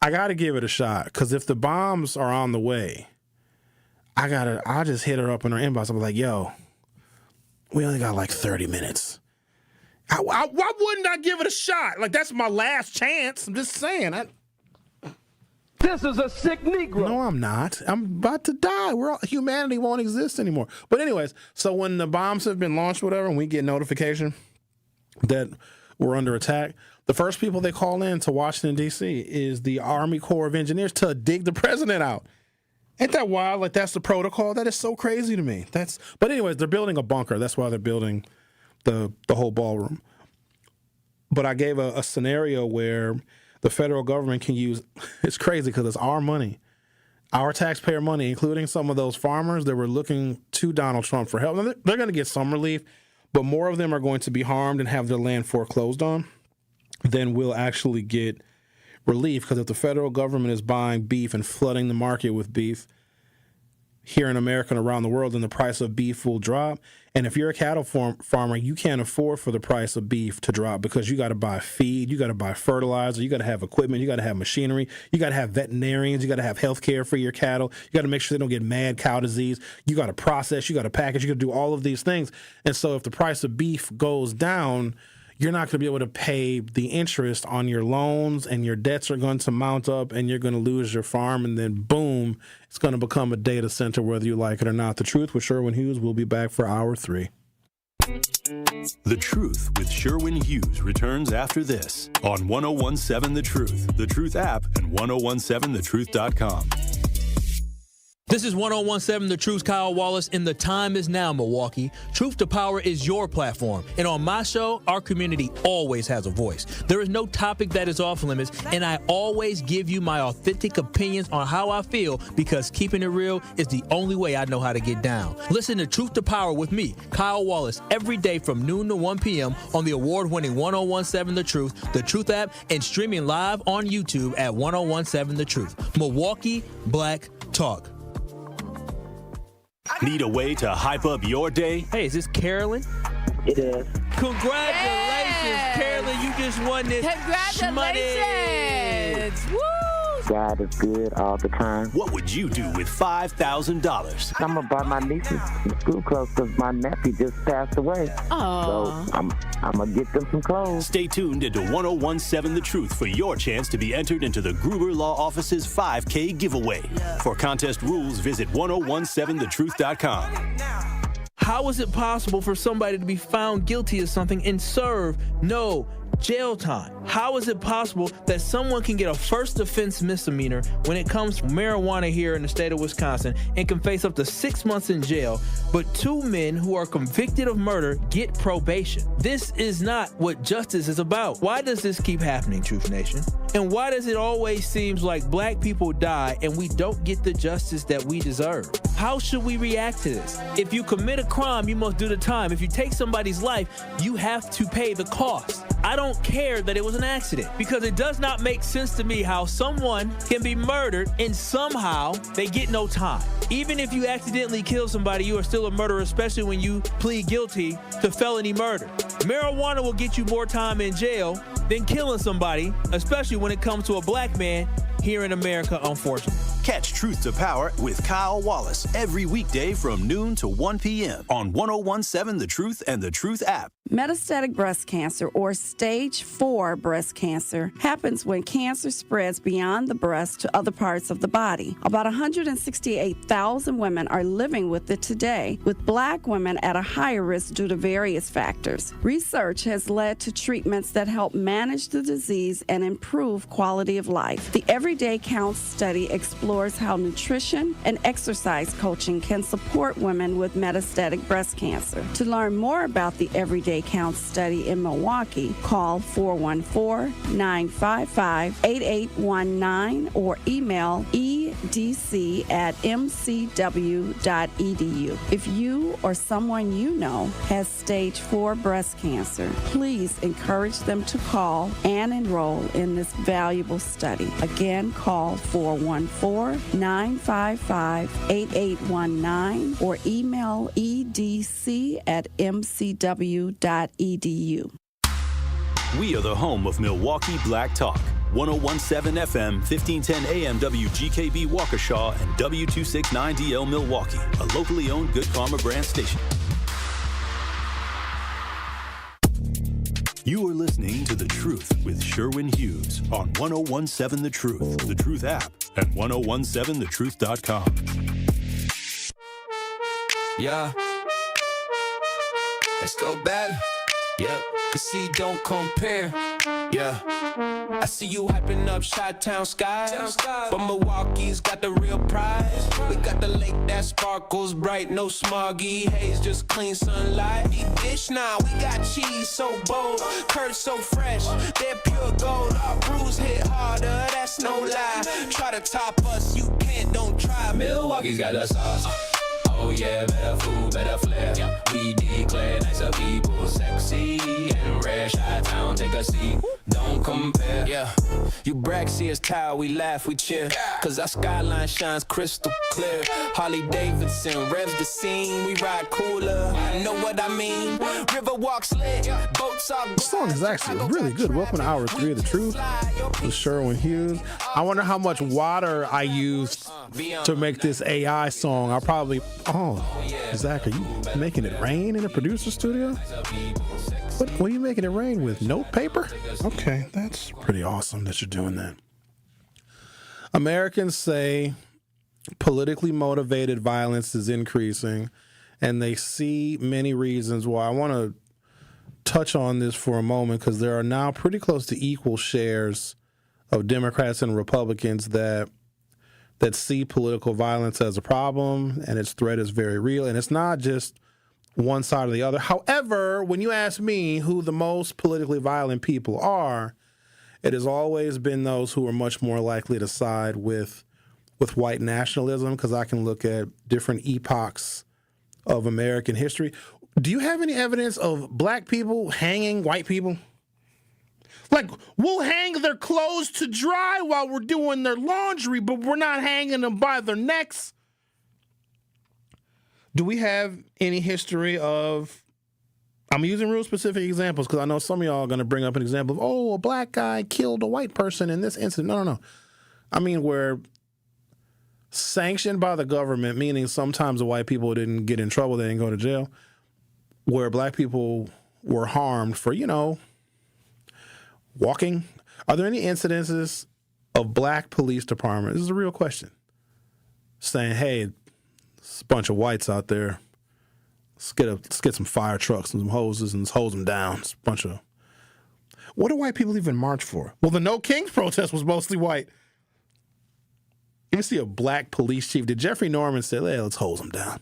I got to give it a shot, because if the bombs are on the way, I'll just hit her up in her inbox. I'll be like, yo, we only got like 30 minutes. Why wouldn't I give it a shot? Like, that's my last chance. I'm just saying. This is a sick Negro. No, I'm not. I'm about to die. Humanity won't exist anymore. But anyways, so when the bombs have been launched, whatever, and we get notification that we're under attack, the first people they call in to Washington, D.C. is the Army Corps of Engineers to dig the president out. Ain't that wild? Like, that's the protocol? That is so crazy to me. But anyways, they're building a bunker. That's why they're building the whole ballroom. But I gave a scenario where the federal government can use, it's crazy because it's our money, our taxpayer money, including some of those farmers that were looking to Donald Trump for help. Now, they're going to get some relief, but more of them are going to be harmed and have their land foreclosed on than will actually get relief. Because if the federal government is buying beef and flooding the market with beef here in America and around the world, then the price of beef will drop. And if you're a cattle farmer, you can't afford for the price of beef to drop, because you got to buy feed, you got to buy fertilizer, you got to have equipment, you got to have machinery, you got to have veterinarians, you got to have health care for your cattle, you got to make sure they don't get mad cow disease, you got to process, you got to package, you got to do all of these things. And so if the price of beef goes down, you're not going to be able to pay the interest on your loans, and your debts are going to mount up, and you're going to lose your farm, and then boom, it's going to become a data center, whether you like it or not. The Truth with Sherwin Hughes will be back for Hour 3. The Truth with Sherwin Hughes returns after this on 1017 The Truth app, and 1017thetruth.com. This is 1017 The Truth, Kyle Wallace, and the time is now, Milwaukee. Truth to Power is your platform. And on my show, our community always has a voice. There is no topic that is off limits, and I always give you my authentic opinions on how I feel, because keeping it real is the only way I know how to get down. Listen to Truth to Power with me, Kyle Wallace, every day from noon to 1 p.m. on the award-winning 1017 The Truth app, and streaming live on YouTube at 1017 The Truth. Milwaukee Black Talk. Need a way to hype up your day? Hey, is this Carolyn? It is. Congratulations, Carolyn. You just won this Congratulations. Shmoney. Woo! God is good all the time. What would you do with $5,000? I'm going to buy my nieces some school clothes because my nephew just passed away. Oh. So I'm going to get them some clothes. Stay tuned into 1017 The Truth for your chance to be entered into the Gruber Law Office's 5K giveaway. For contest rules, visit 1017thetruth.com. How is it possible for somebody to be found guilty of something and serve no jail time? How is it possible that someone can get a first offense misdemeanor when it comes to marijuana here in the state of Wisconsin and can face up to 6 months in jail, but two men who are convicted of murder get probation? This is not what justice is about. Why does this keep happening, Truth Nation? And why does it always seem like black people die and we don't get the justice that we deserve? How should we react to this? If you commit a crime, you must do the time. If you take somebody's life, you have to pay the cost. I don't care that it was an accident, because it does not make sense to me how someone can be murdered and somehow they get no time. Even if you accidentally kill somebody, you are still a murderer, especially when you plead guilty to felony murder. Marijuana will get you more time in jail than killing somebody, especially when it comes to a black man here in America, unfortunately. Catch Truth to Power with Kyle Wallace every weekday from noon to 1 p.m. on 1017 The Truth and The Truth app. Metastatic breast cancer, or stage 4 breast cancer, happens when cancer spreads beyond the breast to other parts of the body. About 168,000 women are living with it today, with Black women at a higher risk due to various factors. Research has led to treatments that help manage the disease and improve quality of life. The Everyday Counts study explores how nutrition and exercise coaching can support women with metastatic breast cancer. To learn more about the Everyday Counts study in Milwaukee, call 414-955-8819 or email edc@mcw.edu. If you or someone you know has stage 4 breast cancer, please encourage them to call and enroll in this valuable study. Again, call 414-955-8819 or email edc@mcw.edu. We are the home of Milwaukee Black Talk. 1017 FM, 1510 AM WGKB Waukesha, and W269DL Milwaukee, a locally owned Good Karma brand station. You are listening to The Truth with Sherwin Hughes on 1017 The Truth app, and 1017thetruth.com. Yeah. Let's go back. Yeah. You see, don't compare. Yeah. I see you hyping up Chi-Town skies, but Milwaukee's got the real prize. We got the lake that sparkles bright, no smoggy haze, just clean sunlight. Dish now, we got cheese so bold, curds so fresh, they're pure gold. Our brews hit harder, that's no lie. Try to top us, you can't, don't try. Milwaukee's got the sauce. Oh yeah, better food, better flair. We declare nicer people, sexy and rare. Chi-Town, take a seat, don't compare. Yeah, you brag, see us tired, we laugh, we cheer. Cause our skyline shines crystal clear. Harley Davidson revs the scene, we ride cooler. Know what I mean? River walks lit, boats are. This song is actually really good. Welcome to Hour 3 of The Truth with Sherwin Hughes. I wonder how much water I used to make this AI song. I'll probably... Oh, Zach, are you making it rain in the producer studio? What are you making it rain with? Note paper? Okay, that's pretty awesome that you're doing that. Americans say politically motivated violence is increasing, and they see many reasons why. I want to touch on this for a moment because there are now pretty close to equal shares of Democrats and Republicans that see political violence as a problem, and its threat is very real. And it's not just one side or the other. However, when you ask me who the most politically violent people are, it has always been those who are much more likely to side with white nationalism, because I can look at different epochs of American history. Do you have any evidence of black people hanging white people? Like, we'll hang their clothes to dry while we're doing their laundry, but we're not hanging them by their necks. Do we have any history of, I'm using real specific examples because I know some of y'all are going to bring up an example of, oh, a black guy killed a white person in this incident. No. I mean, where sanctioned by the government, meaning sometimes the white people didn't get in trouble, they didn't go to jail, where black people were harmed for, walking. Are there any incidences of black police department? This is a real question. Saying, hey, there's a bunch of whites out there. Let's get some fire trucks and some hoses and let's hose them down. It's a bunch of... What do white people even march for? Well, the No Kings protest was mostly white. You ever see a black police chief? Did Jeffrey Norman say, hey, let's hose them down?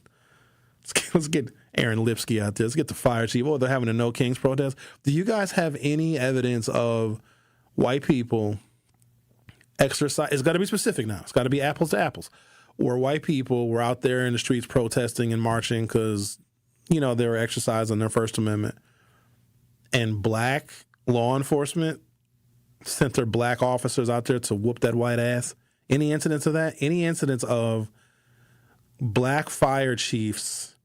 Let's get Aaron Lipsky out there. Let's get the fire chief. Oh, they're having a No Kings protest. Do you guys have any evidence of white people exercise? It's got to be specific now. It's got to be apples to apples. Where white people were out there in the streets protesting and marching because, they were exercising their First Amendment. And black law enforcement sent their black officers out there to whoop that white ass. Any incidents of that? Any incidents of black fire chiefs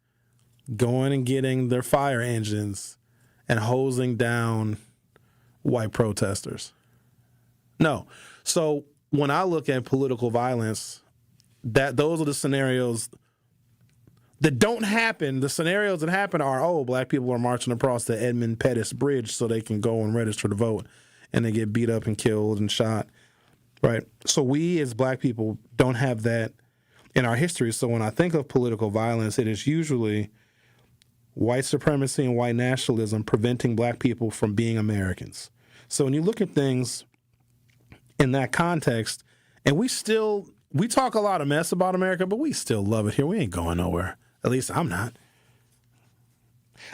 going and getting their fire engines and hosing down white protesters? No. So when I look at political violence, those are the scenarios that don't happen. The scenarios that happen are, black people are marching across the Edmund Pettus Bridge so they can go and register to vote, and they get beat up and killed and shot, right? So we as black people don't have that in our history. So when I think of political violence, it is usually white supremacy and white nationalism preventing black people from being Americans. So when you look at things in that context, and we talk a lot of mess about America, but we still love it here. We ain't going nowhere. At least I'm not.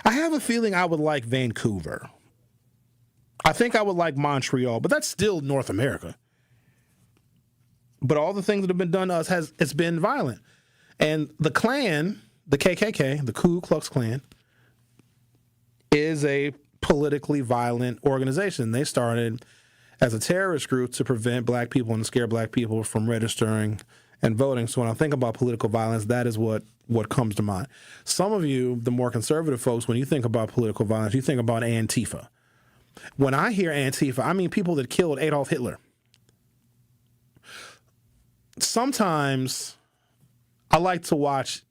I have a feeling I would like Vancouver. I think I would like Montreal, but that's still North America. But all the things that have been done to us it's been violent. And the Klan, the KKK, the Ku Klux Klan, is a politically violent organization. They started as a terrorist group to prevent black people and scare black people from registering and voting. So when I think about political violence, that is what comes to mind. Some of you, the more conservative folks, when you think about political violence, you think about Antifa. When I hear Antifa, I mean people that killed Adolf Hitler. Sometimes I like to watch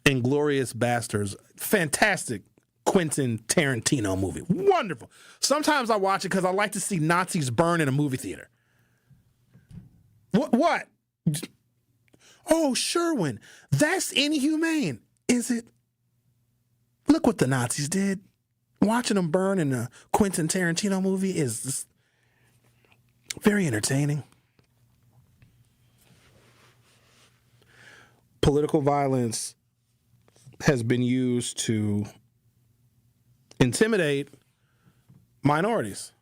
Inglourious Basterds, fantastic Quentin Tarantino movie. Wonderful. Sometimes I watch it because I like to see Nazis burn in a movie theater. What? Oh, Sherwin, that's inhumane. Is it? Look what the Nazis did. Watching them burn in a Quentin Tarantino movie is very entertaining. Political violence has been used to intimidate minorities.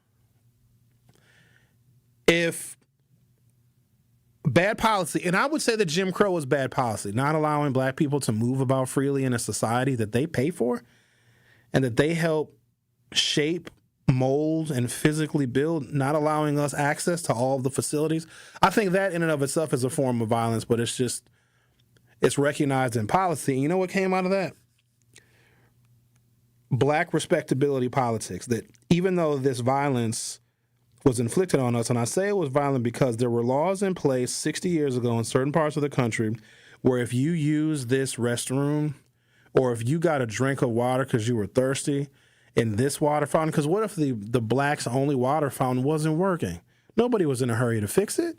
If bad policy, and I would say that Jim Crow is bad policy, not allowing black people to move about freely in a society that they pay for and that they help shape, mold, and physically build, not allowing us access to all of the facilities. I think that in and of itself is a form of violence, but it's recognized in policy. And you know what came out of that? Black respectability politics, that even though this violence was inflicted on us, and I say it was violent because there were laws in place 60 years ago in certain parts of the country where if you use this restroom or if you got a drink of water because you were thirsty in this water fountain, because what if the blacks' only water fountain wasn't working? Nobody was in a hurry to fix it.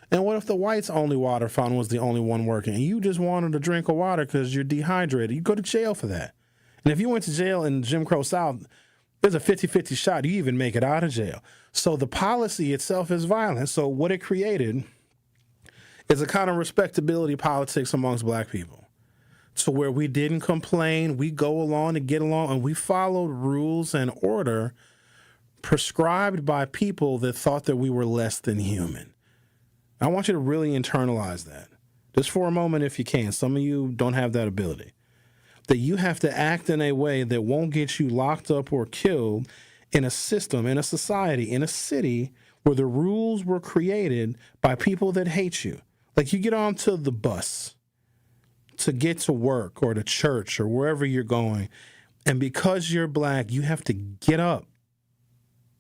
And what if the whites' only water fountain was the only one working and you just wanted a drink of water because you're dehydrated? You go to jail for that. And if you went to jail in Jim Crow South, there's a 50-50 shot you even make it out of jail. So the policy itself is violent. So what it created is a kind of respectability politics amongst black people. So where we didn't complain, we go along to get along, and we followed rules and order prescribed by people that thought that we were less than human. I want you to really internalize that. Just for a moment if you can. Some of you don't have that ability. That you have to act in a way that won't get you locked up or killed in a system, in a society, in a city where the rules were created by people that hate you. Like you get onto the bus to get to work or to church or wherever you're going, and because you're black, you have to get up.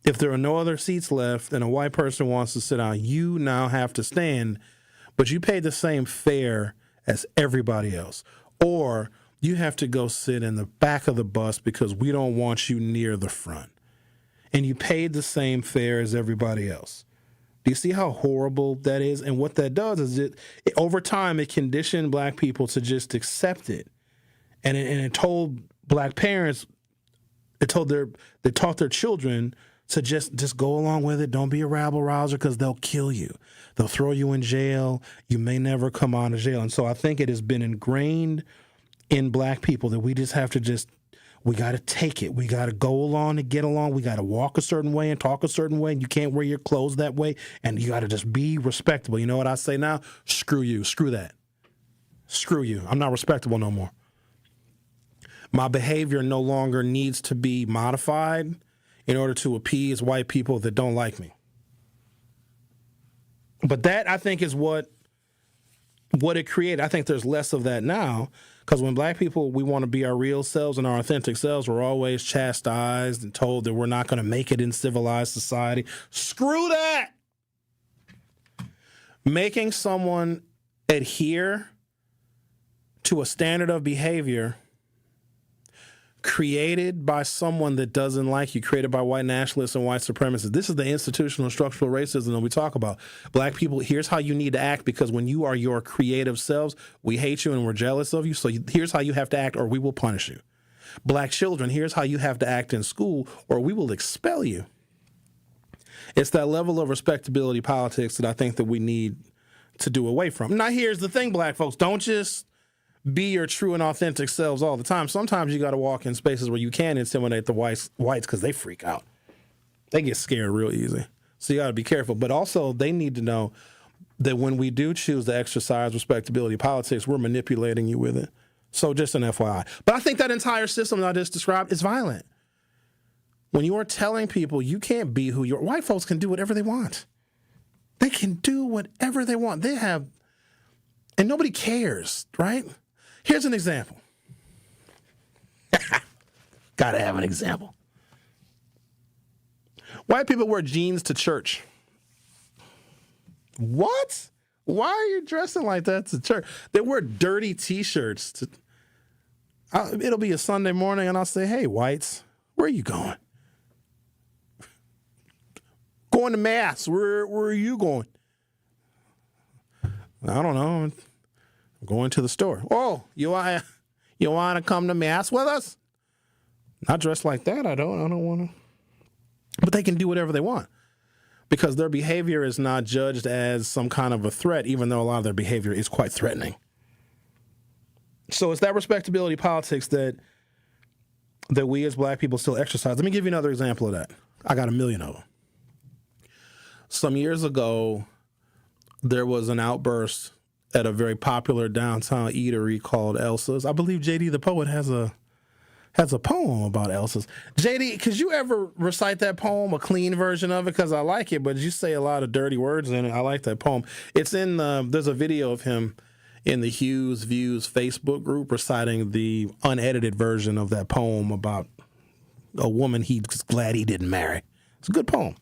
If there are no other seats left and a white person wants to sit down, you now have to stand, but you pay the same fare as everybody else. Or you have to go sit in the back of the bus because we don't want you near the front. And you paid the same fare as everybody else. Do you see how horrible that is? And what that does is it over time, it conditioned black people to just accept it. And it told black parents, they taught their children to just go along with it. Don't be a rabble-rouser because they'll kill you. They'll throw you in jail. You may never come out of jail. And so I think it has been ingrained in black people that we just have to we got to take it. We got to go along to get along. We got to walk a certain way and talk a certain way. And you can't wear your clothes that way. And you got to just be respectable. You know what I say now? Screw you. Screw that. Screw you. I'm not respectable no more. My behavior no longer needs to be modified in order to appease white people that don't like me. But that, I think, is what it created. I think there's less of that now. Because when black people, we want to be our real selves and our authentic selves, we're always chastised and told that we're not going to make it in civilized society. Screw that! Making someone adhere to a standard of behavior created by someone that doesn't like you, created by white nationalists and white supremacists. This is the institutional and structural racism that we talk about. Black people, here's how you need to act, because when you are your creative selves, we hate you and we're jealous of you. So here's how you have to act or we will punish you. Black children, here's how you have to act in school or we will expel you. It's that level of respectability politics that I think that we need to do away from. Now, here's the thing, black folks. Don't just be your true and authentic selves all the time. Sometimes you got to walk in spaces where you can intimidate the whites because they freak out. They get scared real easy. So you got to be careful. But also, they need to know that when we do choose to exercise respectability politics, we're manipulating you with it. So just an FYI. But I think that entire system that I just described is violent. When you are telling people you can't be who you are, white folks can do whatever they want. They can do whatever they want. They have, and nobody cares, right? Here's an example. Gotta have an example. White people wear jeans to church. What? Why are you dressing like that to church? They wear dirty T-shirts. It'll be a Sunday morning, and I'll say, hey, whites, where are you going? Going to Mass. Where are you going? I don't know. I'm going to the store. Oh, you want to come to Mass with us? Not dressed like that. I don't want to. But they can do whatever they want because their behavior is not judged as some kind of a threat, even though a lot of their behavior is quite threatening. So it's that respectability politics that we as black people still exercise. Let me give you another example of that. I got a million of them. Some years ago, there was an outburst at a very popular downtown eatery called Elsa's. I believe JD the Poet has a poem about Elsa's. JD, could you ever recite that poem, a clean version of it? Because I like it, but you say a lot of dirty words in it. I like that poem. It's in there's a video of him in the Hughes Views Facebook group reciting the unedited version of that poem about a woman he's glad he didn't marry. It's a good poem.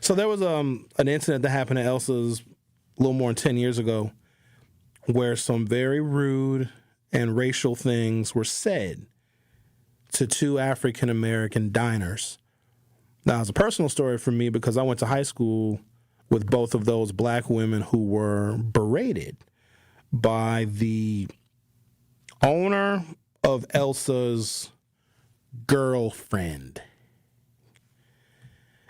So there was an incident that happened at Elsa's a little more than 10 years ago where some very rude and racial things were said to two African-American diners. Now, it's a personal story for me because I went to high school with both of those black women who were berated by the owner of Elsa's girlfriend.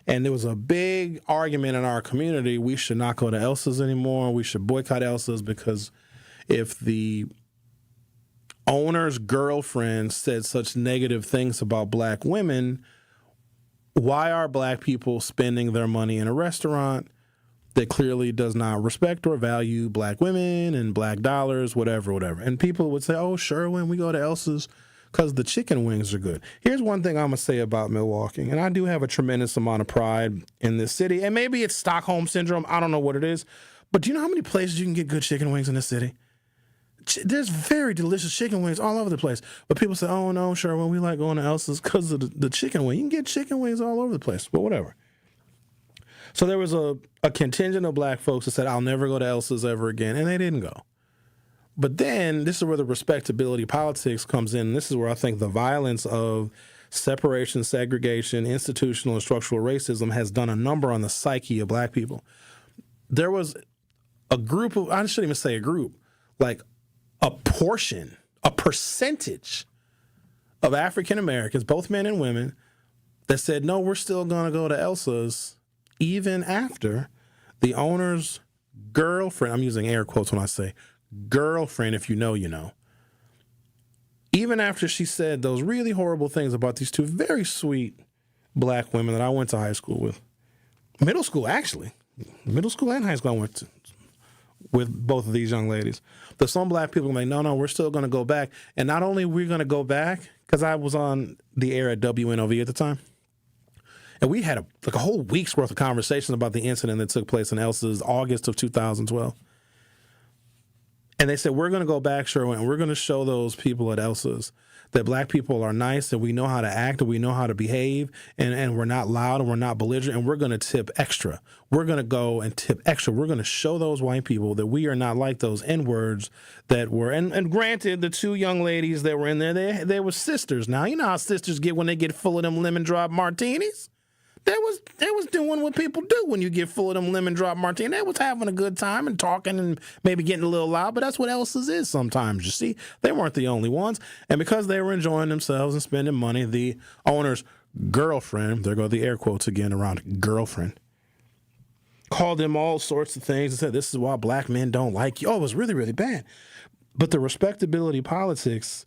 And there was a big argument in our community. We should not go to Elsa's anymore. We should boycott Elsa's because if the owner's girlfriend said such negative things about black women, why are black people spending their money in a restaurant that clearly does not respect or value black women and black dollars, whatever. And people would say, oh, Sherwin, we go to Elsa's because the chicken wings are good. Here's one thing I'm going to say about Milwaukee, and I do have a tremendous amount of pride in this city, and maybe it's Stockholm Syndrome. I don't know what it is, but do you know how many places you can get good chicken wings in this city? There's very delicious chicken wings all over the place. But people say, oh, no, Sherwin, we like going to Elsa's because of the chicken wing. You can get chicken wings all over the place, but whatever. So there was a contingent of black folks that said, I'll never go to Elsa's ever again, and they didn't go. But then this is where the respectability politics comes in. This is where I think the violence of separation, segregation, institutional and structural racism has done a number on the psyche of black people. There was a group of, I shouldn't even say a group, like a portion, a percentage of African Americans, both men and women, that said, no, we're still going to go to Elsa's even after the owner's girlfriend, I'm using air quotes when I say girlfriend, if you know, you know. Even after she said those really horrible things about these two very sweet black women that I went to high school with. Middle school, actually. Middle school and high school I went to with both of these young ladies. There's some black people like, no, we're still going to go back. And not only are we going to go back, because I was on the air at WNOV at the time, and we had a whole week's worth of conversations about the incident that took place in Elsa's August of 2012. And they said, we're going to go back, Sherwin, and we're going to show those people at Elsa's that black people are nice and we know how to act and we know how to behave and we're not loud and we're not belligerent and we're going to tip extra. We're going to go and tip extra. We're going to show those white people that we are not like those N-words that were, and granted, the two young ladies that were in there, they were sisters. Now, you know how sisters get when they get full of them lemon drop martinis? They was doing what people do when you get full of them lemon drop martini. They was having a good time and talking and maybe getting a little loud, but that's what Elsa's is sometimes, you see. They weren't the only ones. And because they were enjoying themselves and spending money, the owner's girlfriend, there go the air quotes again around girlfriend, called them all sorts of things and said, this is why black men don't like you. Oh, it was really, really bad. But the respectability politics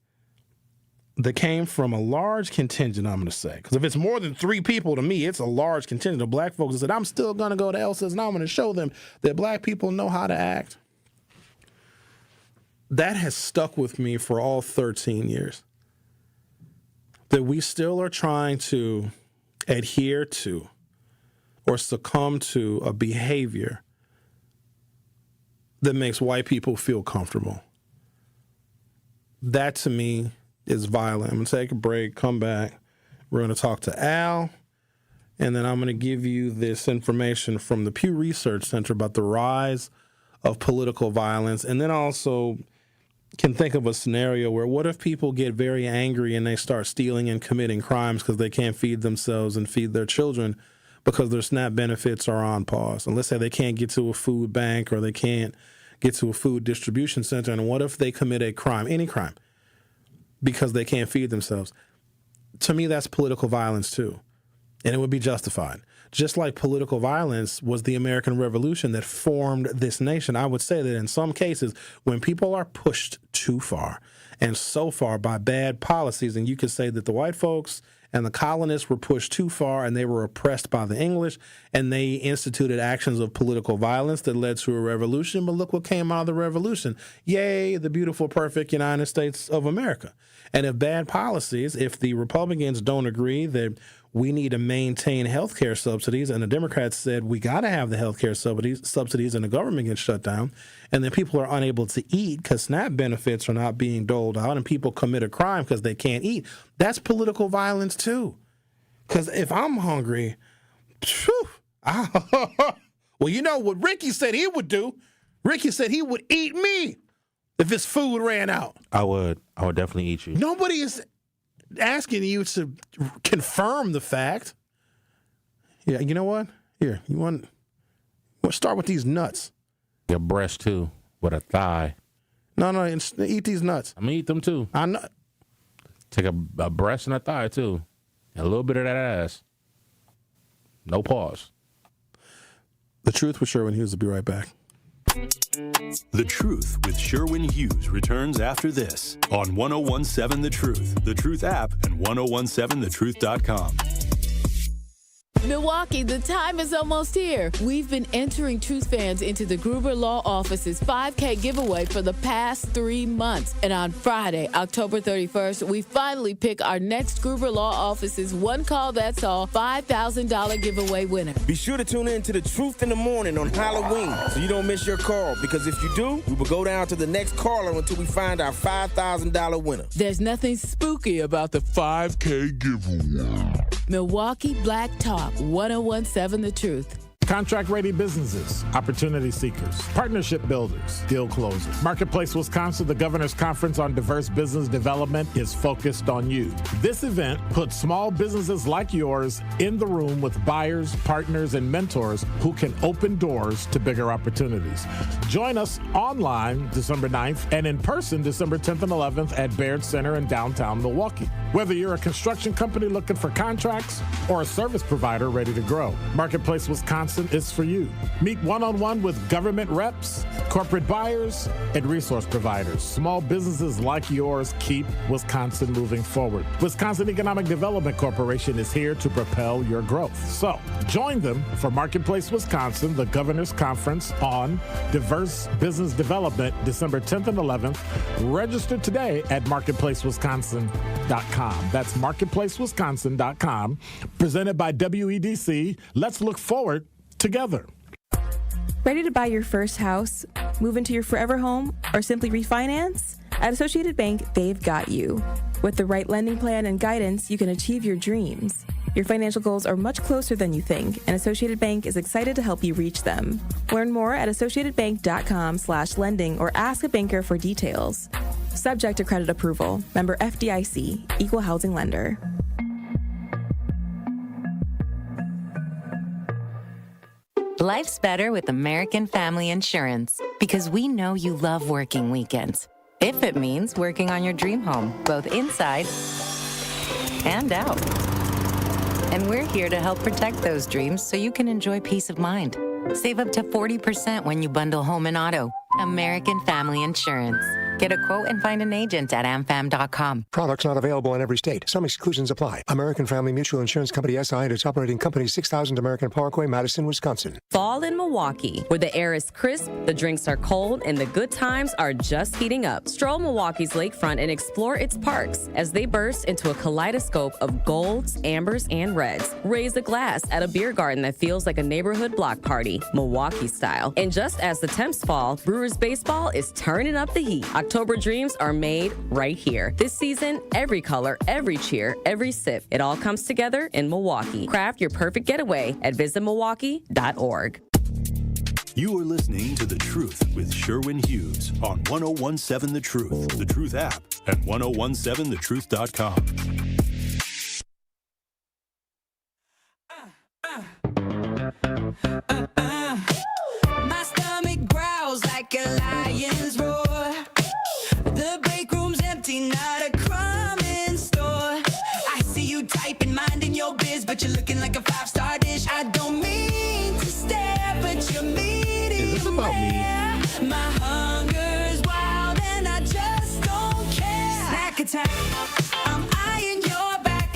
that came from a large contingent, I'm going to say. Because if it's more than 3 people, to me, it's a large contingent of black folks that said, I'm still going to go to Elsa's and I'm going to show them that black people know how to act. That has stuck with me for all 13 years. That we still are trying to adhere to or succumb to a behavior that makes white people feel comfortable. That, to me, is violent. I'm going to take a break, come back. We're going to talk to Al, and then I'm going to give you this information from the Pew Research Center about the rise of political violence, and then also can think of a scenario where what if people get very angry and they start stealing and committing crimes because they can't feed themselves and feed their children because their SNAP benefits are on pause. And let's say they can't get to a food bank or they can't get to a food distribution center, and what if they commit a crime, any crime, because they can't feed themselves? To me, that's political violence too. And it would be justified. Just like political violence was the American Revolution that formed this nation, I would say that in some cases, when people are pushed too far and so far by bad policies, and you could say that the white folks and the colonists were pushed too far and they were oppressed by the English and they instituted actions of political violence that led to a revolution. But look what came out of the revolution. Yay, the beautiful, perfect United States of America. And if bad policies, if the Republicans don't agree that we need to maintain health care subsidies, and the Democrats said we got to have the health care subsidies and the government gets shut down, and then people are unable to eat because SNAP benefits are not being doled out, and people commit a crime because they can't eat, that's political violence too. Because if I'm hungry, well, you know what Ricky said he would do? Ricky said he would eat me if his food ran out. I would definitely eat you. Nobody is asking you to confirm the fact. Yeah, you know what? Here, you want to start with these nuts. Your breast too, with a thigh. No, eat these nuts. I'm gonna eat them too. I know. Take a breast and a thigh too, and a little bit of that ass. No pause. The Truth with Sherwin Hughes will be right back. The Truth with Sherwin Hughes returns after this on 1017 The Truth, The Truth app, and 1017thetruth.com. Milwaukee, the time is almost here. We've been entering Truth fans into the Gruber Law Office's 5K giveaway for the past 3 months. And on Friday, October 31st, we finally pick our next Gruber Law Office's One Call That's All $5,000 giveaway winner. Be sure to tune in to The Truth in the Morning on Halloween so you don't miss your call, because if you do, we will go down to the next caller until we find our $5,000 winner. There's nothing spooky about the 5K giveaway. Milwaukee Black Talk, 1017 The Truth. Contract-ready businesses, opportunity seekers, partnership builders, deal closers. Marketplace Wisconsin, the Governor's Conference on Diverse Business Development, is focused on you. This event puts small businesses like yours in the room with buyers, partners, and mentors who can open doors to bigger opportunities. Join us online December 9th and in person December 10th and 11th at Baird Center in downtown Milwaukee. Whether you're a construction company looking for contracts or a service provider ready to grow, Marketplace Wisconsin is for you. Meet one-on-one with government reps, corporate buyers, and resource providers. Small businesses like yours keep Wisconsin moving forward. Wisconsin Economic Development Corporation is here to propel your growth. So join them for Marketplace Wisconsin, the Governor's Conference on Diverse Business Development, December 10th and 11th. Register today at marketplacewisconsin.com. That's marketplacewisconsin.com. Presented by WEDC. Let's look forward together. Ready to buy your first house, move into your forever home, or simply refinance? At Associated Bank, they've got you. With the right lending plan and guidance, you can achieve your dreams. Your financial goals are much closer than you think, and Associated Bank is excited to help you reach them. Learn more at associatedbank.com/lending or ask a banker for details. Subject to credit approval. Member FDIC. Equal housing lender. Life's better with American Family Insurance because we know you love working weekends. If it means working on your dream home, both inside and out. And we're here to help protect those dreams so you can enjoy peace of mind. Save up to 40% when you bundle home and auto. American Family Insurance. Get a quote and find an agent at amfam.com. Products not available in every state. Some exclusions apply. American Family Mutual Insurance Company SI and its operating company 6000 American Parkway, Madison, Wisconsin. Fall in Milwaukee, where the air is crisp, the drinks are cold, and the good times are just heating up. Stroll Milwaukee's lakefront and explore its parks as they burst into a kaleidoscope of golds, ambers, and reds. Raise a glass at a beer garden that feels like a neighborhood block party, Milwaukee style. And just as the temps fall, Brewers baseball is turning up the heat. October dreams are made right here. This season, every color, every cheer, every sip, it all comes together in Milwaukee. Craft your perfect getaway at visitmilwaukee.org. You are listening to The Truth with Sherwin Hughes on 1017 The Truth, The Truth app, and 1017thetruth.com. My stomach growls like a lion's roar. The break room's empty, not a crumb in store. I see you typing, minding your biz, but you're looking like a 5-star dish. I don't mean to stare, but you're meeting. Is this about me? My hunger's wild and I just don't care. Snack attack, I'm eyeing your back.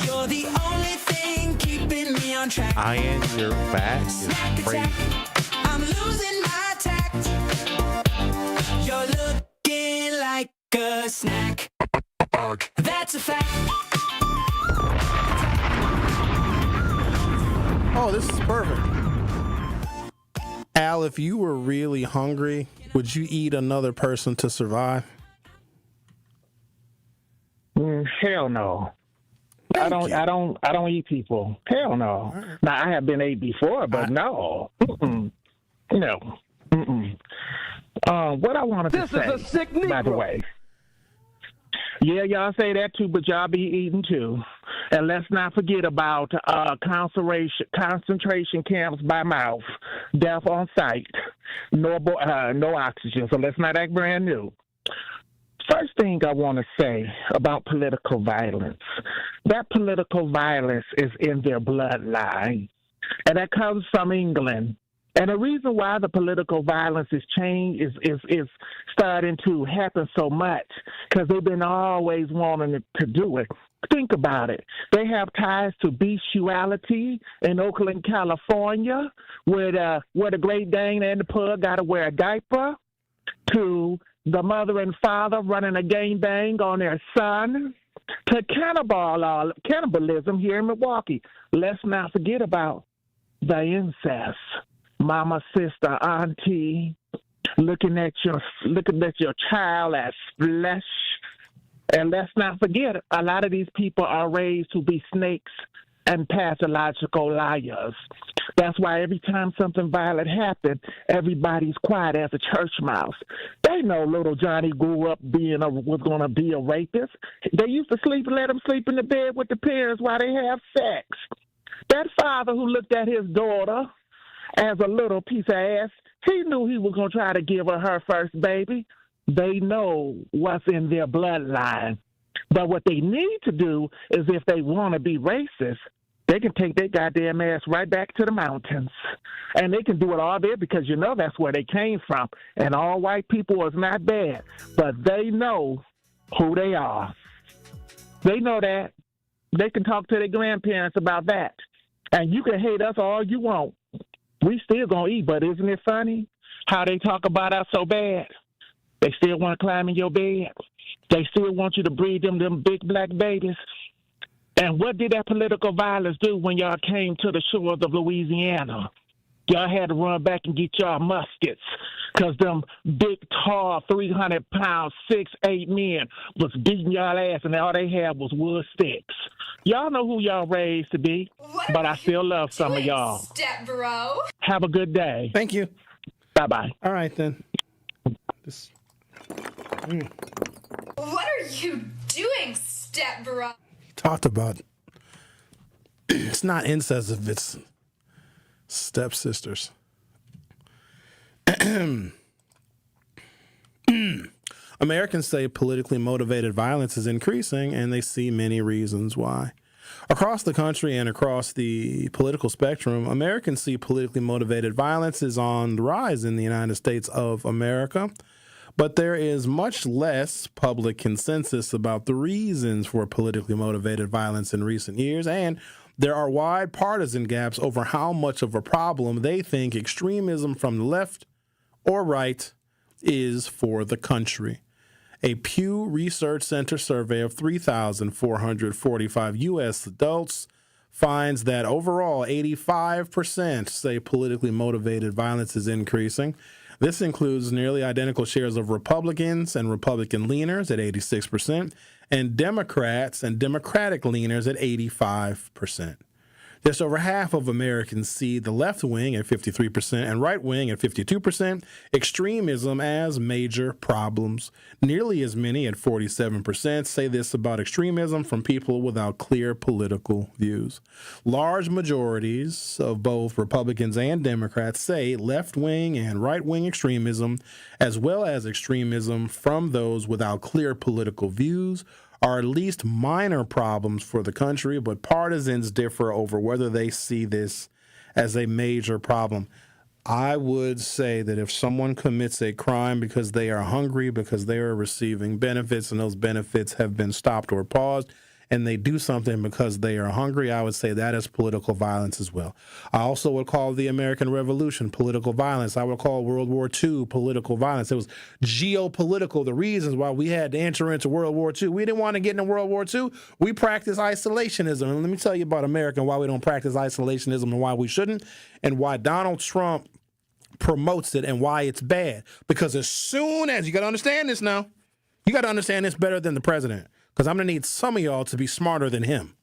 You're the only thing keeping me on track. Eyeing your back is crazy. I'm losing my tact. You're looking like a snack. That's a fact. Oh, this is perfect. Al, if you were really hungry, would you eat another person to survive? Hell no. I don't eat people. Hell no. Right. Now I have been ate before, but no. Mm-mm. No. Mm-mm. What I wanted to say, is a sick Negro. By the way. Yeah, y'all say that too, but y'all be eating too. And let's not forget about concentration camps by mouth, death on sight, no oxygen. So let's not act brand new. First thing I want to say about political violence, that political violence is in their bloodline, and that comes from England. And the reason why the political violence is starting to happen so much, because they've been always wanting to do it. Think about it. They have ties to bestiality in Oakland, California, where the Great Dane and the pug got to wear a diaper, to the mother and father running a gangbang on their son, to cannibalism here in Milwaukee. Let's not forget about the incest. Mama, sister, auntie, looking at your child as flesh. And let's not forget, a lot of these people are raised to be snakes and pathological liars. That's why every time something violent happens, everybody's quiet as a church mouse. They know little Johnny grew up was going to be a rapist. They used to let him sleep in the bed with the parents while they have sex. That father who looked at his daughter as a little piece of ass, he knew he was going to try to give her first baby. They know what's in their bloodline. But what they need to do is, if they want to be racist, they can take their goddamn ass right back to the mountains. And they can do it all there because that's where they came from. And all white people is not bad, but they know who they are. They know that. They can talk to their grandparents about that. And you can hate us all you want. We still gonna eat, but isn't it funny how they talk about us so bad? They still want to climb in your bed. They still want you to breed them big black babies. And what did that political violence do when y'all came to the shores of Louisiana? Y'all had to run back and get y'all muskets. because them big, tall, 300-pound, 6'8" men was beating y'all ass, and all they had was wood sticks. Y'all know who y'all raised to be, but I still love some of y'all. Step bro. Have a good day. Thank you. Bye-bye. All right, then. What are you doing, step bro? Talked about it's not incest if it's stepsisters. Americans say politically motivated violence is increasing, and they see many reasons why. Across the country and across the political spectrum, Americans see politically motivated violence is on the rise in the United States of America. But there is much less public consensus about the reasons for politically motivated violence in recent years, and there are wide partisan gaps over how much of a problem they think extremism from the left or right is for the country. A Pew Research Center survey of 3,445 U.S. adults finds that overall 85% say politically motivated violence is increasing. This includes nearly identical shares of Republicans and Republican leaners at 86% and Democrats and Democratic leaners at 85%. Just over half of Americans see the left wing at 53% and right wing at 52% extremism as major problems. Nearly as many at 47% say this about extremism from people without clear political views. Large majorities of both Republicans and Democrats say left wing and right wing extremism, as well as extremism from those without clear political views, are at least minor problems for the country, but partisans differ over whether they see this as a major problem. I would say that if someone commits a crime because they are hungry, because they are receiving benefits, and those benefits have been stopped or paused, and they do something because they are hungry, I would say that is political violence as well. I also would call the American Revolution political violence. I would call World War II political violence. It was geopolitical, the reasons why we had to enter into World War II. We didn't want to get into World War II. We practiced isolationism. And let me tell you about America and why we don't practice isolationism and why we shouldn't, and why Donald Trump promotes it and why it's bad. Because as soon as, you got to understand this now, you got to understand this better than the president. Because I'm going to need some of y'all to be smarter than him.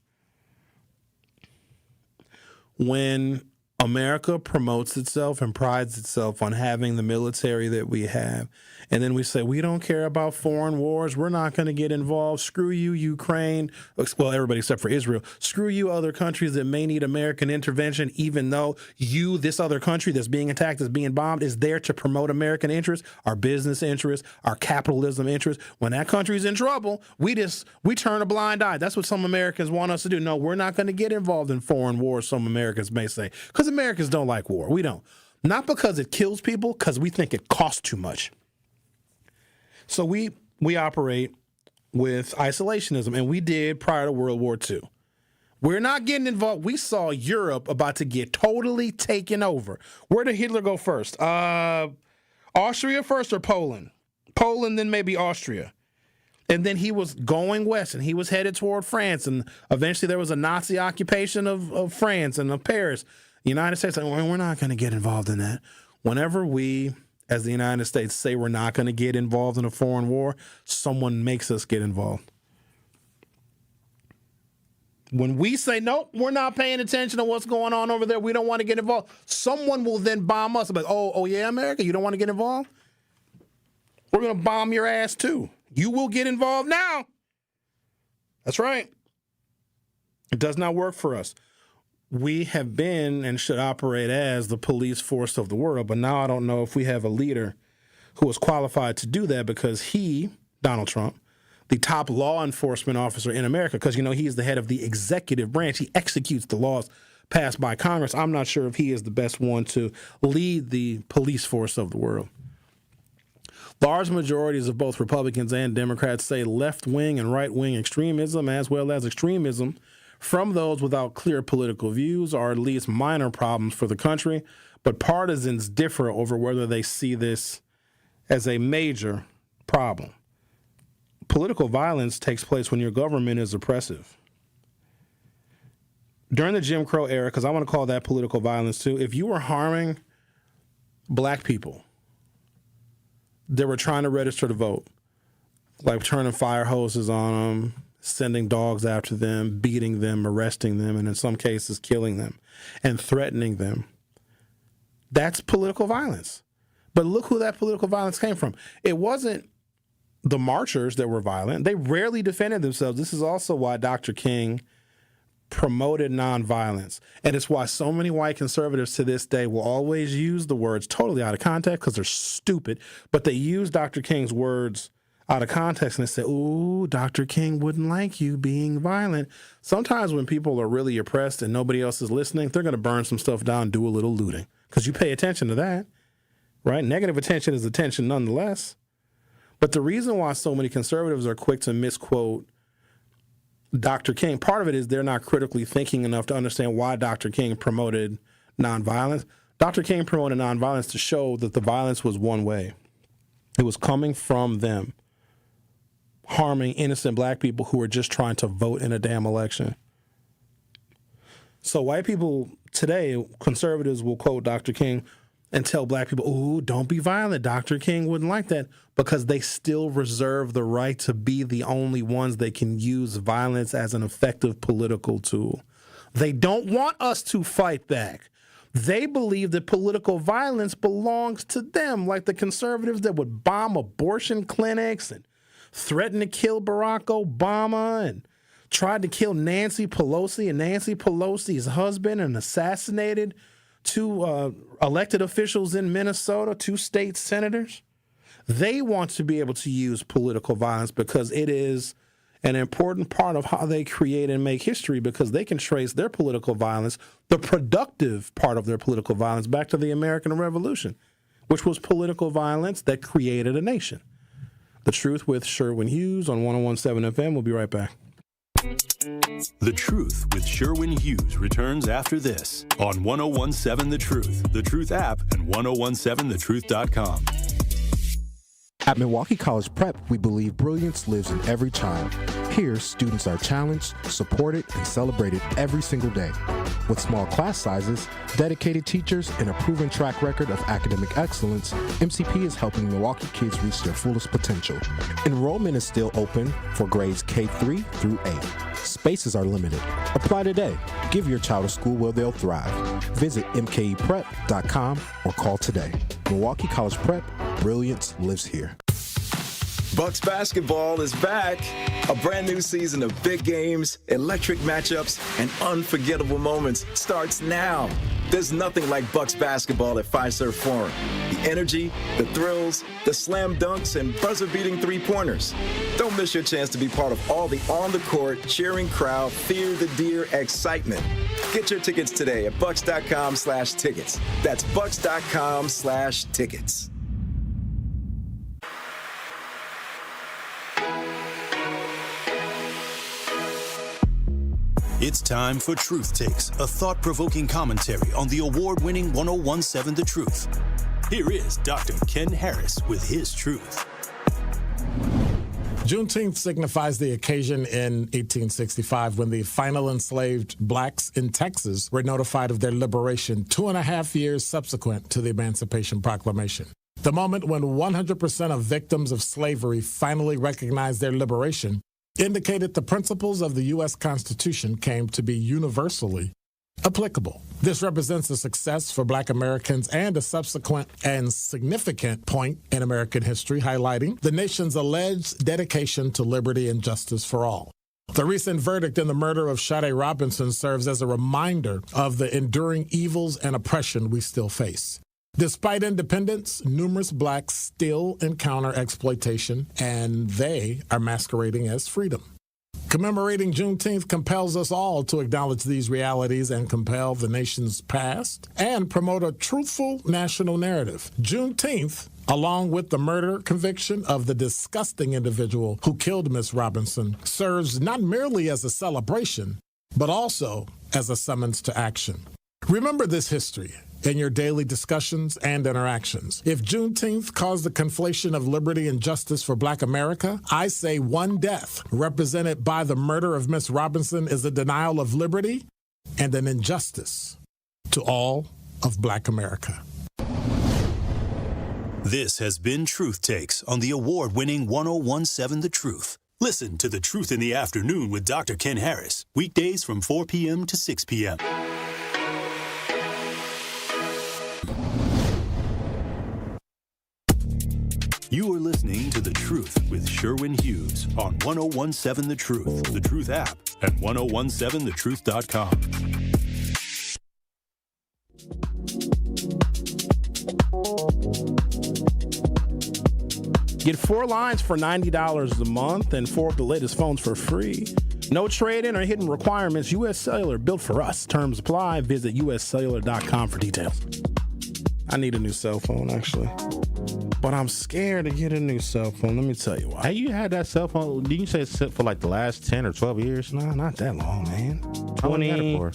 When America promotes itself and prides itself on having the military that we have, and then we say, we don't care about foreign wars, we're not going to get involved, screw you, Ukraine, well, everybody except for Israel, screw you, other countries that may need American intervention, even though you, this other country that's being attacked, is being bombed, is there to promote American interests, our business interests, our capitalism interests. When that country's in trouble, we turn a blind eye. That's what some Americans want us to do. No, we're not going to get involved in foreign wars, some Americans may say, because Americans don't like war. We don't. Not because it kills people, because we think it costs too much. So we operate with isolationism, and we did prior to World War II. We're not getting involved. We saw Europe about to get totally taken over. Where did Hitler go first? Austria first or Poland? Poland, then maybe Austria. And then he was going west, and he was headed toward France, and eventually there was a Nazi occupation of France and of Paris. The United States, we're not going to get involved in that. Whenever we, as the United States, say we're not going to get involved in a foreign war, someone makes us get involved. When we say, nope, we're not paying attention to what's going on over there, we don't want to get involved, someone will then bomb us. Like, oh yeah, America, you don't want to get involved? We're going to bomb your ass too. You will get involved now. That's right. It does not work for us. We have been and should operate as the police force of the world, but now I don't know if we have a leader who is qualified to do that, because he, Donald Trump, the top law enforcement officer in America, because, he is the head of the executive branch. He executes the laws passed by Congress. I'm not sure if he is the best one to lead the police force of the world. Large majorities of both Republicans and Democrats say left-wing and right-wing extremism, as well as extremism from those without clear political views, are at least minor problems for the country, but partisans differ over whether they see this as a major problem. Political violence takes place when your government is oppressive. During the Jim Crow era, because I want to call that political violence too, if you were harming black people they were trying to register to vote, like turning fire hoses on them, sending dogs after them, beating them, arresting them, and in some cases killing them and threatening them. That's political violence. But look who that political violence came from. It wasn't the marchers that were violent. They rarely defended themselves. This is also why Dr. King promoted nonviolence. And it's why so many white conservatives to this day will always use the words totally out of context because they're stupid, but they use Dr. King's words out of context and they say, ooh, Dr. King wouldn't like you being violent. Sometimes when people are really oppressed and nobody else is listening, they're going to burn some stuff down, do a little looting because you pay attention to that, right? Negative attention is attention nonetheless. But the reason why so many conservatives are quick to misquote Dr. King, part of it is they're not critically thinking enough to understand why Dr. King promoted nonviolence. Dr. King promoted nonviolence to show that the violence was one way. It was coming from them, harming innocent black people who were just trying to vote in a damn election. So white people today, conservatives will quote Dr. King and tell black people, ooh, don't be violent. Dr. King wouldn't like that, because they still reserve the right to be the only ones that can use violence as an effective political tool. They don't want us to fight back. They believe that political violence belongs to them, like the conservatives that would bomb abortion clinics and threaten to kill Barack Obama and tried to kill Nancy Pelosi and Nancy Pelosi's husband and assassinated two elected officials in Minnesota, 2 state senators. They want to be able to use political violence because it is an important part of how they create and make history, because they can trace their political violence, the productive part of their political violence, back to the American Revolution, which was political violence that created a nation. The Truth with Sherwin Hughes on 101.7 FM. We'll be right back. The Truth with Sherwin Hughes returns after this on 101.7 The Truth, The Truth app, and 1017thetruth.com. At Milwaukee College Prep, we believe brilliance lives in every child. Here, students are challenged, supported, and celebrated every single day. With small class sizes, dedicated teachers, and a proven track record of academic excellence, MCP is helping Milwaukee kids reach their fullest potential. Enrollment is still open for grades K-3 through 8. Spaces are limited. Apply today. Give your child a school where they'll thrive. Visit mkeprep.com or call today. Milwaukee College Prep, brilliance lives here. Bucks basketball is back. A brand new season of big games, electric matchups, and unforgettable moments starts now. There's nothing like Bucks basketball at Fiserv Forum. The energy, the thrills, the slam dunks, and buzzer-beating three-pointers. Don't miss your chance to be part of all the on-the-court, cheering crowd, fear the deer excitement. Get your tickets today at bucks.com/tickets. That's bucks.com/tickets. It's time for Truth Takes, a thought-provoking commentary on the award-winning 101.7 The Truth. Here is Dr. Ken Harris with his truth. Juneteenth signifies the occasion in 1865 when the final enslaved blacks in Texas were notified of their liberation 2.5 years subsequent to the Emancipation Proclamation. The moment when 100% of victims of slavery finally recognized their liberation indicated the principles of the U.S. Constitution came to be universally applicable. This represents a success for Black Americans and a subsequent and significant point in American history, highlighting the nation's alleged dedication to liberty and justice for all. The recent verdict in the murder of Sade Robinson serves as a reminder of the enduring evils and oppression we still face. Despite independence, numerous blacks still encounter exploitation, and they are masquerading as freedom. Commemorating Juneteenth compels us all to acknowledge these realities and compel the nation's past and promote a truthful national narrative. Juneteenth, along with the murder conviction of the disgusting individual who killed Miss Robinson, serves not merely as a celebration, but also as a summons to action. Remember this history in your daily discussions and interactions. If Juneteenth caused the conflation of liberty and justice for Black America, I say one death represented by the murder of Miss Robinson is a denial of liberty and an injustice to all of Black America. This has been Truth Takes on the award-winning 1017 The Truth. Listen to The Truth in the Afternoon with Dr. Ken Harris, weekdays from 4 p.m. to 6 p.m. You are listening to The Truth with Sherwin Hughes on 1017 The Truth, The Truth app, and 1017thetruth.com. Get 4 lines for $90 a month and 4 of the latest phones for free. No trade-in or hidden requirements. U.S. Cellular, built for us. Terms apply. Visit uscellular.com for details. I need a new cell phone, actually. But I'm scared to get a new cell phone. Let me tell you why. Hey, you had that cell phone, didn't you say it's for like the last 10 or 12 years? No, not that long, man. How long you had it for?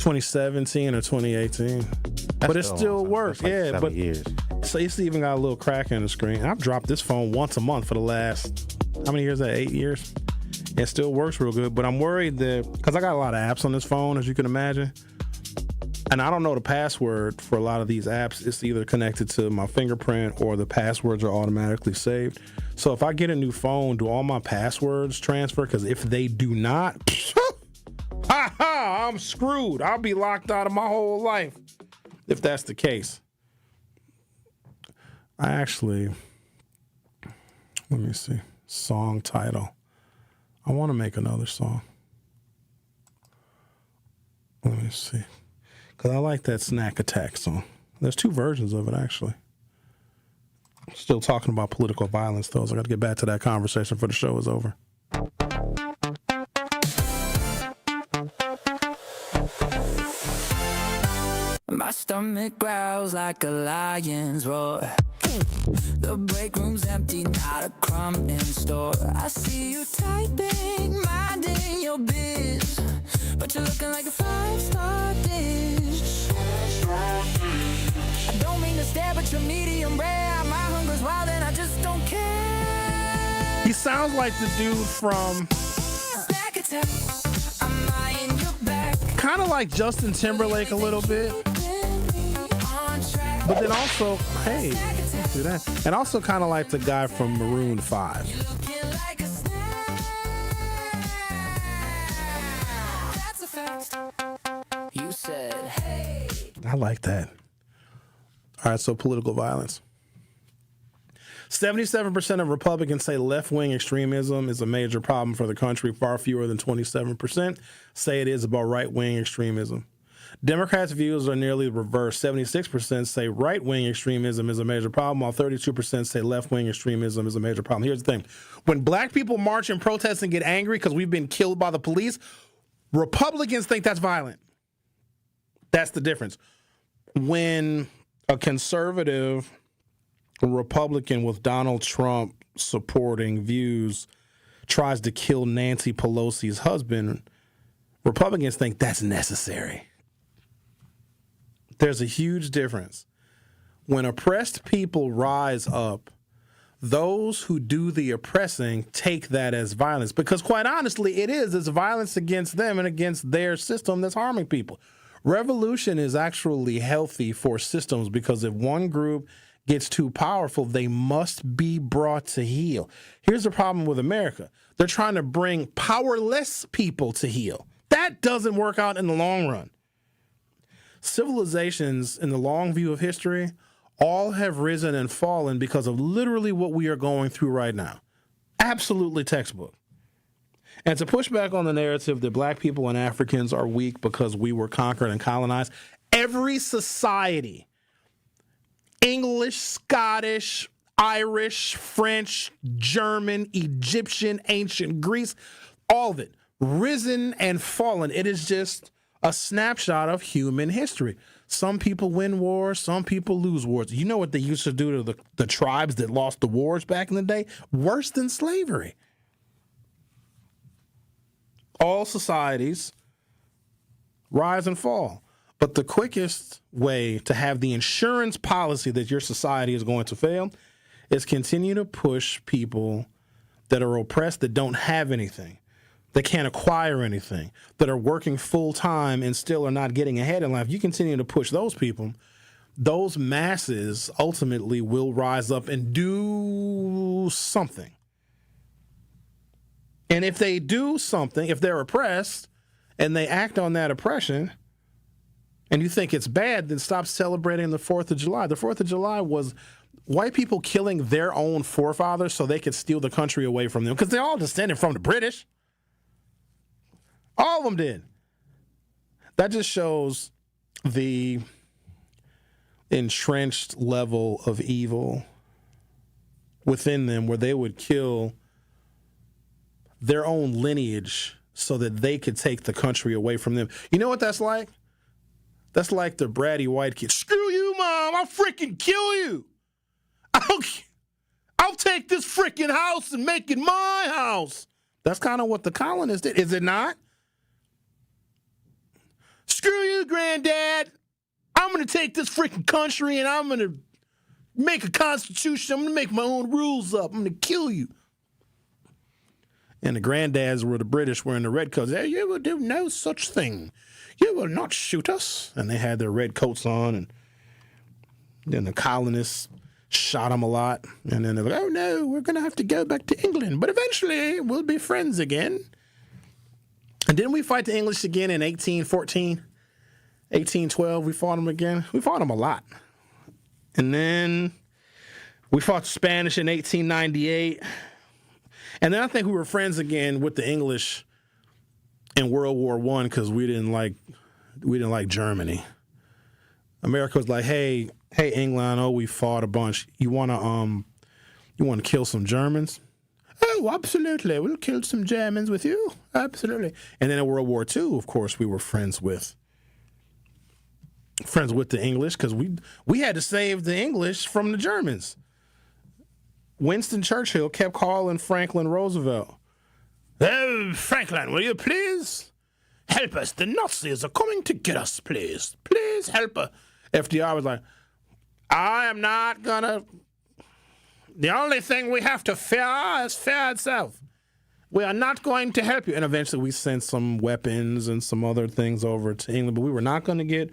2017 or 2018. But it still works. Like yeah, 7 years. So it's even got a little crack in the screen. I've dropped this phone once a month for the last, how many years is that? 8 years? It still works real good, but I'm worried that, because I got a lot of apps on this phone, as you can imagine, and I don't know the password for a lot of these apps. It's either connected to my fingerprint or the passwords are automatically saved. So if I get a new phone, do all my passwords transfer? Because if they do not, I'm screwed. I'll be locked out of my whole life if that's the case. I actually, let me see, song title. I want to make another song. Let me see. Because I like that Snack Attack song. There's 2 versions of it, actually. Still talking about political violence, though, so I got to get back to that conversation before the show is over. My stomach growls like a lion's roar. The break room's empty, not a crumb in store. I see you typing, minding your biz, but you're looking like a 5-star dish. I don't mean to stare, but you're medium rare. My hunger's wild and I just don't care. He sounds like the dude from, kind of like Justin Timberlake a little bit. But then also, hey, do that. And also kind of like the guy from Maroon 5. You said, hey. I like that. All right, so political violence. 77% of Republicans say left-wing extremism is a major problem for the country. Far fewer than 27% say it is about right-wing extremism. Democrats' views are nearly reversed. 76% say right-wing extremism is a major problem, while 32% say left-wing extremism is a major problem. Here's the thing. When black people march and protest and get angry because we've been killed by the police, Republicans think that's violent. That's the difference. When a conservative Republican with Donald Trump supporting views tries to kill Nancy Pelosi's husband, Republicans think that's necessary. There's a huge difference. When oppressed people rise up, those who do the oppressing take that as violence. Because quite honestly, it's violence against them and against their system that's harming people. Revolution is actually healthy for systems because if one group gets too powerful, they must be brought to heel. Here's the problem with America. They're trying to bring powerless people to heel. That doesn't work out in the long run. Civilizations, in the long view of history, all have risen and fallen because of literally what we are going through right now. Absolutely textbook. And to push back on the narrative that black people and Africans are weak because we were conquered and colonized, every society, English, Scottish, Irish, French, German, Egyptian, ancient Greece, all of it, risen and fallen. It is just a snapshot of human history. Some people win wars, some people lose wars. You know what they used to do to the tribes that lost the wars back in the day? Worse than slavery. All societies rise and fall. But the quickest way to have the insurance policy that your society is going to fail is continue to push people that are oppressed, that don't have anything, that can't acquire anything, that are working full time and still are not getting ahead in life. You continue to push those people, those masses ultimately will rise up and do something. And if they do something, if they're oppressed and they act on that oppression, and you think it's bad, then stop celebrating the 4th of July. The 4th of July was white people killing their own forefathers so they could steal the country away from them, because they're all descended from the British. All of them did. That just shows the entrenched level of evil within them, where they would kill their own lineage so that they could take the country away from them. You know what that's like? That's like the bratty white kid. Screw you, Mom. I'll freaking kill you. I'll take this freaking house and make it my house. That's kind of what the colonists did, is it not? Screw you, Granddad. I'm going to take this freaking country and I'm going to make a constitution. I'm going to make my own rules up. I'm going to kill you. And the granddads were the British wearing the red coats. Hey, you will do no such thing. You will not shoot us. And they had their red coats on. And then the colonists shot them a lot. And then they're like, oh, no, we're going to have to go back to England. But eventually we'll be friends again. And didn't we fight the English again in 1814, 1812? We fought them again. We fought them a lot. And then we fought the Spanish in 1898. And then I think we were friends again with the English in World War I because we didn't like Germany. America was like, hey, England, I know we fought a bunch. You wanna kill some Germans? Oh, absolutely. We'll kill some Germans with you. Absolutely. And then in World War II, of course, we were friends with the English because we had to save the English from the Germans. Winston Churchill kept calling Franklin Roosevelt. Oh, Franklin, will you please help us? The Nazis are coming to get us, please. Please help us. FDR was like, I am not going to. The only thing we have to fear is fear itself. We are not going to help you. And eventually we sent some weapons and some other things over to England, but we were not going to get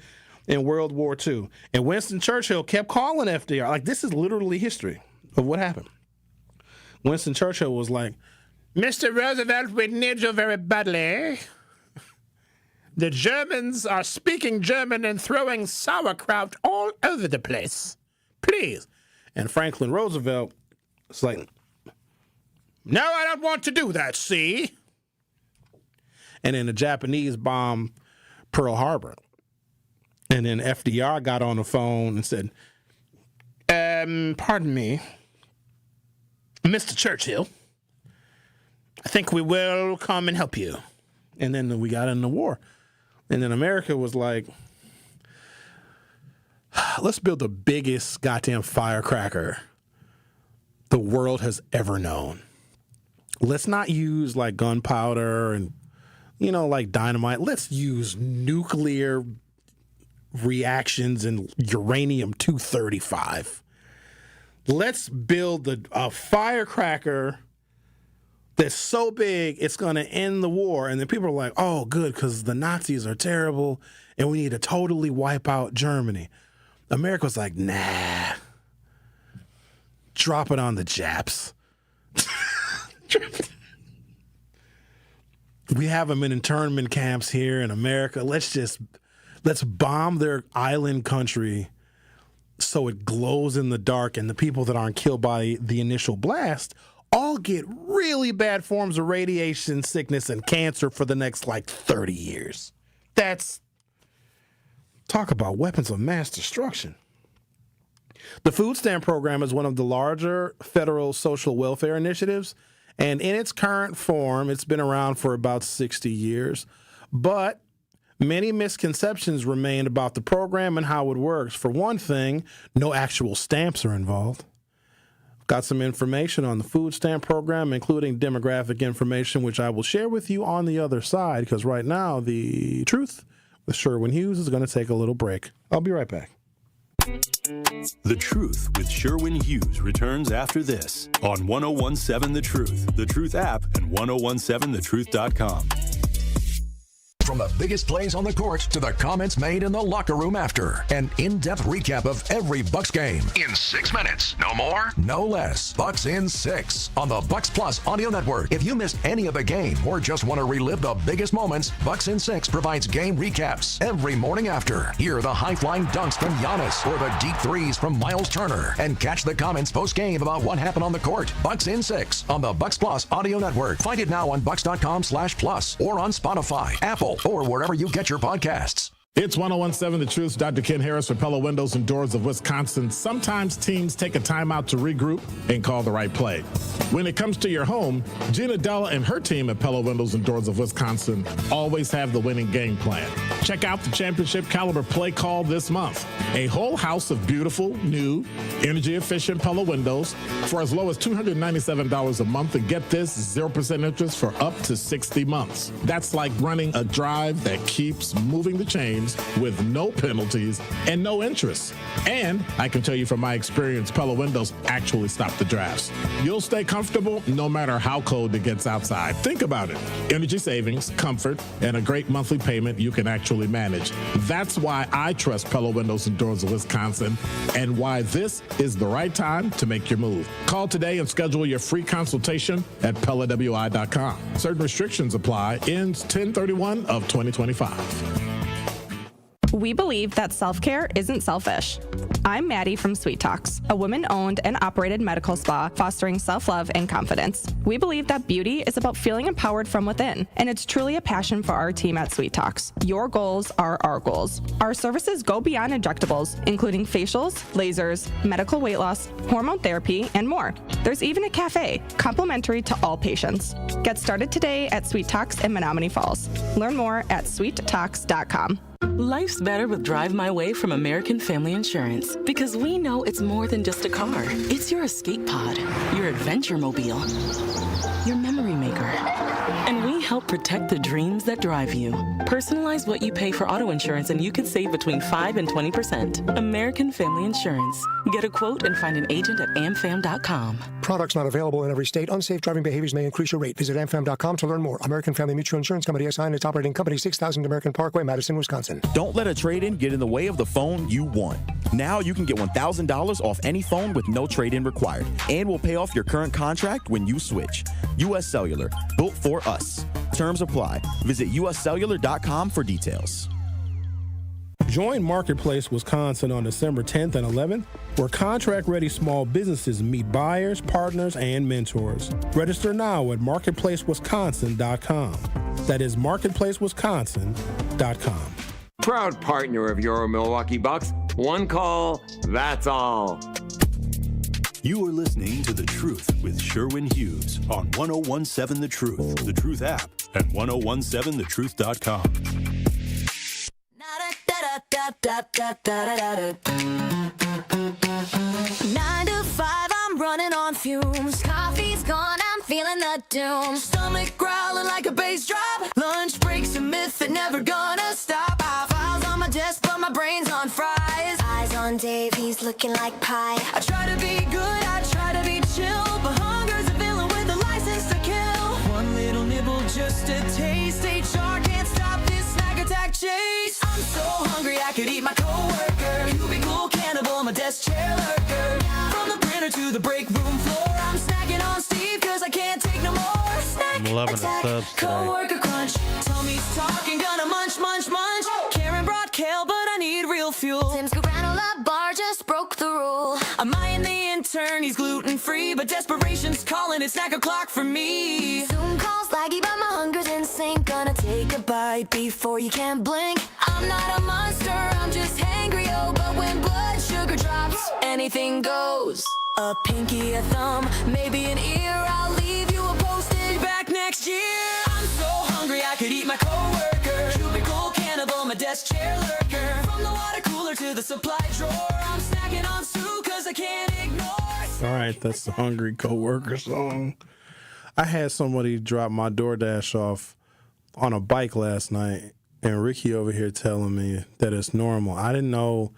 in World War II. And Winston Churchill kept calling FDR. Like, this is literally history of what happened. Winston Churchill was like, Mr. Roosevelt, we need you very badly. The Germans are speaking German and throwing sauerkraut all over the place. Please. And Franklin Roosevelt was like, no, I don't want to do that, see? And then the Japanese bombed Pearl Harbor. And then FDR got on the phone and said, pardon me, Mr. Churchill, I think we will come and help you. And then we got in the war. And then America was like, let's build the biggest goddamn firecracker the world has ever known. Let's not use like gunpowder and, like dynamite. Let's use nuclear reactions and uranium-235. Let's build a firecracker that's so big it's going to end the war. And then people are like, oh, good, because the Nazis are terrible and we need to totally wipe out Germany. America was like, nah. Drop it on the Japs. We have them in internment camps here in America. Let's bomb their island country so it glows in the dark, and the people that aren't killed by the initial blast all get really bad forms of radiation sickness and cancer for the next 30 years. Talk about weapons of mass destruction. The food stamp program is one of the larger federal social welfare initiatives, and in its current form, it's been around for about 60 years. But many misconceptions remain about the program and how it works. For one thing, no actual stamps are involved. Got some information on the food stamp program, including demographic information, which I will share with you on the other side, because right now, the truth with Sherwin Hughes is going to take a little break. I'll be right back. The Truth with Sherwin Hughes returns after this on 1017 The Truth, The Truth app, and 1017thetruth.com. From the biggest plays on the court to the comments made in the locker room after. An in-depth recap of every Bucks game in 6 minutes. No more, no less. Bucks in 6 on the Bucks Plus audio network. If you missed any of the game or just want to relive the biggest moments, Bucks in 6 provides game recaps every morning after. Hear the high-flying dunks from Giannis or the deep threes from Miles Turner. And catch the comments post-game about what happened on the court. Bucks in 6 on the Bucks Plus audio network. Find it now on bucks.com/plus or on Spotify, Apple, or wherever you get your podcasts. It's 101.7 The Truth. Dr. Ken Harris for Pella Windows and Doors of Wisconsin. Sometimes teams take a timeout to regroup and call the right play. When it comes to your home, Gina Della and her team at Pella Windows and Doors of Wisconsin always have the winning game plan. Check out the championship caliber play call this month. A whole house of beautiful, new, energy-efficient Pella windows for as low as $297 a month, and get this, 0% interest for up to 60 months. That's like running a drive that keeps moving the chains with no penalties and no interest. And I can tell you from my experience, Pella Windows actually stop the drafts. You'll stay comfortable no matter how cold it gets outside. Think about it. Energy savings, comfort, and a great monthly payment you can actually manage. That's why I trust Pella Windows and Doors of Wisconsin, and why this is the right time to make your move. Call today and schedule your free consultation at PellaWI.com. Certain restrictions apply. Ends 10/31 of 2025. We believe that self-care isn't selfish. I'm Maddie from Sweet Talks, a women-owned and operated medical spa fostering self-love and confidence. We believe that beauty is about feeling empowered from within, and it's truly a passion for our team at Sweet Talks. Your goals are our goals. Our services go beyond injectables, including facials, lasers, medical weight loss, hormone therapy, and more. There's even a cafe, complimentary to all patients. Get started today at Sweet Talks in Menominee Falls. Learn more at sweettalks.com. Life's better with Drive My Way from American Family Insurance, because we know it's more than just a car. It's your escape pod, your adventure mobile, your memory maker. And we help protect the dreams that drive you. Personalize what you pay for auto insurance and you could save between 5 and 20%. American Family Insurance. Get a quote and find an agent at amfam.com. Products not available in every state. Unsafe driving behaviors may increase your rate. Visit amfam.com to learn more. American Family Mutual Insurance Company SI and its operating company, 6000 American Parkway, Madison, Wisconsin. Don't let a trade-in get in the way of the phone you want. Now you can get $1,000 off any phone with no trade-in required. And we'll pay off your current contract when you switch. U.S. Cellular, built for us. Terms apply. Visit uscellular.com for details. Join Marketplace Wisconsin on December 10th and 11th, where contract-ready small businesses meet buyers, partners, and mentors. Register now at marketplacewisconsin.com. That is marketplacewisconsin.com. Proud partner of your Milwaukee Bucks. One call, that's all. You are listening to The Truth with Sherwin Hughes on 101.7 The Truth, The Truth app, and 1017thetruth.com. 9 to 5, I'm running on fumes. Coffee's gone, I'm feeling the doom. Stomach growling like a bass drop. Lunch break's a myth that never gonna stop. Files on my desk, but my brain's on fries. Eyes on Dave, he's looking like pie. I try to be good, I try to be chill, but hunger's a villain with a license to kill. One little nibble, just a taste. HR can't stop this snack attack chase. I'm so hungry I could eat my coworker. Cubicle cannibal, my desk chair lurker. From the printer to the break room floor, I'm snacking on Steve cause I can't take no more. Snack I'm loving attack, the subs today. coworker crunch. Tummy's talking, gonna munch, munch, munch. Karen brought kale, but I need real fuel. Tim's granola bar just broke the rule. I'm eyeing the intern, he's gluten-free, but desperation's calling, it's snack o'clock for me. Zoom calls laggy, but my hunger's insane. Gonna take a bite before you can blink. I'm not a monster, I'm just hangry, oh, but when blood sugar drops, anything goes. A pinky, a thumb, maybe an ear, I'll leave you a postage back next year. I'm so hungry I could eat my coworker. Cubicle cannibal, my desk chair lurker. From the water cooler to the supply drawer, I'm snacking on soup cause I can't ignore. All right, that's the Hungry Coworker song. I had somebody drop my DoorDash off on a bike last night, and Ricky over here telling me that it's normal. I didn't know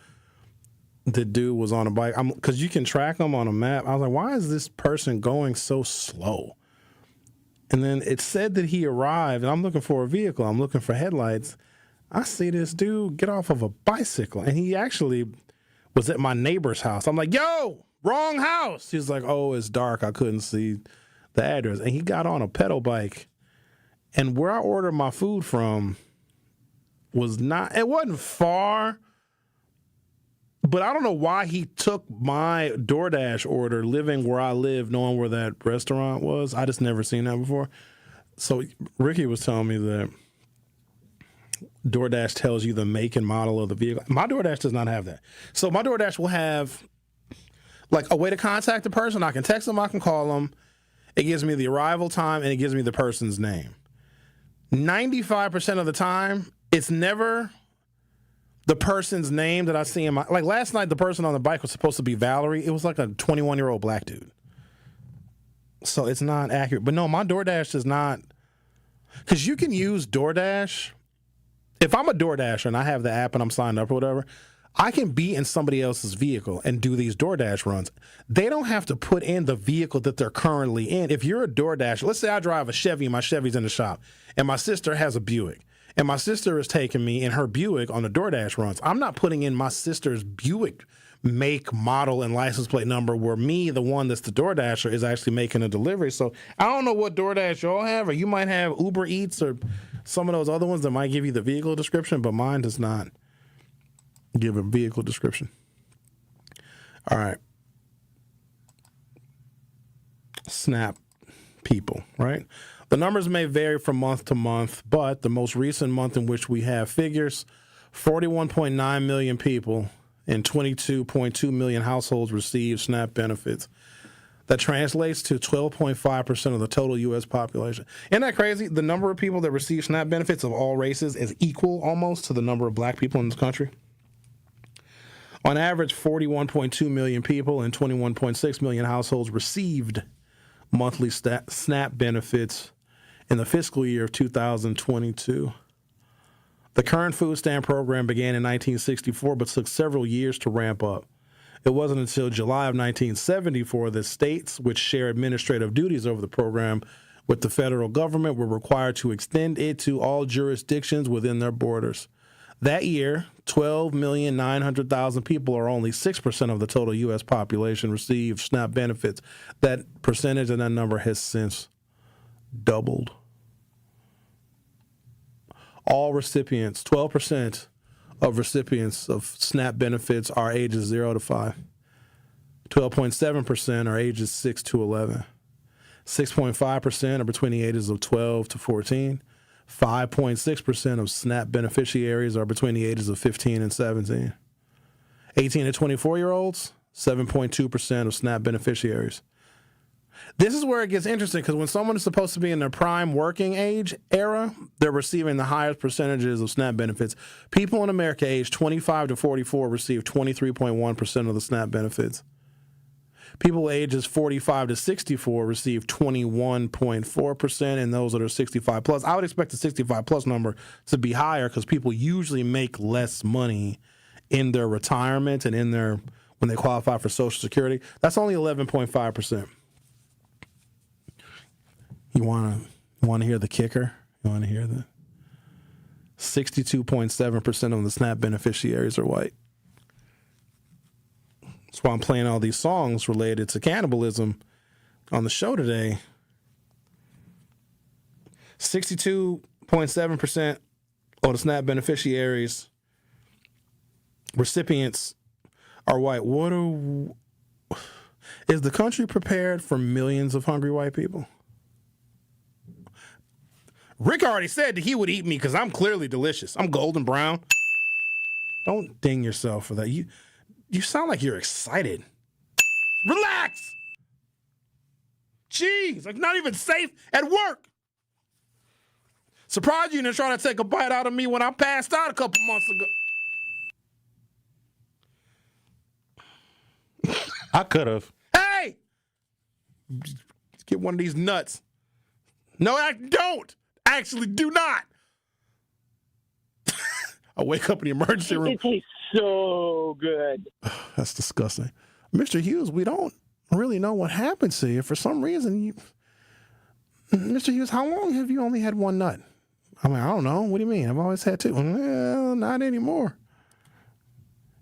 the dude was on a bike, because you can track him on a map. I was like, why is this person going so slow? And then it said that he arrived, and I'm looking for a vehicle. I'm looking for headlights. I see this dude get off of a bicycle, and he actually was at my neighbor's house. I'm like, yo, wrong house. He's like, oh, it's dark. I couldn't see the address. And he got on a pedal bike, and where I ordered my food from it wasn't far, but I don't know why he took my DoorDash order, living where I live, knowing where that restaurant was. I just never seen that before. So Ricky was telling me that DoorDash tells you the make and model of the vehicle. My DoorDash does not have that. So my DoorDash will have like a way to contact the person. I can text them, I can call them. It gives me the arrival time, and it gives me the person's name. 95% of the time, it's never the person's name that I see in my... Like last night, the person on the bike was supposed to be Valerie. It was like a 21-year-old black dude. So it's not accurate. But no, my DoorDash does not... Because you can use DoorDash... If I'm a DoorDasher and I have the app and I'm signed up or whatever, I can be in somebody else's vehicle and do these DoorDash runs. They don't have to put in the vehicle that they're currently in. If you're a DoorDasher, let's say I drive a Chevy and my Chevy's in the shop, and my sister has a Buick, and my sister is taking me in her Buick on the DoorDash runs. I'm not putting in my sister's Buick make, model, and license plate number where me, the one that's the DoorDasher, is actually making a delivery. So I don't know what DoorDash y'all have, or you might have Uber Eats or some of those other ones that might give you the vehicle description, but mine does not give a vehicle description. All right. SNAP people, right? The numbers may vary from month to month, but the most recent month in which we have figures, 41.9 million people and 22.2 million households receive SNAP benefits. That translates to 12.5% of the total U.S. population. Isn't that crazy? The number of people that receive SNAP benefits of all races is equal almost to the number of black people in this country. On average, 41.2 million people and 21.6 million households received monthly SNAP benefits in the fiscal year of 2022. The current food stamp program began in 1964 but took several years to ramp up. It wasn't until July of 1974 that states, which share administrative duties over the program with the federal government, were required to extend it to all jurisdictions within their borders. That year, 12,900,000 people, or only 6% of the total U.S. population, received SNAP benefits. That percentage and that number has since doubled. All recipients, 12% of recipients of SNAP benefits are ages 0 to 5. 12.7% are ages 6 to 11. 6.5% are between the ages of 12 to 14. 5.6% of SNAP beneficiaries are between the ages of 15 and 17. 18 to 24-year-olds, 7.2% of SNAP beneficiaries. This is where it gets interesting, because when someone is supposed to be in their prime working age era, they're receiving the highest percentages of SNAP benefits. People in America aged 25 to 44 receive 23.1% of the SNAP benefits. People ages 45 to 64 receive 21.4%, and those that are 65 plus. I would expect the 65 plus number to be higher, because people usually make less money in their retirement and in their when they qualify for Social Security. That's only 11.5%. You want to hear the kicker? You want to hear the 62.7% of the SNAP beneficiaries are white. That's why I'm playing all these songs related to cannibalism on the show today. 62.7% of the SNAP beneficiaries, recipients, are white. Is the country prepared for millions of hungry white people? Rick already said that he would eat me because I'm clearly delicious. I'm golden brown. Don't ding yourself for that. You sound like you're excited. Relax. Jeez, like not even safe at work. Surprised you didn't try to take a bite out of me when I passed out a couple months ago. I could have. Hey! Get one of these nuts. No, I don't. Actually, do not. I wake up in the emergency room. It tastes so good. That's disgusting. Mr. Hughes, we don't really know what happened to you. For some reason, Mr. Hughes, how long have you only had one nut? I mean, I don't know. What do you mean? I've always had two. Well, not anymore.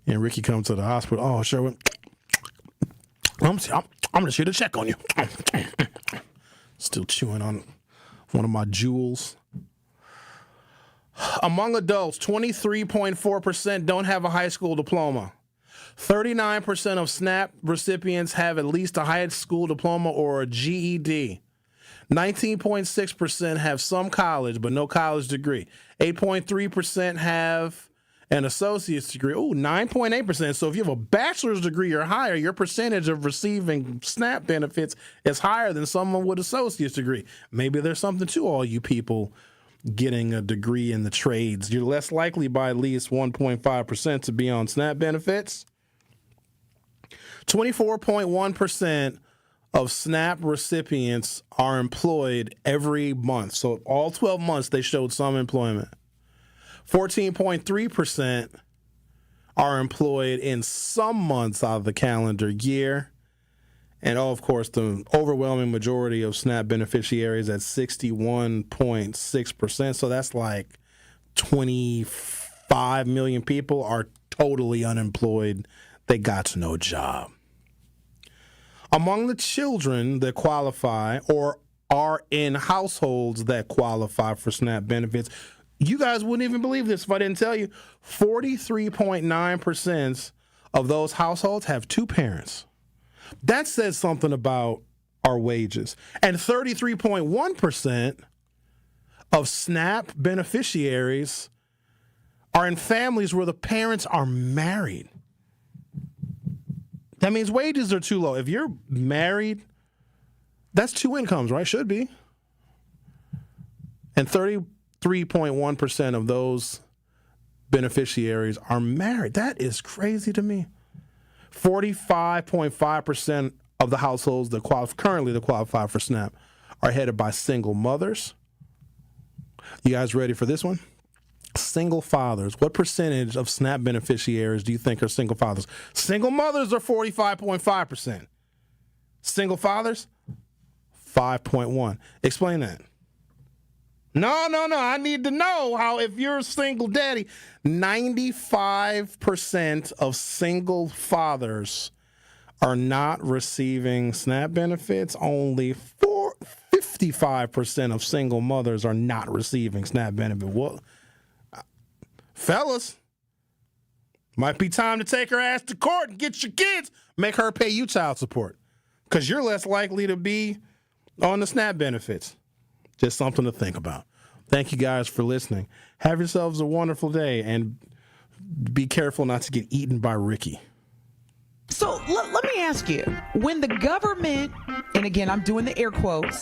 And Ricky comes to the hospital. Oh, Sherwin, I'm just here to check on you. Still chewing on one of my jewels. Among adults, 23.4% don't have a high school diploma. 39% of SNAP recipients have at least a high school diploma or a GED. 19.6% have some college, but no college degree. 8.3% have an associate's degree. Oh, 9.8%. So if you have a bachelor's degree or higher, your percentage of receiving SNAP benefits is higher than someone with an associate's degree. Maybe there's something to all you people getting a degree in the trades. You're less likely by at least 1.5% to be on SNAP benefits. 24.1% of SNAP recipients are employed every month. So all 12 months, they showed some employment. 14.3% are employed in some months out of the calendar year. And, of course, the overwhelming majority of SNAP beneficiaries at 61.6%. So that's like 25 million people are totally unemployed. They got no job. Among the children that qualify or are in households that qualify for SNAP benefits, you guys wouldn't even believe this if I didn't tell you, 43.9% of those households have two parents. That says something about our wages. And 33.1% of SNAP beneficiaries are in families where the parents are married. That means wages are too low. If you're married, that's two incomes, right? Should be. And 33.1% of those beneficiaries are married. That is crazy to me. 45.5% of the households that qualify for SNAP are headed by single mothers. You guys ready for this one? Single fathers. What percentage of SNAP beneficiaries do you think are single fathers? Single mothers are 45.5%. Single fathers, 5.1%. Explain that. No. I need to know how, if you're a single daddy, 95% of single fathers are not receiving SNAP benefits. Only 55% of single mothers are not receiving SNAP benefit. Well, fellas, might be time to take her ass to court and get your kids. Make her pay you child support because you're less likely to be on the SNAP benefits. Just something to think about. Thank you guys for listening. Have yourselves a wonderful day and be careful not to get eaten by Ricky. So let me ask you, when the government, and again, I'm doing the air quotes,